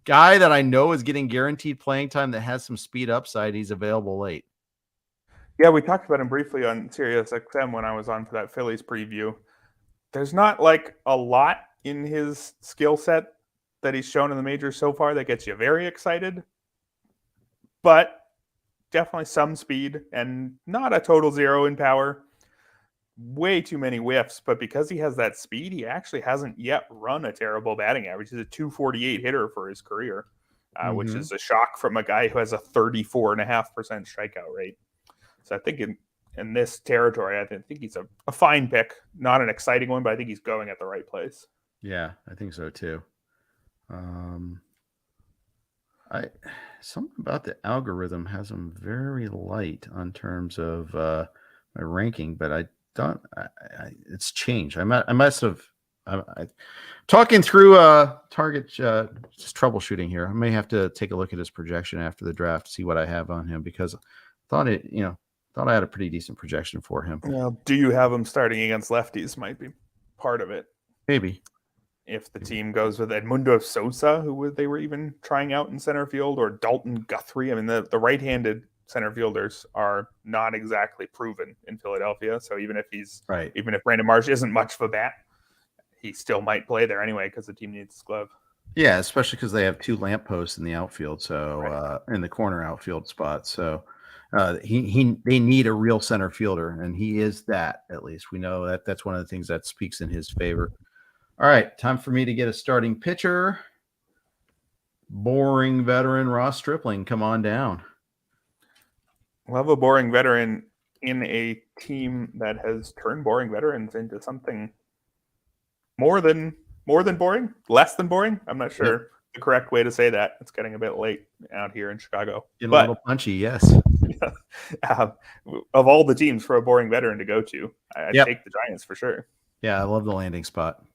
guy that I know is getting guaranteed playing time that has some speed upside. He's available late. Yeah, we talked about him briefly on Sirius XM when I was on for that Phillies preview. There's not like a lot in his skill set that he's shown in the majors so far that gets you very excited, but definitely some speed and not a total zero in power. Way too many whiffs, but because he has that speed, he actually hasn't yet run a terrible batting average. He's a 248 hitter for his career, which is a shock from a guy who has a 34.5% strikeout rate. So I think in this territory, I think he's a fine pick, not an exciting one, but I think he's going at the right place. Yeah, I think so too. Something about the algorithm has him very light on terms of my ranking, but I don't. It's changed. I must have. Talking through target just troubleshooting here. I may have to take a look at his projection after the draft, see what I have on him, because I thought I had a pretty decent projection for him. Well, do you have him starting against lefties? Might be part of it. Maybe. If the team goes with Edmundo Sosa, who they were even trying out in center field, or Dalton Guthrie. I mean, the right-handed center fielders are not exactly proven in Philadelphia. So even if Brandon Marsh isn't much of a bat, he still might play there anyway because the team needs his glove. Yeah, especially because they have two lampposts in the outfield, so in the corner outfield spot. So they need a real center fielder, and he is that. At least we know that's one of the things that speaks in his favor. All right, time for me to get a starting pitcher. Boring veteran Ross Stripling, come on down. Love a boring veteran in a team that has turned boring veterans into something more than boring, less than boring. I'm not sure the correct way to say that. It's getting a bit late out here in Chicago. Getting a little punchy, yes. Of all the teams for a boring veteran to go to, I'd take the Giants for sure. Yeah, I love the landing spot.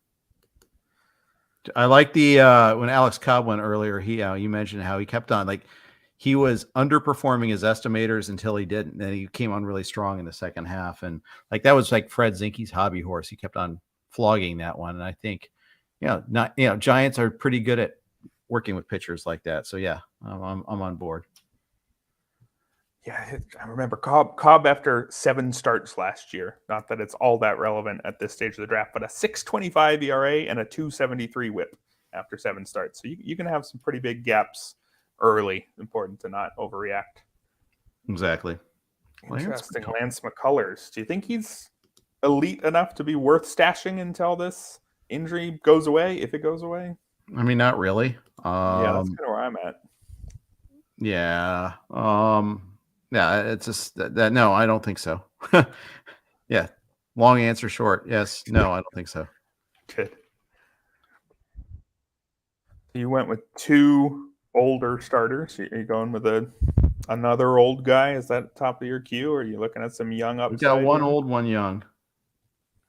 I like the when Alex Cobb went earlier. You mentioned how he kept on he was underperforming his estimators until he didn't, and then he came on really strong in the second half, and that was like Fred Zinke's hobby horse. He kept on flogging that one, and I think Giants are pretty good at working with pitchers like that. So yeah, I'm on board. Yeah, I remember Cobb after 7 starts last year. Not that it's all that relevant at this stage of the draft, but a 6.25 ERA and a 2.73 WHIP after 7 starts. So you can have some pretty big gaps early. Important to not overreact. Exactly. Interesting. Lance McCullers. Do you think he's elite enough to be worth stashing until this injury goes away, if it goes away? I mean, not really. Yeah, that's kind of where I'm at. Yeah. Yeah, it's just that no, I don't think so. Yeah. Long answer short. Yes. No, I don't think so. Good. You went with 2 older starters. Are you going with another old guy? Is that top of your queue, or are you looking at some young upside? We got one old, one young.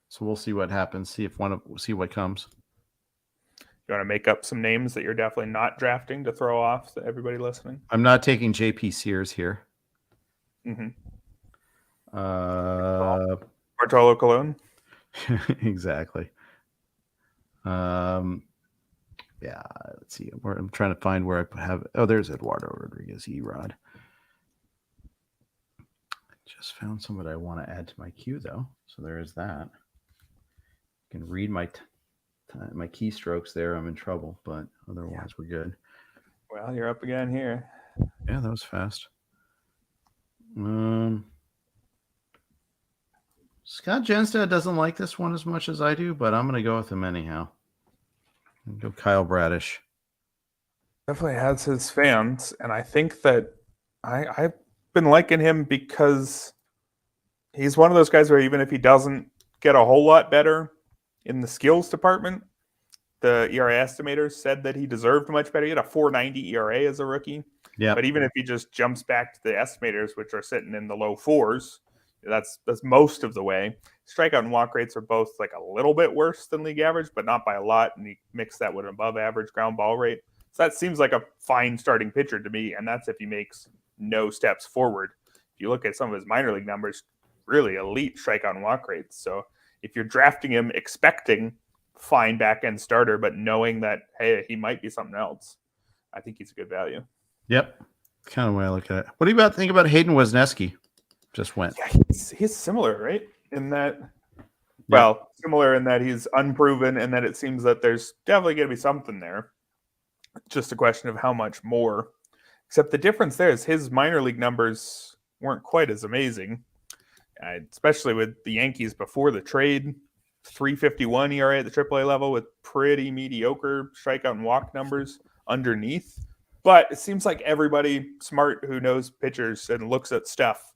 So we'll see what happens. See what comes. You want to make up some names that you're definitely not drafting to throw off to everybody listening? I'm not taking JP Sears here. Mm-hmm. Bartolo Colon. Exactly. Yeah, let's see. I'm trying to find where I have. Oh, there's Eduardo Rodriguez, Erod. Just found somebody I want to add to my queue, though. So there is that. You can read my keystrokes there. I'm in trouble, but otherwise we're good. Well, you're up again here. Yeah, that was fast. Scott Genstad doesn't like this one as much as I do, but I'm going to go with him anyhow. Go Kyle Bradish. Definitely has his fans, and I think that I've been liking him because he's one of those guys where even if he doesn't get a whole lot better in the skills department, the ERA estimators said that he deserved much better. He had a 4.90 ERA as a rookie. Yeah. But even if he just jumps back to the estimators, which are sitting in the low 4s, that's most of the way. Strikeout and walk rates are both a little bit worse than league average, but not by a lot. And you mix that with an above average ground ball rate. So that seems like a fine starting pitcher to me. And that's if he makes no steps forward. If you look at some of his minor league numbers, really elite strikeout and walk rates. So if you're drafting him expecting fine back end starter, but knowing that, hey, he might be something else, I think he's a good value. Yep. Kind of way I look at it. What do you think about Hayden Wesneski? Just went. Yeah, he's similar, right? In that, well, similar in that he's unproven and that it seems that there's definitely going to be something there. Just a question of how much more. Except the difference there is his minor league numbers weren't quite as amazing, especially with the Yankees before the trade. 3.51 ERA at the AAA level with pretty mediocre strikeout and walk numbers underneath. But it seems like everybody smart who knows pitchers and looks at stuff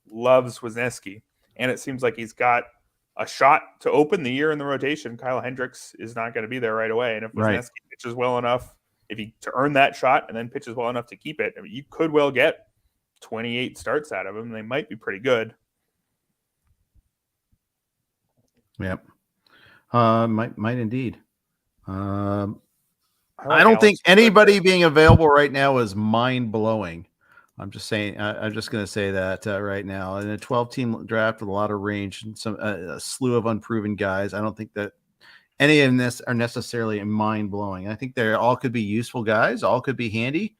loves Wesneski. And it seems like he's got a shot to open the year in the rotation. Kyle Hendricks is not going to be there right away. And if Wesneski pitches well enough, to earn that shot and then pitches well enough to keep it, I mean, you could well get 28 starts out of him. They might be pretty good. Yep. Might indeed. I don't think anybody being available right now is mind blowing. I'm just saying. I'm just going to say that right now. In a 12-team draft with a lot of range and a slew of unproven guys, I don't think that any of this are necessarily mind blowing. I think they all could be useful guys. All could be handy.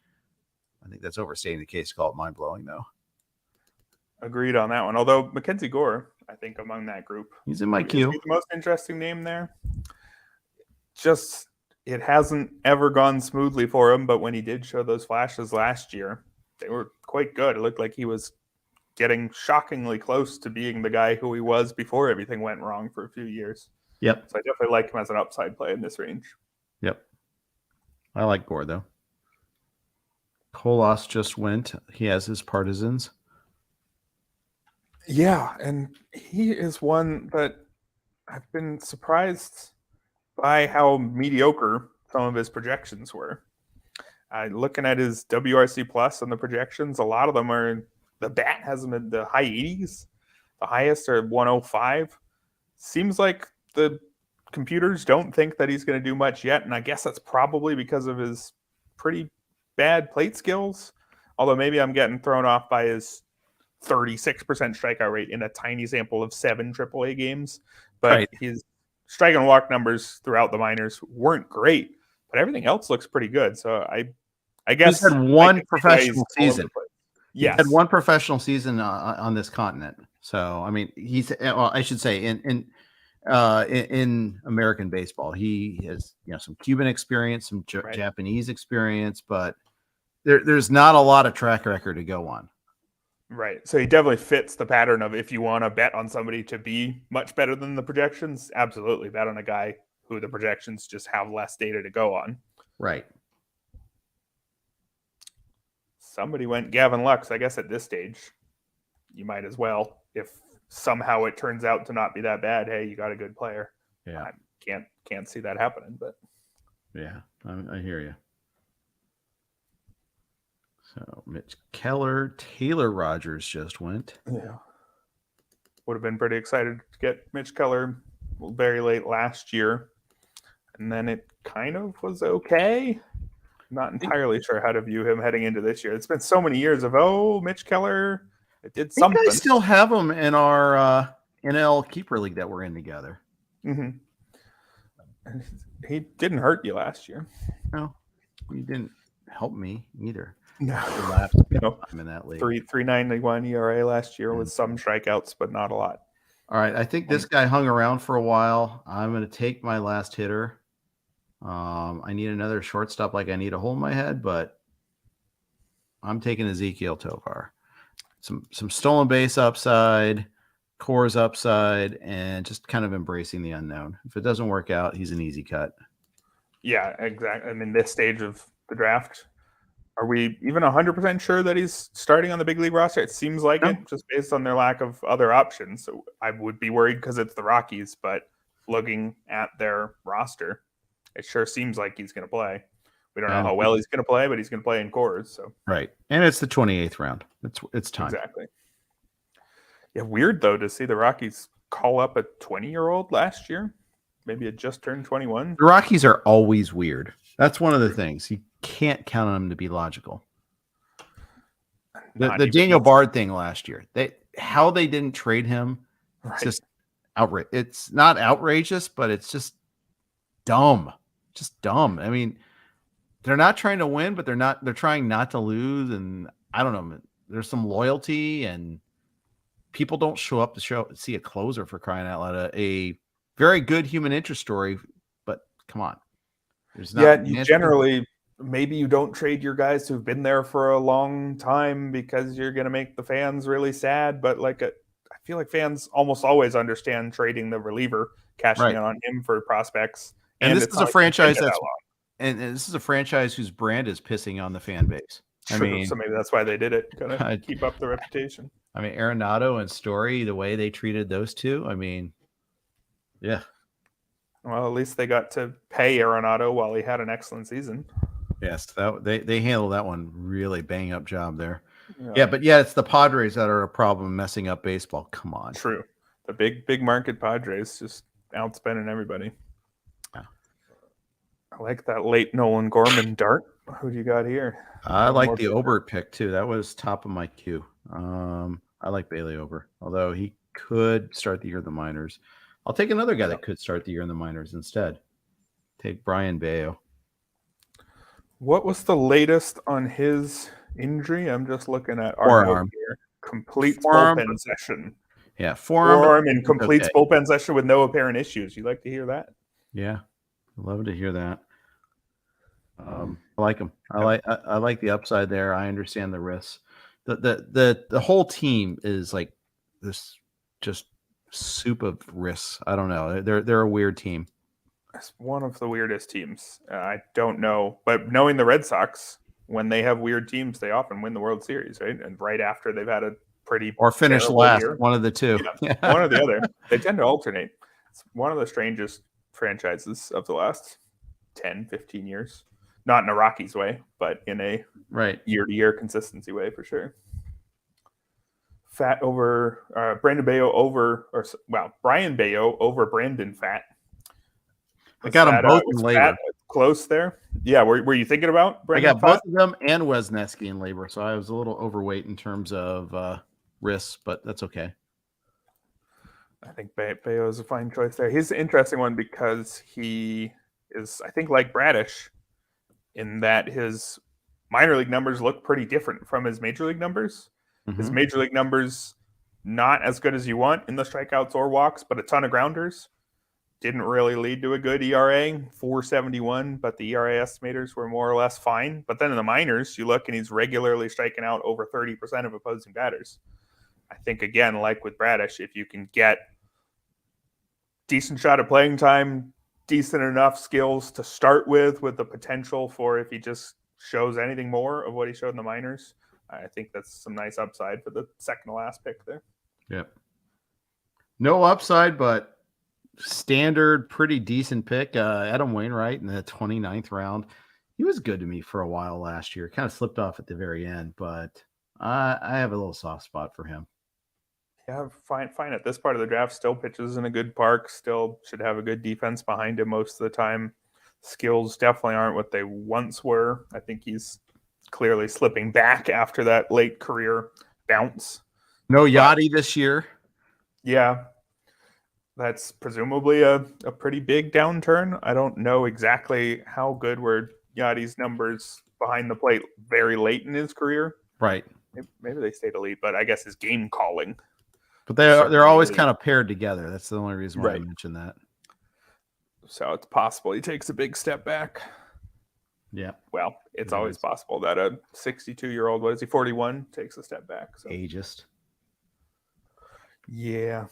I think that's overstating the case to call it mind blowing, though. Agreed on that one. Although Mackenzie Gore, I think among that group, he's in my queue. He's the most interesting name there. Just it hasn't ever gone smoothly for him, but when he did show those flashes last year, they were quite good. It looked like he was getting shockingly close to being the guy who he was before everything went wrong for a few years. Yep. So I definitely like him as an upside play in this range. Yep. I like Gore, though. Kolas just went. He has his partisans. Yeah, and he is one that I've been surprised by how mediocre some of his projections were. Looking at his WRC plus and the projections, a lot of them are, the bat has him in the high 80s. The highest are 105. Seems like the computers don't think that he's going to do much yet, and I guess that's probably because of his pretty bad plate skills. Although maybe I'm getting thrown off by his 36% strikeout rate in a tiny sample of 7 AAA games. But his strike and walk numbers throughout the minors weren't great, but everything else looks pretty good. So I guess he's had one professional season. Yes. He had one professional season on this continent. So I mean, I should say in American baseball, he has some Cuban experience, some Japanese experience, but there's not a lot of track record to go on. Right. So he definitely fits the pattern of, if you want to bet on somebody to be much better than the projections, absolutely bet on a guy who the projections just have less data to go on. Right. Somebody went Gavin Lux. I guess at this stage, you might as well. If somehow it turns out to not be that bad, hey, you got a good player. Yeah. I can't see that happening, but yeah, I hear you. So Mitch Keller, Taylor Rogers just went. Yeah. Would have been pretty excited to get Mitch Keller very late last year. And then it kind of was okay. Not entirely sure how to view him heading into this year. It's been so many years of, Mitch Keller, it did something. I still have him in our NL Keeper League that we're in together. Mm-hmm. He didn't hurt you last year. No, he didn't help me either. No, I'm in that league. 3.91 ERA last year with some strikeouts, but not a lot. All right, I think this guy hung around for a while. I'm going to take my last hitter. I need another shortstop like I need a hole in my head, but I'm taking Ezekiel Tovar. Some stolen base upside, cores upside, and just kind of embracing the unknown. If it doesn't work out, he's an easy cut. Yeah, exactly. I mean, this stage of the draft, are we even 100% sure that he's starting on the big league roster? It seems like it, just based on their lack of other options. So I would be worried because it's the Rockies, but looking at their roster, it sure seems like he's going to play. We don't know how well he's going to play, but he's going to play in cores. So right, and it's the 28th round. It's time. Exactly. Yeah, weird though to see the Rockies call up a 20-year-old last year. Maybe it just turned 21. The Rockies are always weird. That's one of the things. You can't count on them to be logical. The Daniel Bard thing last year, how they didn't trade him, it's just outrage. It's not outrageous, but it's just dumb. Just dumb. I mean, they're not trying to win, but they're trying not to lose. And I don't know, there's some loyalty, and people don't show up to see a closer, for crying out loud. A very good human interest story, but come on. There's not you generally, maybe you don't trade your guys who've been there for a long time because you're going to make the fans really sad. But I feel like fans almost always understand trading the reliever, cashing in on him for prospects. And this is a franchise this is a franchise whose brand is pissing on the fan base. True. So maybe that's why they did it, kind of keep up the reputation. I mean, Arenado and Story, the way they treated those two, I mean, yeah. Well, at least they got to pay Arenado while he had an excellent season. Yes, they handled that one really bang up job there. Yeah, but it's the Padres that are a problem messing up baseball. Come on. True. The big market Padres just outspending everybody. Yeah. I like that late Nolan Gorman dart. Who do you got here? I like the Obert pick too. That was top of my queue. I like Bailey Ober, although he could start the year in the minors. I'll take another guy that could start the year in the minors instead. Take Brian Bayo. What was the latest on his injury? I'm just looking at our note here. Complete bullpen session. Yeah, forearm and complete bullpen session with no apparent issues. You like to hear that? Yeah, I love to hear that. I like him. I like the upside there. I understand the risks. The whole team is like this just soup of risks. I don't know. They're a weird team. It's one of the weirdest teams. I don't know, but knowing the Red Sox, when they have weird teams, they often win the World Series, right? And right after they've had a pretty or finish last, one of the two. Yeah, one or the other. They tend to alternate. It's one of the strangest franchises of the last 10, 15 years. Not in a Rockies way, but in a year-to-year consistency way for sure. Fat over Brandon Bayo Brian Bayo over Brandon Fat. I got them both in labor. Close there. Yeah, were you thinking about Brandon? I got both of them and Wesneski in labor, so I was a little overweight in terms of risks, but that's okay. I think Bayo is a fine choice there. He's an interesting one because he is, I think, like Bradish, in that his minor league numbers look pretty different from his major league numbers. Mm-hmm. His major league numbers, not as good as you want in the strikeouts or walks, but a ton of grounders. Didn't really lead to a good ERA, 4.71, but the ERA estimators were more or less fine. But then in the minors, you look and he's regularly striking out over 30% of opposing batters. I think, again, like with Bradish, if you can get decent shot of playing time, decent enough skills to start with the potential for if he just shows anything more of what he showed in the minors, I think that's some nice upside for the second to last pick there. Yep. No upside, but standard, pretty decent pick. Adam Wainwright in the 29th round. He was good to me for a while last year. Kind of slipped off at the very end, but I have a little soft spot for him. Yeah, fine at this part of the draft. Still pitches in a good park. Still should have a good defense behind him most of the time. Skills definitely aren't what they once were. I think he's clearly slipping back after that late career bounce. No Yachty this year. Yeah. That's presumably a pretty big downturn. I don't know exactly how good were Yachty's numbers behind the plate very late in his career. Right. Maybe they stayed elite, but I guess his game calling. But they're always kind of paired together. That's the only reason why I mentioned that. So it's possible he takes a big step back. Yeah. Well, it's always possible that a 62-year-old, what is he, 41, takes a step back. So. Ageist. Yeah.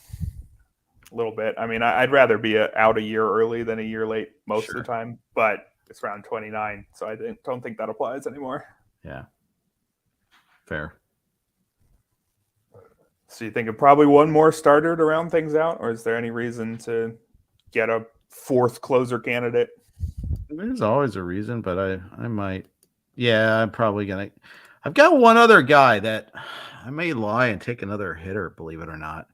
A little bit. I mean, I'd rather be out a year early than a year late most of the time, but it's around 29, so I don't think that applies anymore. Yeah. Fair. So you think of probably one more starter to round things out, or is there any reason to get a fourth closer candidate? There's always a reason, but I might. Yeah, I'm probably going to. I've got one other guy that I may lie and take another hitter, believe it or not.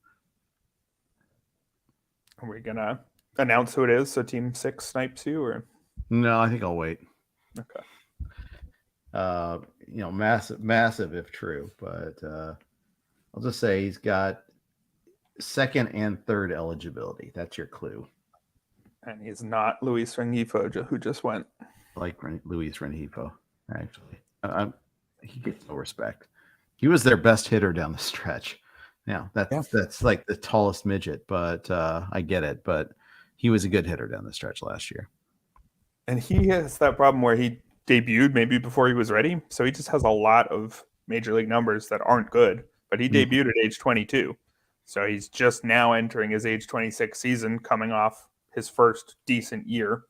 Are we going to announce who it is so Team 6 snipes you? Or no, I think I'll wait. Okay. Massive if true, but I'll just say he's got second and third eligibility. That's your clue. And he's not Luis Rengifo, who just went. like Luis Rengifo, actually. He gets no respect. He was their best hitter down the stretch. Now that's like the tallest midget, but I get it. But he was a good hitter down the stretch last year. And he has that problem where he debuted maybe before he was ready. So he just has a lot of major league numbers that aren't good, but he debuted at age 22. So he's just now entering his age 26 season, coming off his first decent year.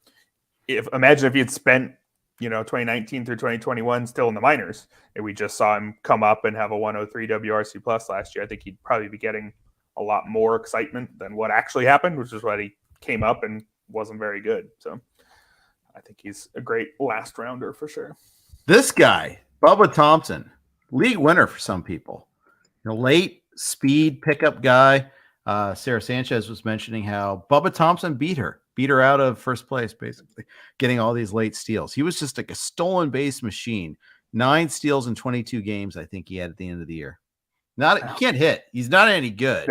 Imagine if he had spent, 2019 through 2021 still in the minors, and we just saw him come up and have a 103 WRC plus last year. I think he'd probably be getting a lot more excitement than what actually happened, which is why he came up and wasn't very good. So I think he's a great last rounder for sure. This guy, Bubba Thompson, league winner for some people. Late speed pickup guy. Sarah Sanchez was mentioning how Bubba Thompson beat her out of first place, basically, getting all these late steals. He was just like a stolen base machine. 9 steals in 22 games, I think he had at the end of the year. He can't hit. He's not any good,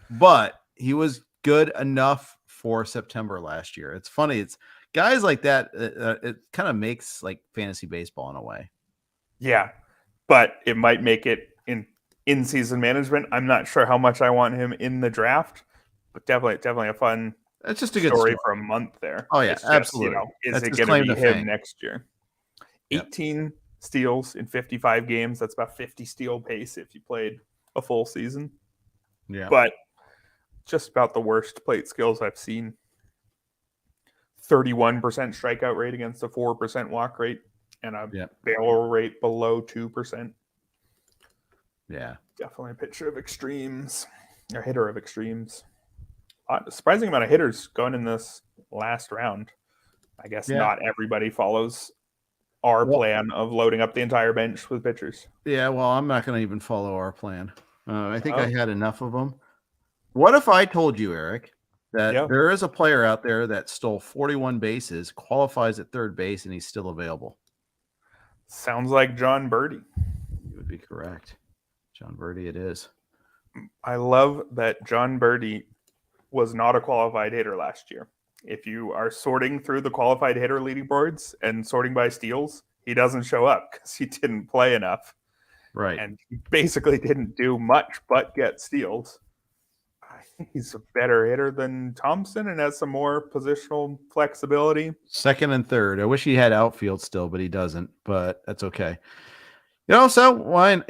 but he was good enough for September last year. It's funny. It's guys like that. It kind of makes like fantasy baseball in a way. Yeah, but it might make it in season management. I'm not sure how much I want him in the draft, but definitely a fun. That's just a good story for a month there. Oh yeah, absolutely. Is it going to be him next year? 18 steals in 55 games. That's about 50 steal pace if you played a full season. Yeah, but just about the worst plate skills I've seen. 31% strikeout rate against a 4% walk rate and a barrel rate below 2%. Yeah, definitely a pitcher of extremes, a hitter of extremes. Surprising amount of hitters going in this last round. I guess not everybody follows our plan of loading up the entire bench with pitchers. Yeah, well, I'm not going to even follow our plan. I think I had enough of them. What if I told you, Eric, that there is a player out there that stole 41 bases, qualifies at third base, and he's still available? Sounds like John Birdie. You would be correct. John Birdie it is. I love that John Birdie was not a qualified hitter last year. If you are sorting through the qualified hitter leaderboards and sorting by steals, he doesn't show up because he didn't play enough. Right. And he basically didn't do much but get steals. I think he's a better hitter than Thompson and has some more positional flexibility. Second and third. I wish he had outfield still, but he doesn't. But that's okay. So why?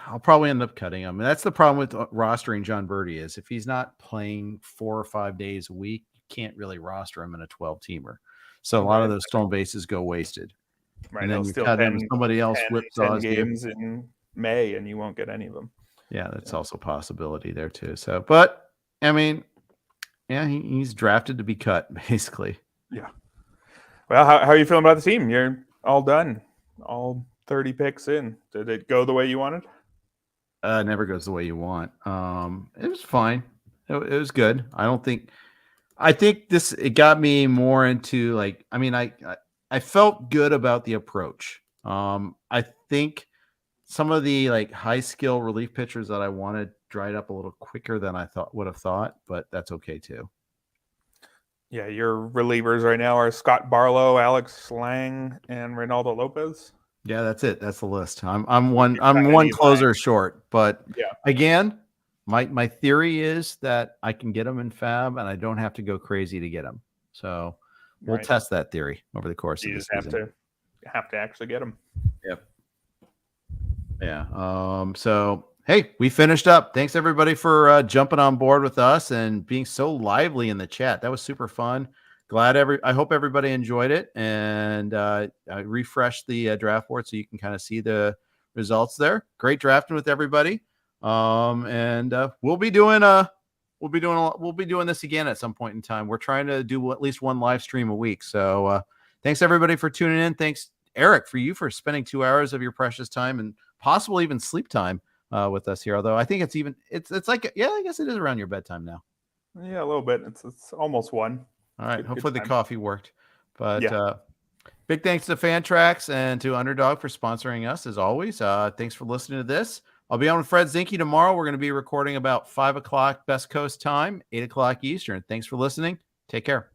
I'll probably end up cutting him. And that's the problem with rostering John Birdie is if he's not playing 4 or 5 days a week, you can't really roster him in a 12-teamer. So a lot of those stolen bases go wasted. Right. And then you cut him, somebody else whipsaws games in May, and you won't get any of them. Yeah, that's also a possibility there too. So, but I mean, he's drafted to be cut, basically. Yeah. Well, how are you feeling about the team? You're all done. All 30 picks in. Did it go the way you wanted? It never goes the way you want. It was fine. It was good. I think it got me more into I felt good about the approach. I think some of the high skill relief pitchers that I wanted dried up a little quicker than I would have thought, but that's okay too. Yeah, your relievers right now are Scott Barlow, Alex Lang, and Reynaldo Lopez. Yeah, that's it. That's the list. I'm one closer short, but again, my theory is that I can get them in Fab and I don't have to go crazy to get them. So we'll test that theory over the course of the season. Have to actually get them. Yep. Yeah. So hey, we finished up. Thanks everybody for jumping on board with us and being so lively in the chat. That was super fun. I hope everybody enjoyed it, and I refreshed the draft board so you can kind of see the results there. Great drafting with everybody, and we'll be doing this again at some point in time. We're trying to do at least one live stream a week. So thanks everybody for tuning in. Thanks Eric for spending 2 hours of your precious time and possibly even sleep time with us here. Although I think it's like I guess it is around your bedtime now. Yeah, a little bit. It's almost 1. All right. Hopefully the coffee worked. But big thanks to Fantrax and to Underdog for sponsoring us as always. Thanks for listening to this. I'll be on with Fred Zinke tomorrow. We're going to be recording about 5 o'clock Best Coast time, 8 o'clock Eastern. Thanks for listening. Take care.